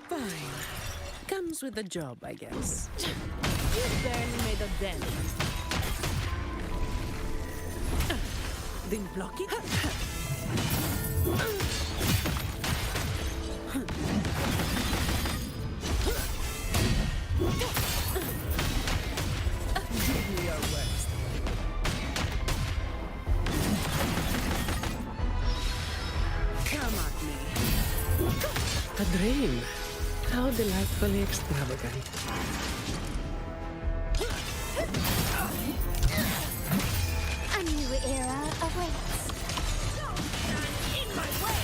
Fine. Comes with the job, I guess. You barely made a dent. Then block it? Give me your worst. Come at me. A dream. How delightfully extravagant. A new era awaits. In my way!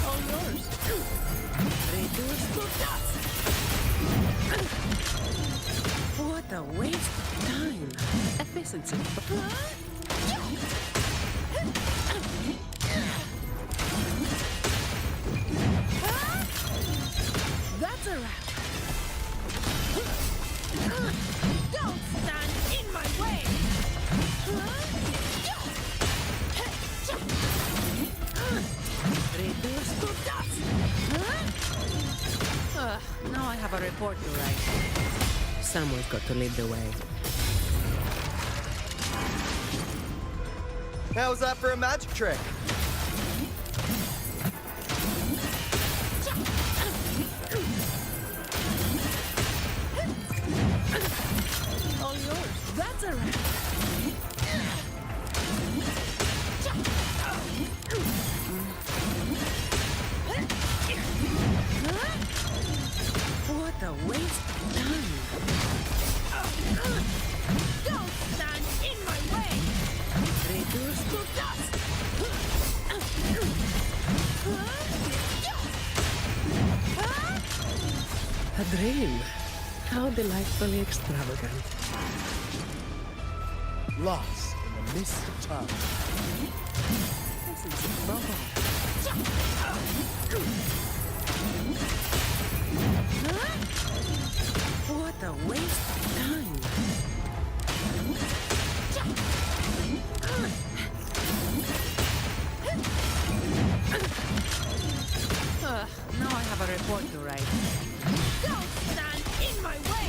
All yours. Reduce to dust! What a waste of time. Efficiency. That's a wrap. Don't stand in my way! Reduce to dust! Now I have a report to write. Someone's got to lead the way. How's that for a magic trick? All yours. That's a wrap. What a waste of time! Don't stand in my way! Reduce to dust! A dream. How delightfully extravagant. Lost in the mist of time. This is bubble. What a waste of time. Now I have a report to write. Don't stand in my way!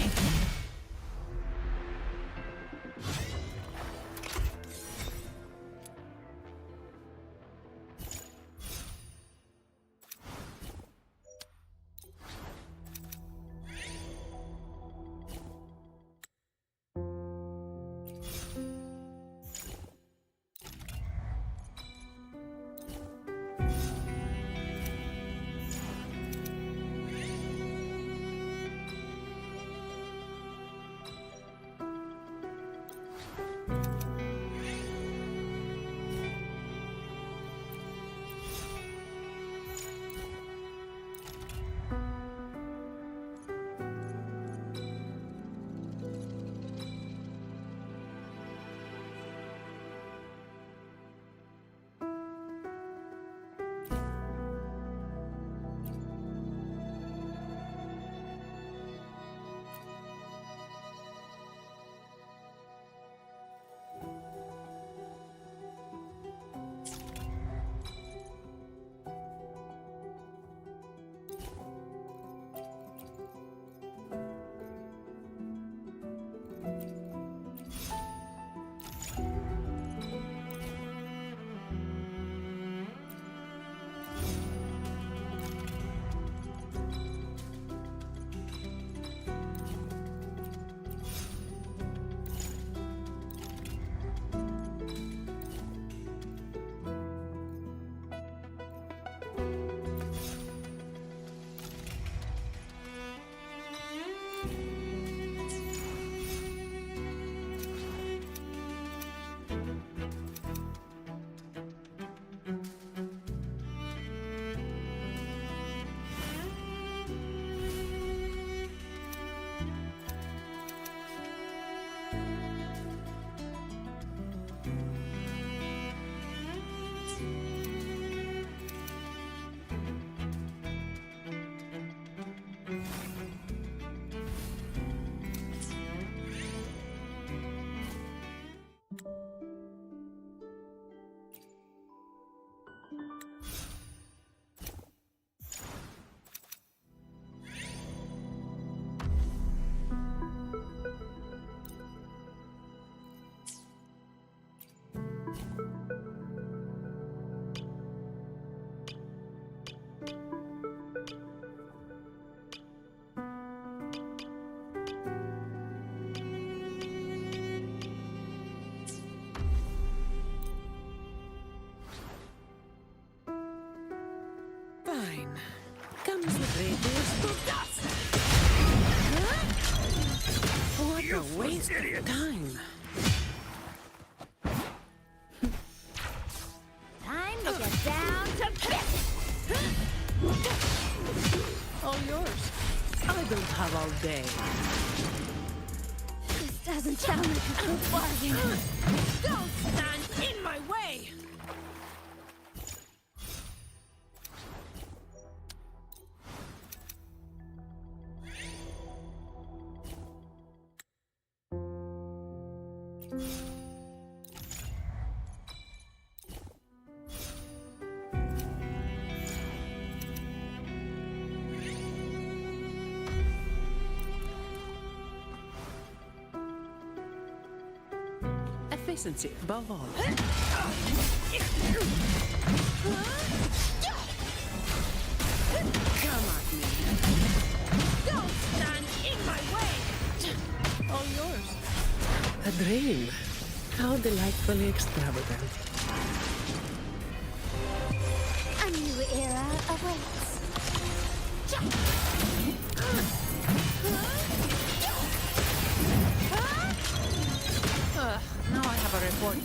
Fine. Comes with reduced to dust. What a waste of time. Time to get down to business. All yours. I don't have all day. This doesn't sound like a good bargain. Don't stand in my way! Efficiency above all. Come at me. Don't stand in my way! All yours. A dream. How delightfully extravagant. A new era awaits.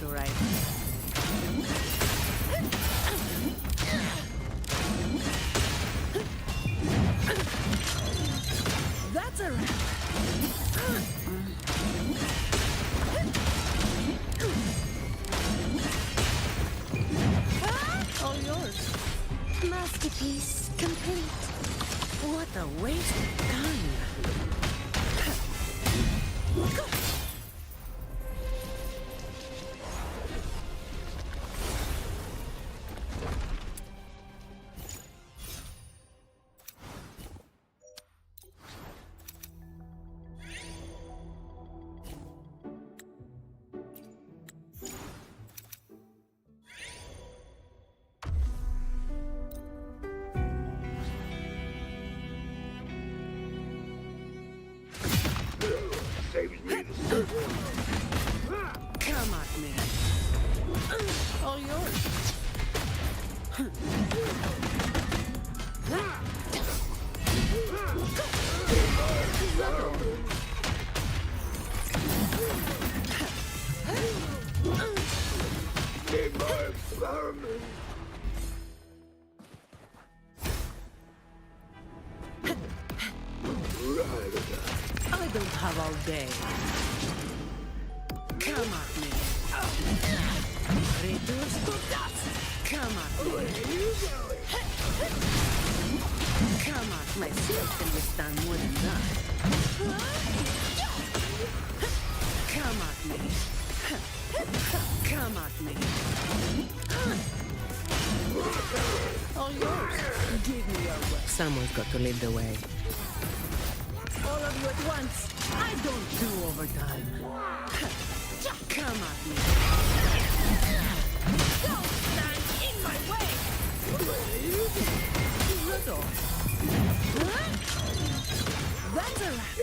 to write. That's a wrap. All yours. Masterpiece complete. What a waste of time. Saves me the struggle. Come at me. All yours. Need my experiment. I don't have all day. Come at me. Reduce to dust. Come at me. Where are you going? Come at my skill can withstand more than that. Come at me. Come at me. All yours. Give me your way. Someone's got to lead the way. All of you at once. I don't do overtime. Come at me. Don't stand in my way. Little. Huh? That's a wrap.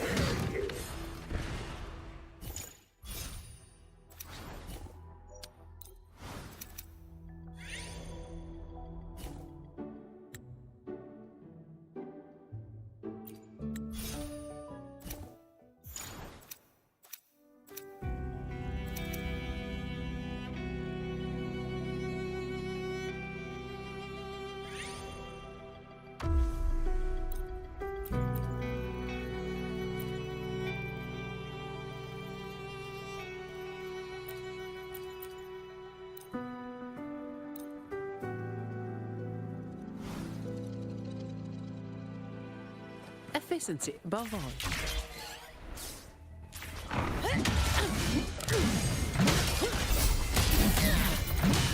Efficiency above all.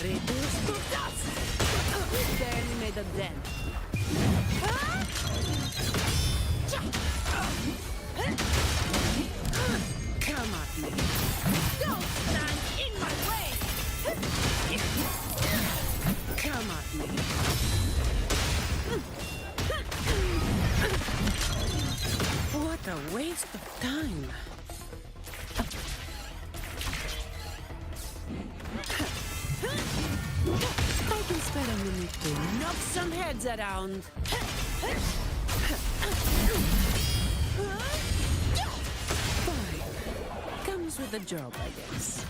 Reduce to dust. Barely made a dent. Come at me. Don't stand in my way. Come at me. What a waste of time. I can spare a minute to knock some heads around. Fine. Comes with the job, I guess.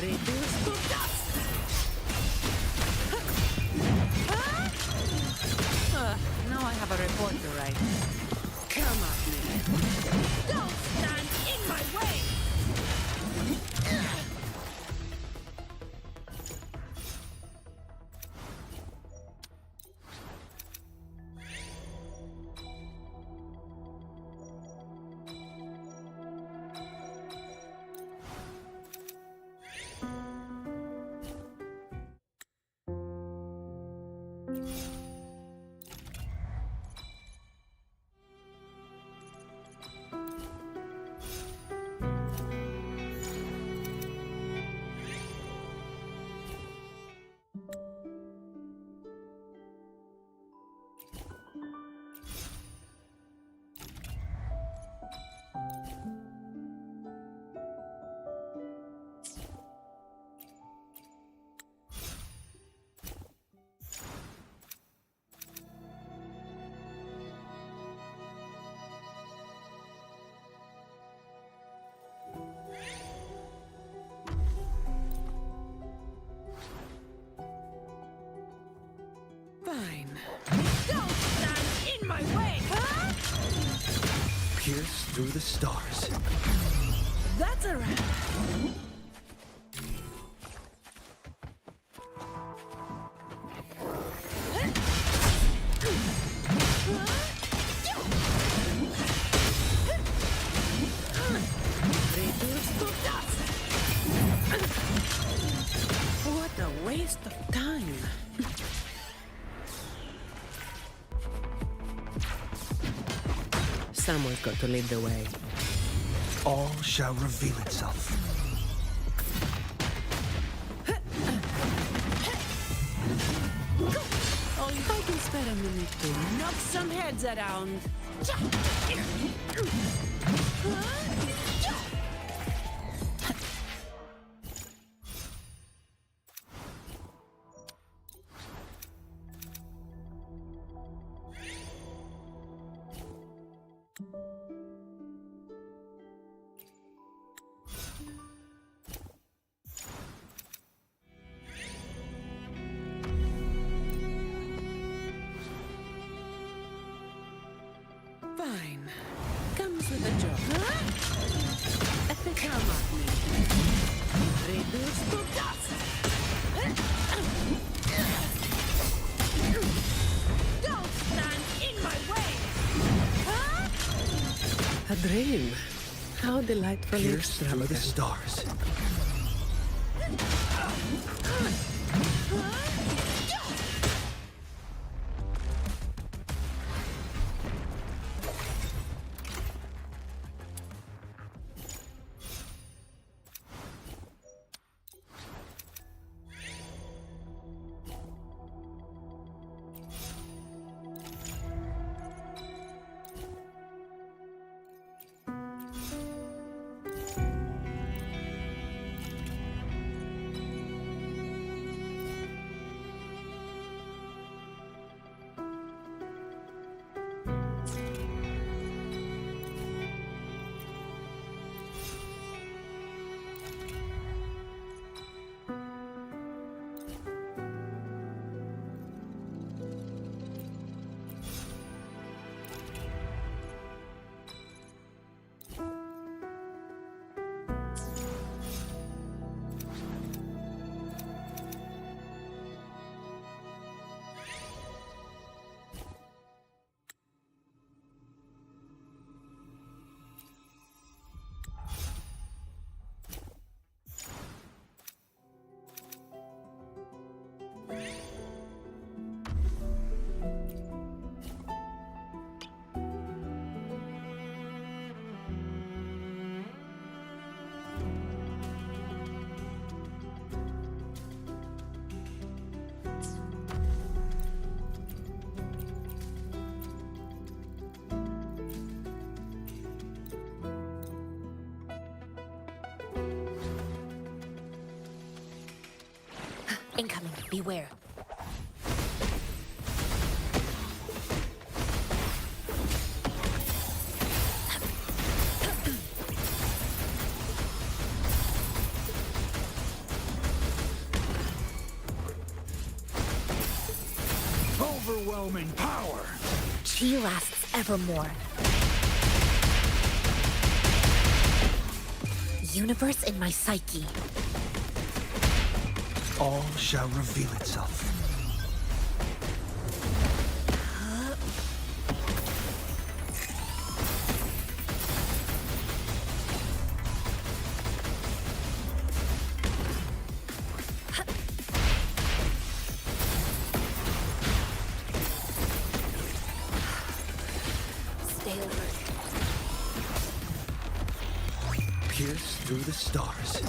Reduce to dust. Now I have a report to write. Come at me. Don't stand in my way! Don't stand in my way! Huh? Pierce through the stars. That's a wrap. What a waste of time. Someone's got to lead the way. All shall reveal itself. Oh, if I can spare a minute to knock some heads around. Fine. Comes with a job. Come at me. Reduce to dust. Don't stand in my way. A dream. How delightfully Pierce through the extravagant. stars. Incoming. Beware. Overwhelming power. Chi lasts evermore. Universe in my psyche. All shall reveal itself. Stay alert. Pierce through the stars.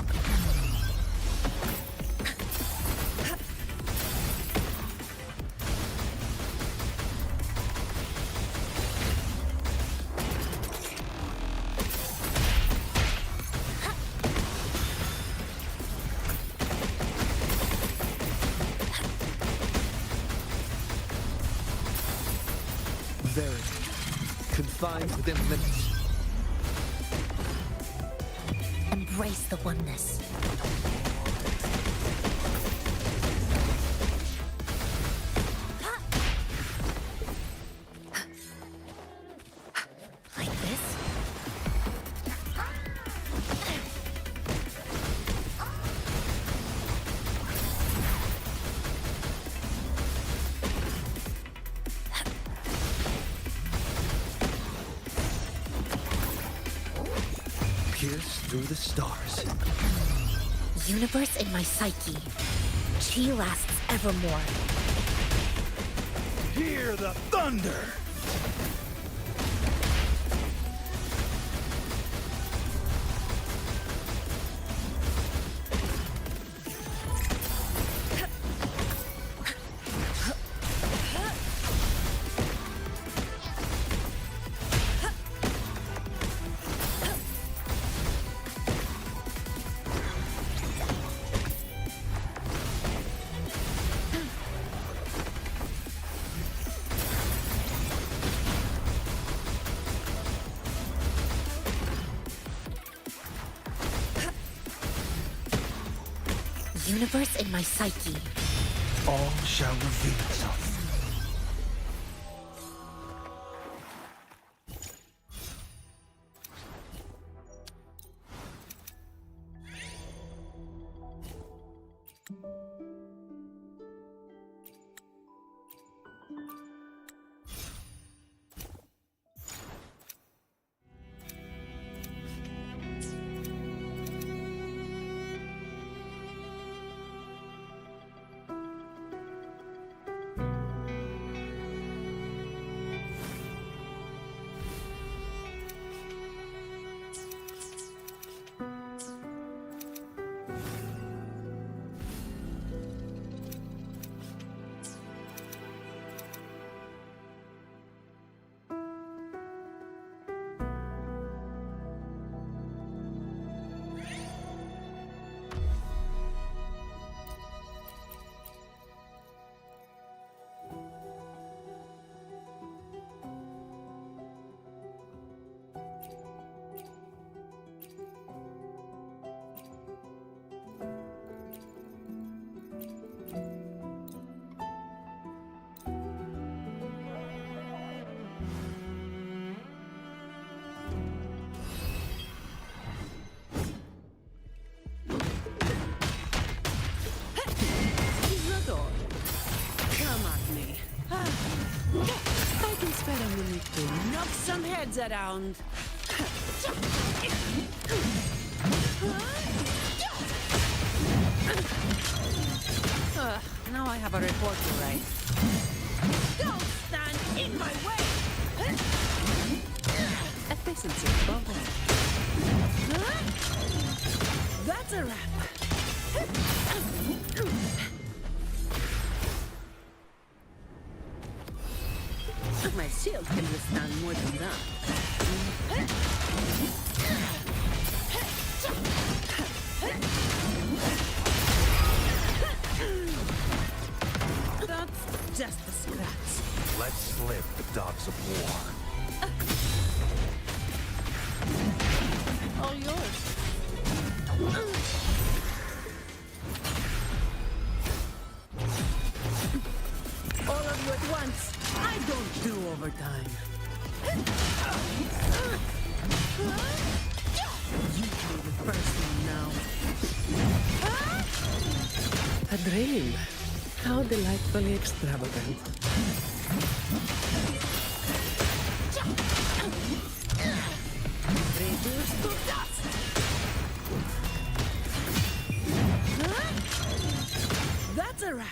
Verity, confined within limits. Embrace the oneness. through the stars. Universe in my psyche. Chi lasts evermore. Hear the thunder! Universe in my psyche. All shall reveal itself. I can spare a minute to knock some heads around. Now I have a report to write. Don't stand in my way! Efficiency bubble. That's a wrap. My shield can withstand more than that. That's just a scratch. Let slip the dogs of war. All yours. All of you at once. I don't do overtime. You do the first one now. A dream. How delightfully extravagant. Reduced to dust. That's a wrap.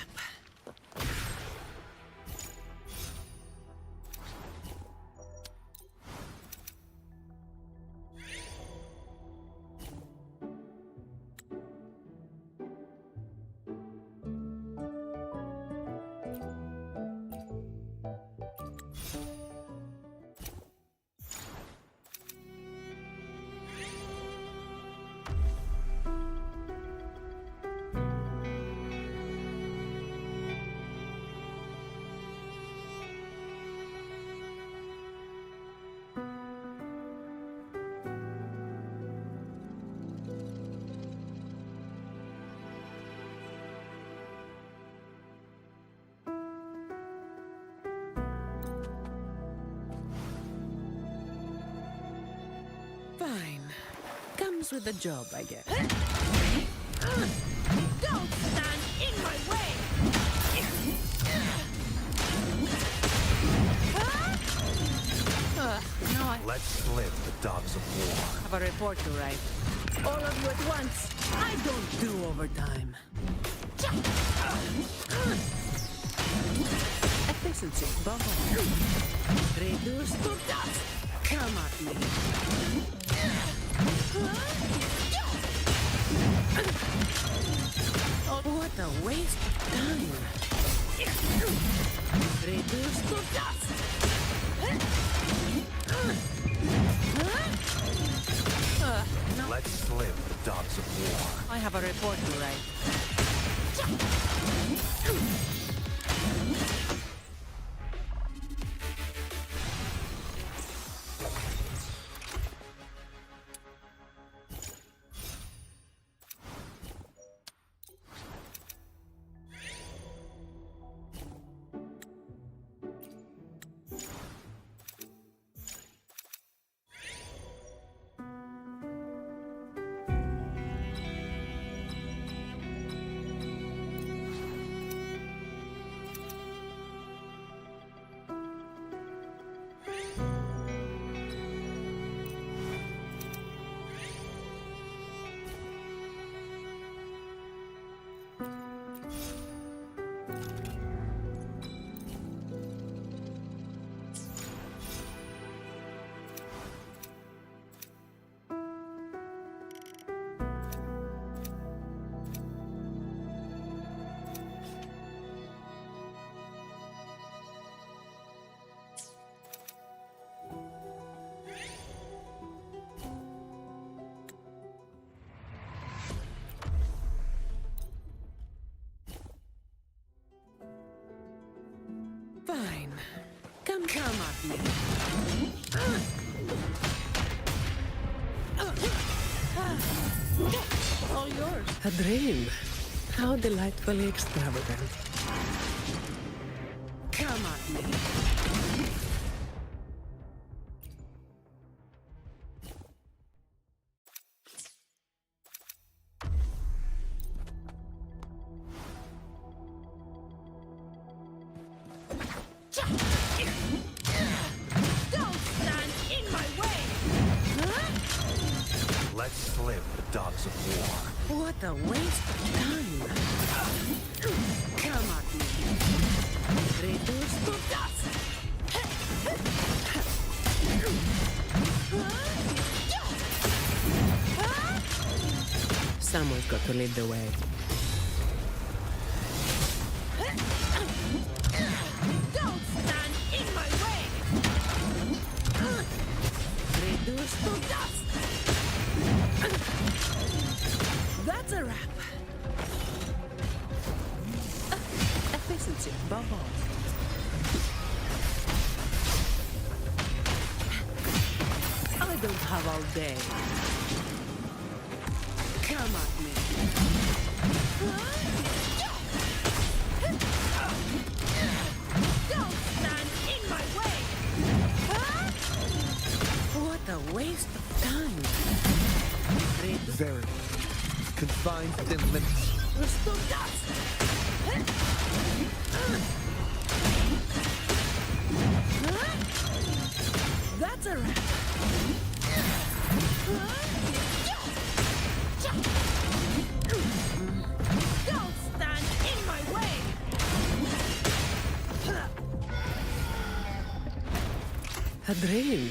Fine. Comes with the job, I guess. Don't stand in my way! Now I Let slip the dogs of war. have a report to write. All of you at once. I don't do overtime. Efficiency bubble. Reduce to dust. Come at me. Oh, what a waste of time. Reduce to dust. Let's slip the dogs of war. I have a report to write. Fine. Come at me. All yours. A dream. How delightfully extravagant. Come at me. Don't stand in my way! Let's slip the dogs of war. What a waste of time. Come at me. Reduce to dust. Someone's got to lead the way. Don't stand in my way! Reduce to dust. That's a wrap. Efficiency bubble. I don't have all day. Come at me. Don't stand in my way! What a waste of time. Very confined within limits. Restore dust. That's a wrap. Don't stand in my way! A dream.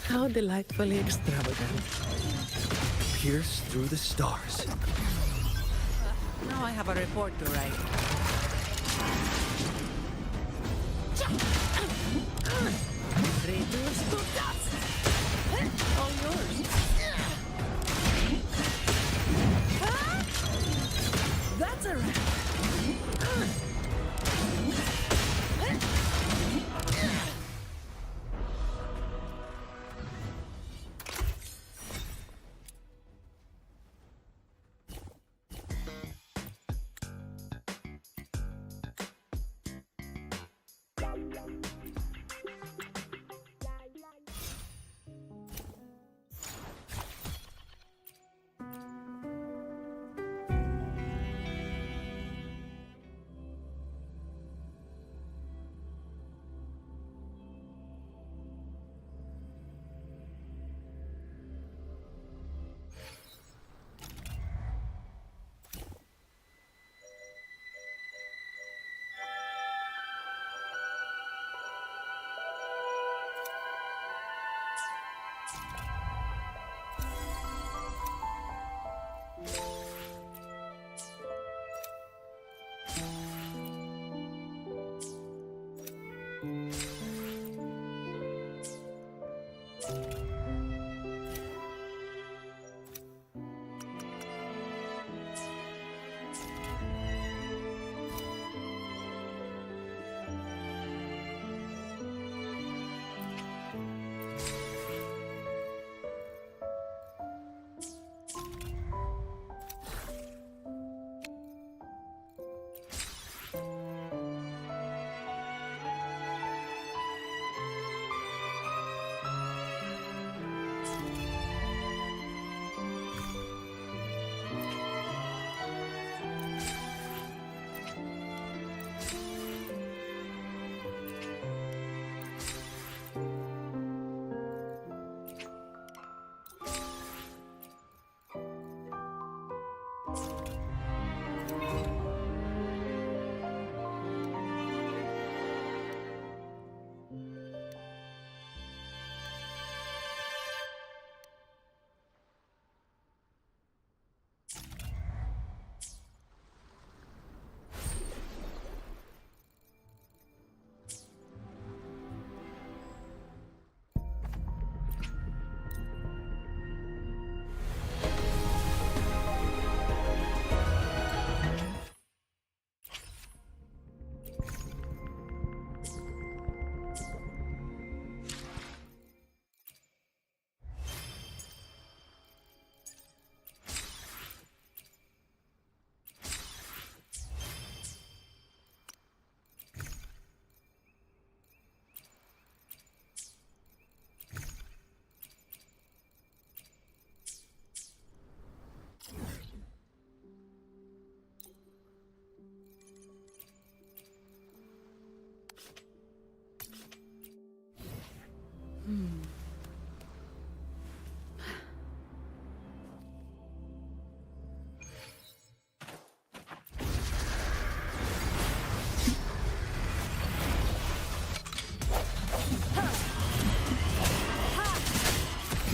How delightfully extravagant. Pierce through the stars. Now I have a report to write. Reduce to dust. All yours. That's a wrap.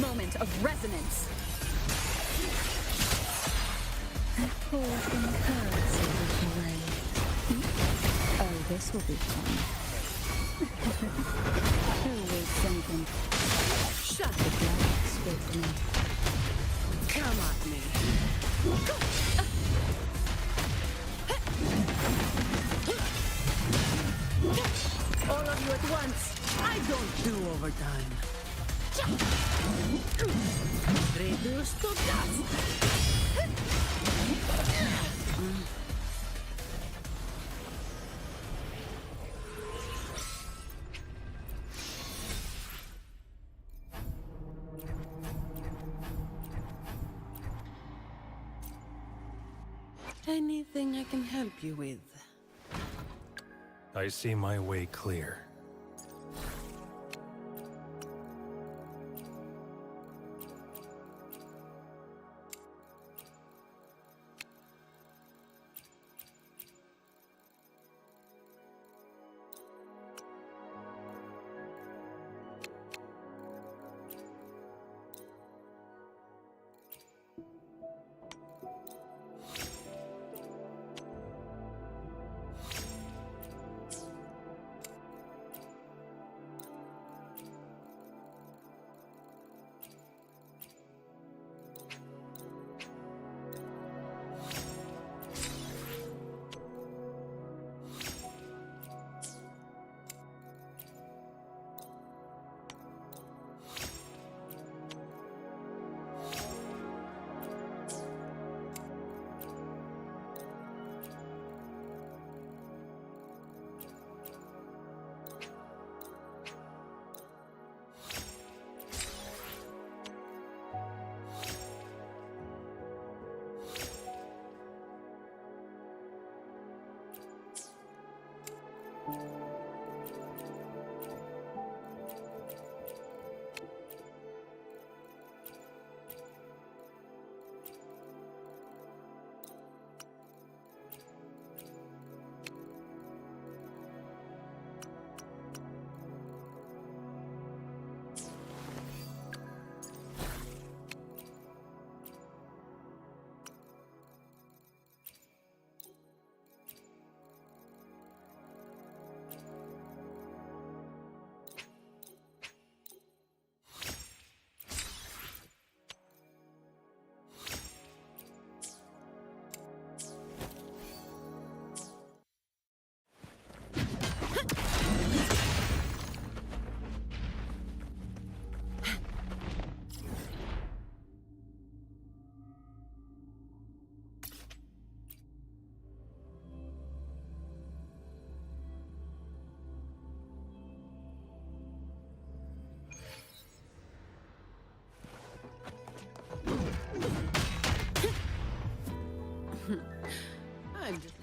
Moment of resonance. Pour in curds a little rain. Oh, this will be fun. Who will send them? Shut the blacks with me. Come at me. All of you at once. I don't do overtime. Reduced to dust. Anything I can help you with? I see my way clear.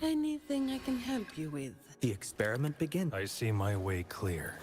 Anything I can help you with? The experiment begins. I see my way clear.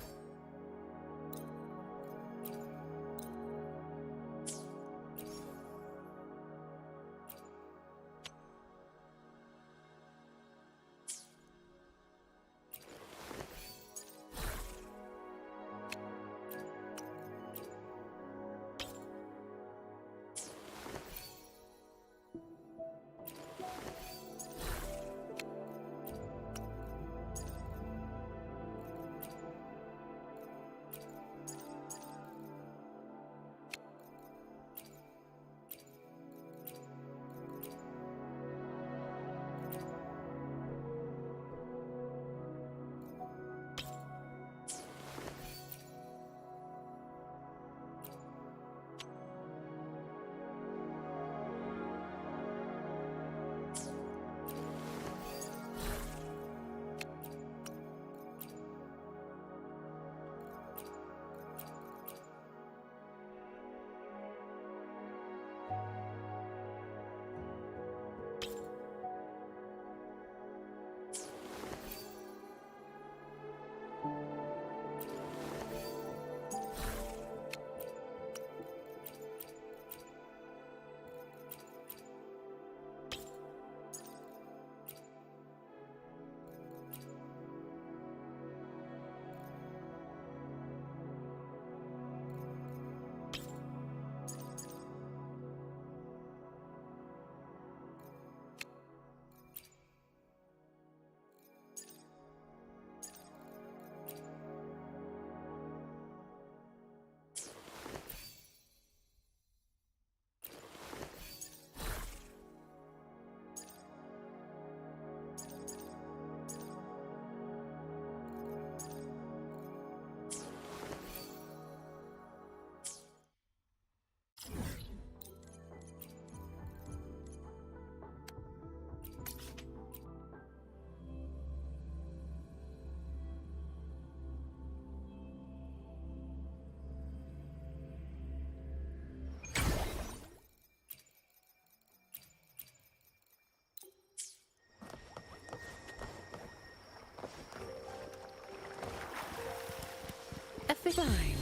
Fine.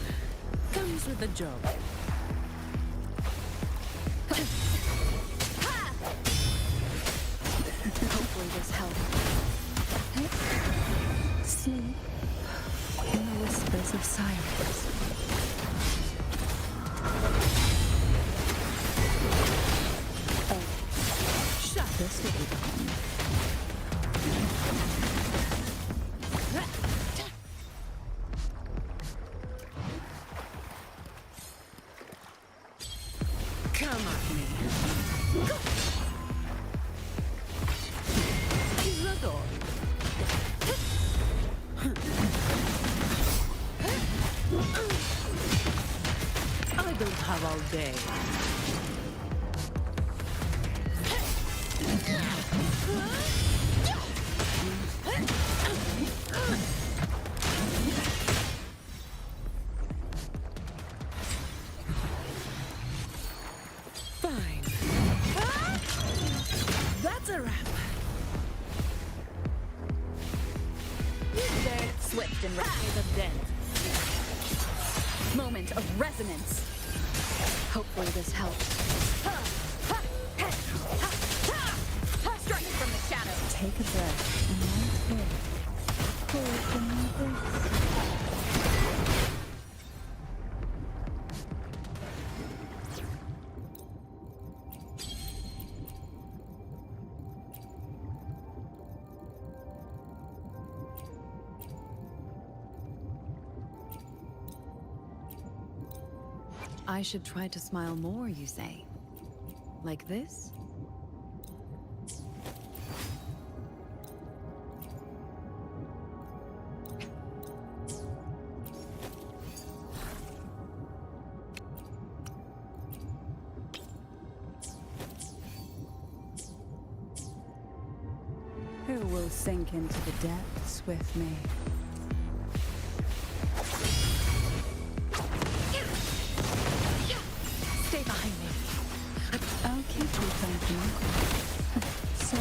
Comes with the job. Hopefully this helps. Sleep in the whispers of silence. Shut this will be gone. Come at me. He's the door. I don't have all day. Fine. That's a wrap. There, swift and rapid of death. Moment of resonance. Hopefully this helps. Strike from the shadows. Take a breath and light it. Hold in your breath. I should try to smile more, you say? Like this? Who will sink into the depths with me? Stay behind me. I'll keep you company. So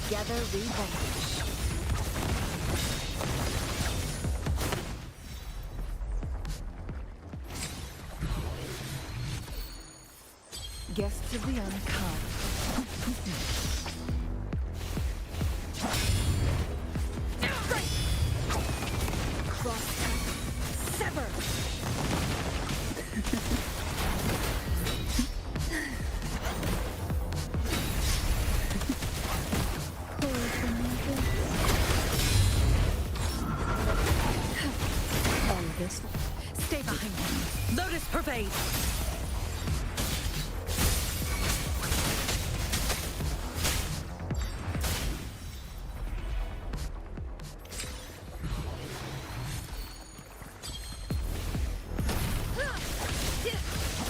Together we vanquish. Guests of the unkind. Cross sever. Stay behind me. Lotus pervade.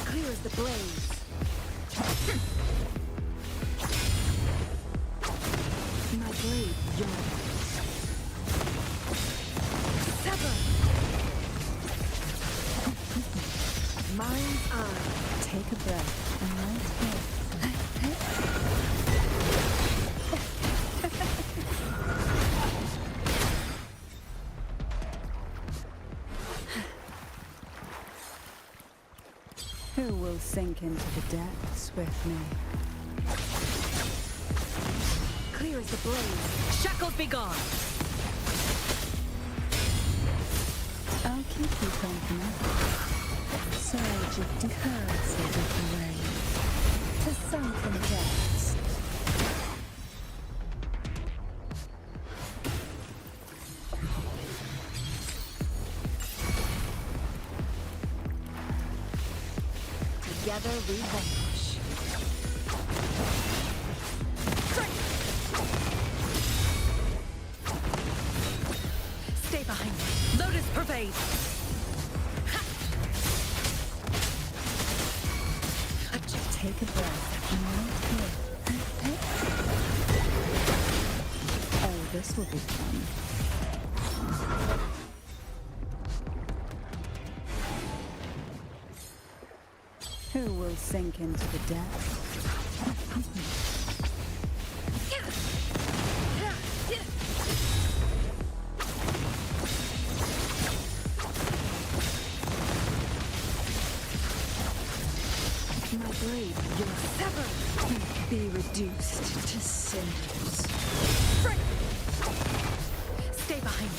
Clear as the blaze. My blade yawns. Sever. Mind's eye. Take a breath and light Who will sink into the depths with me? Clear as the blaze. Shackles be gone. I'll keep you company. Surge of defiance with the rain to sunken depths. Together we vanquish. Stay behind me. Lotus pervade. Take a breath and right here. Oh, this will be fun. Who will sink into the depths? My blade, your sever, be reduced to cinders. Stay behind me.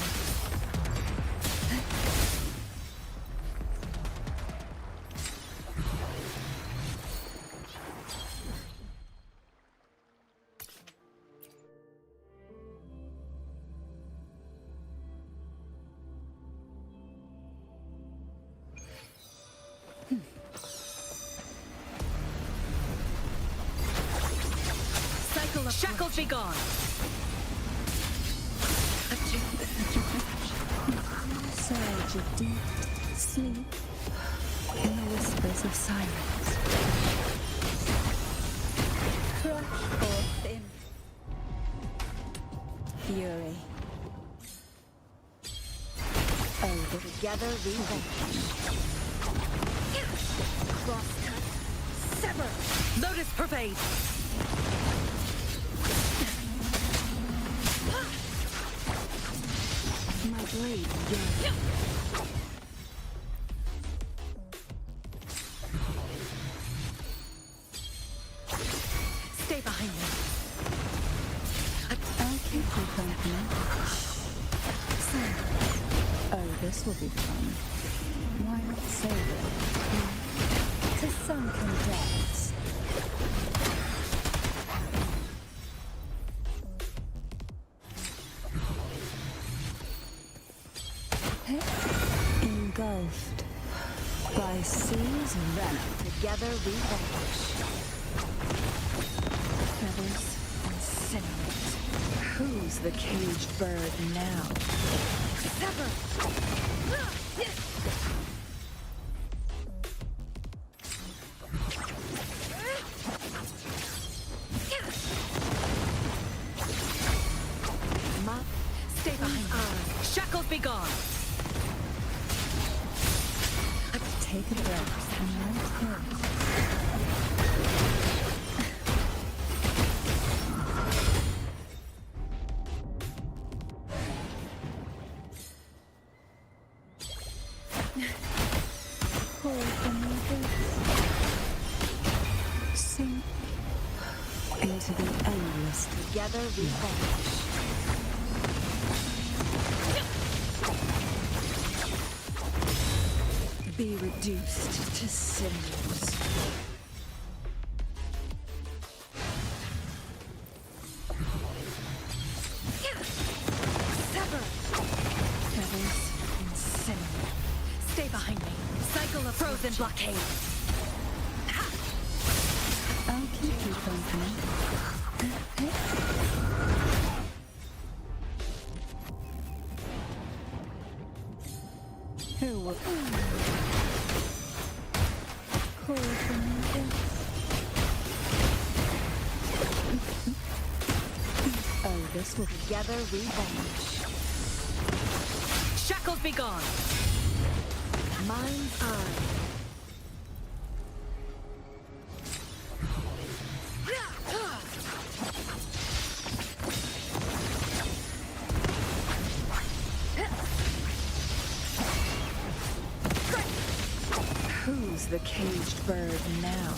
Shackles be gone. Surge of deep sleep in the whispers of silence. Crush forth in fury. Oh, together we vanquish. Crosscut. Sever. Lotus pervade. My blade, yeah. Stay behind me. I'll keep you company. Oh, this will be fun. Why not save it? To sunken depths. Engulfed by seas venom. Together we vanquish. Feathers incinerate. Who's the caged bird now? Sever! Stay behind. Shackles be gone. Take a breath and light here. Call from the abyss. Sink into the endless. Together we vanish. Be reduced to cinders. Sever! Feathers incinerate. Stay behind me. Cycle of frozen blockade. I'll keep you company. Who will call from the abyss? Oh, this will Together we vanish. Shackles be gone. Mind's eye. Who's the caged bird now?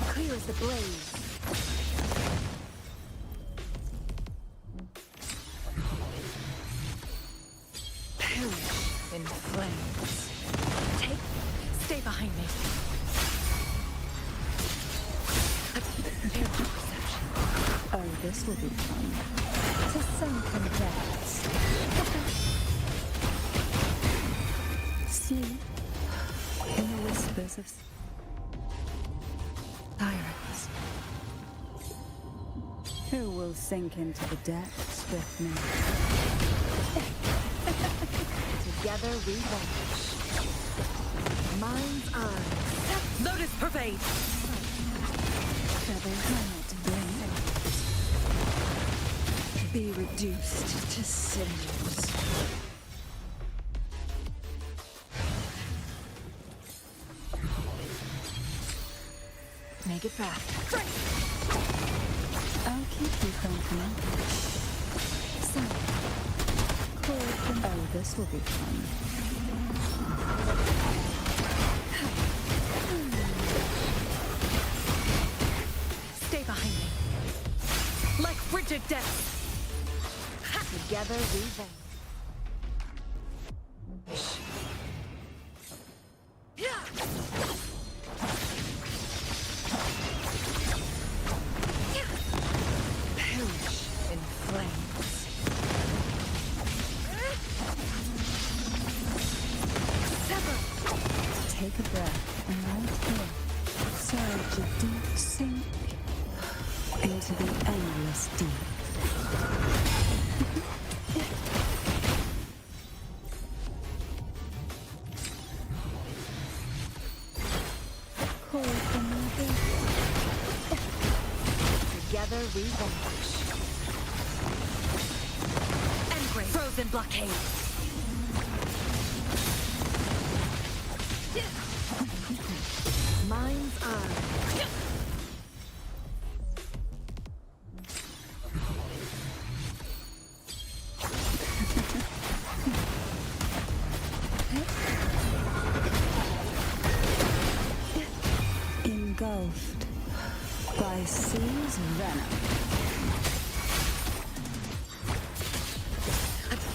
Clear as the blaze. Perish in flames. Stay behind me. Oh, this will be fun. To sunken depths. Sleep in the whispers of pirates. Who will sink into the depths with me? Together we vanish. Mind's eye. Lotus pervade. Feathers are not blame. Be reduced to cinders. Make it fast. I'll keep you company. So, call from... Oh, this will be fun. Stay behind me. Like frigid death. Together we vanish. Perish in flames. Sever. Take a breath and right here. Surge a deep sink into the endless deep. Call from the abyss. Together we vanish. Engrave. Frozen blockade. Mind's eye. Engulfed by sea's venom.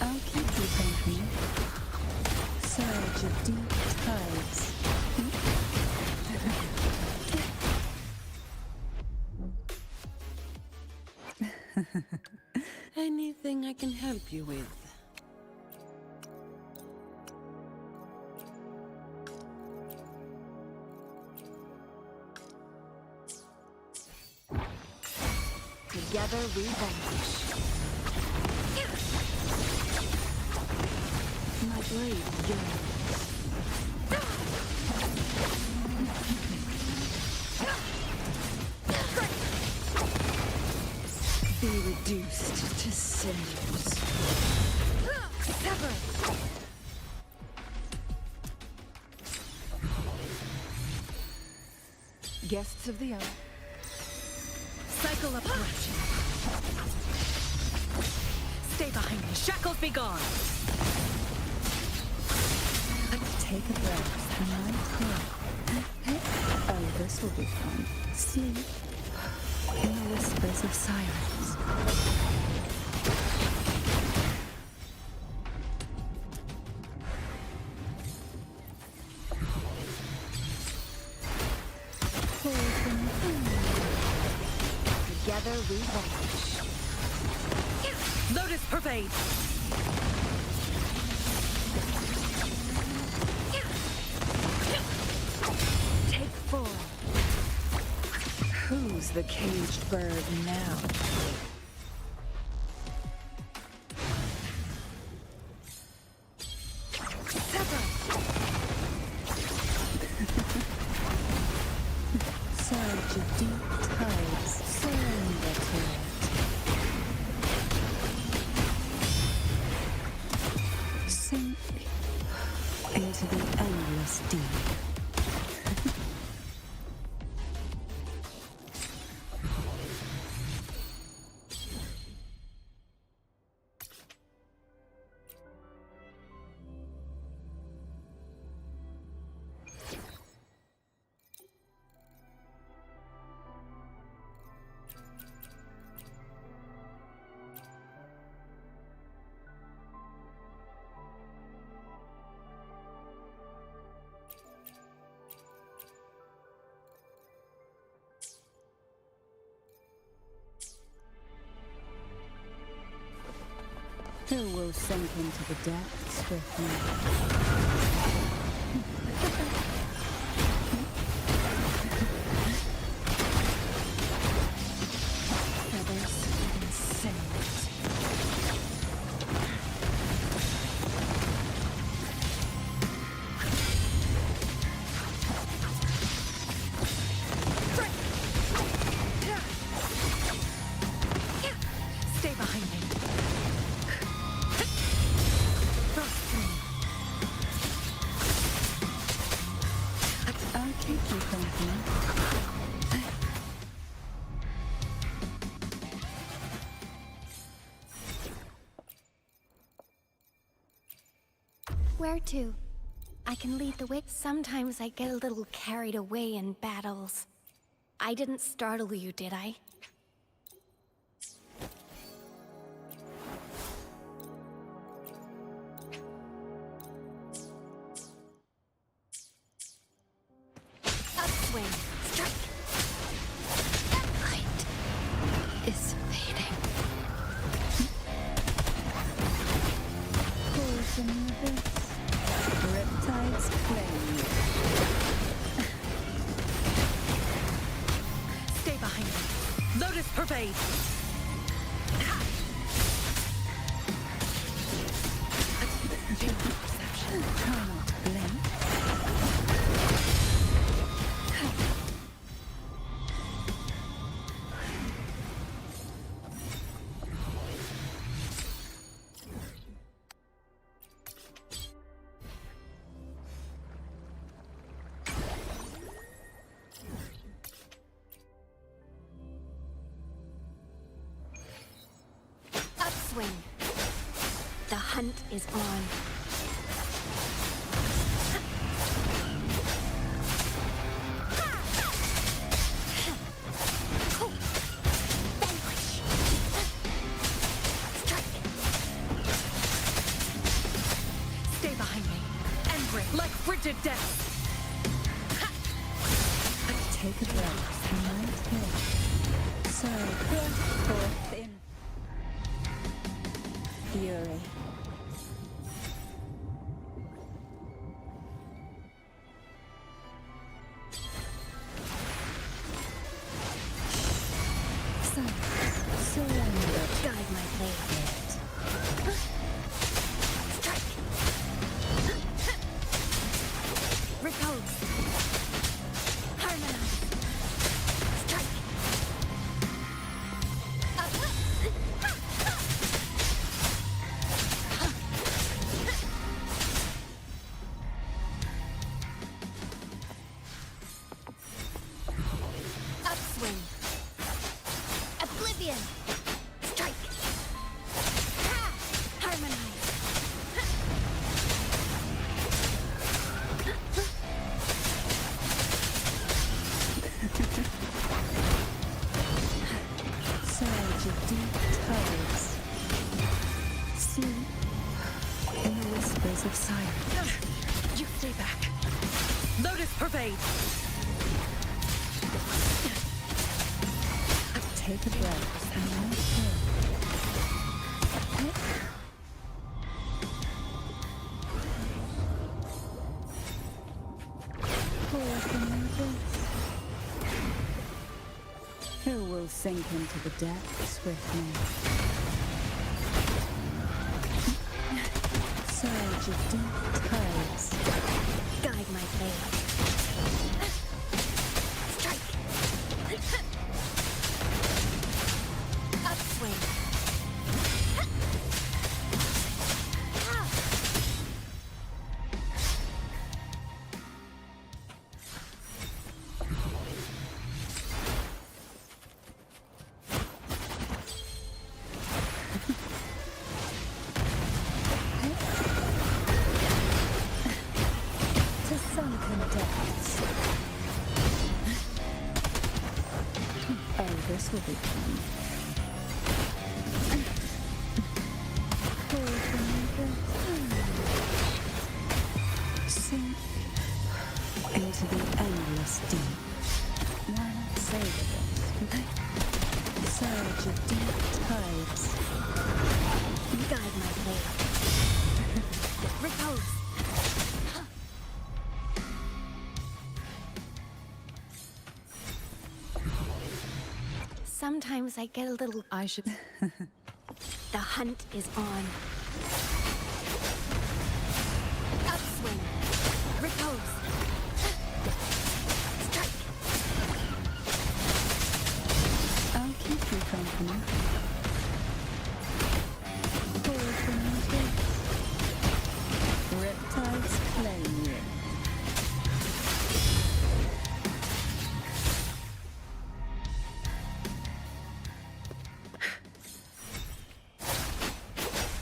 I'll keep you company. Surge of deep tides. Anything I can help you with? Together we vanish. My blade yearns. Be reduced to cinders. Sever! Guests of the earth. Cycle of corruption. Stay behind me. Shackles be gone. Take a breath and right here. Oh, this will be fun. Sleep in the whispers of sirens. Together we vanish. Lotus pervade. Take 4. Who's the caged bird now? Surge of deep tides, surrender to it. Sink into the endless deep. Who will sink into the depths with me? Feathers and sinews. Stay behind me. I'll keep you company. Where to? I can lead the way. Sometimes I get a little carried away in battles. I didn't startle you, did I? Upswing. Strike. That light is fading. Pulls in the abyss. Riptides claim you. Stay behind me. Lotus pervade. Perception. Try not to blink. Upswing. The hunt is on. Vanquish. Strike. Stay behind me. Embrace like frigid death. Take a breath right here. So, breath forth in fury. Surrender. Guide my blade. Strike. Repose. Harmonize. Strike. Upswing. Oblivion. Strike. Ha! Surge of deep tides. Sleep in the whispers of silence. You stay back. Lotus pervade. Take a breath and let go. Who will sink into the depths with me? Surge of deep tides. Guide my blade. Strike. Upswing. To sunken depths. Oh, this will be fun. Sink into the endless deep. Why not savor this? Surge of deep tides. Guide my blade. Repose. Sometimes I get a little... I should... The hunt is on. Upswing. Repose. Strike. I'll keep you company. Call for me. Reptiles claim you.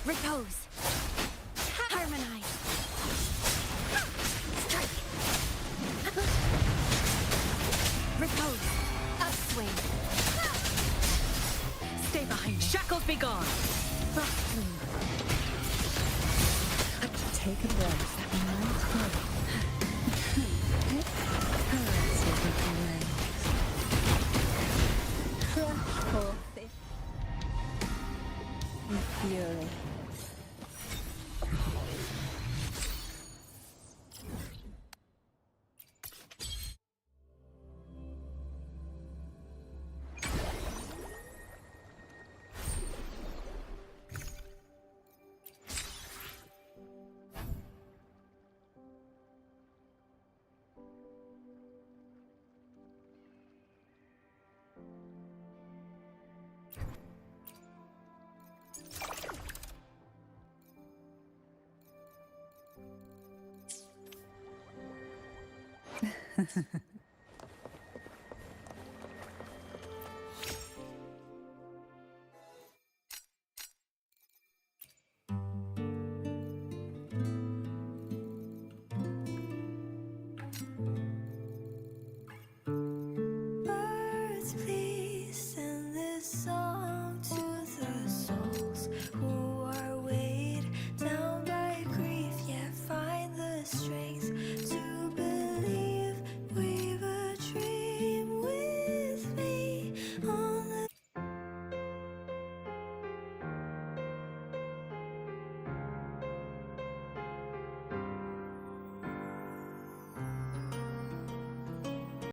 Repose. Harmonize. Strike. Repose. Upswing. Stay behind me. Shackles be gone. Take a breath and let go. Currents of the waves. Crush forth in fury.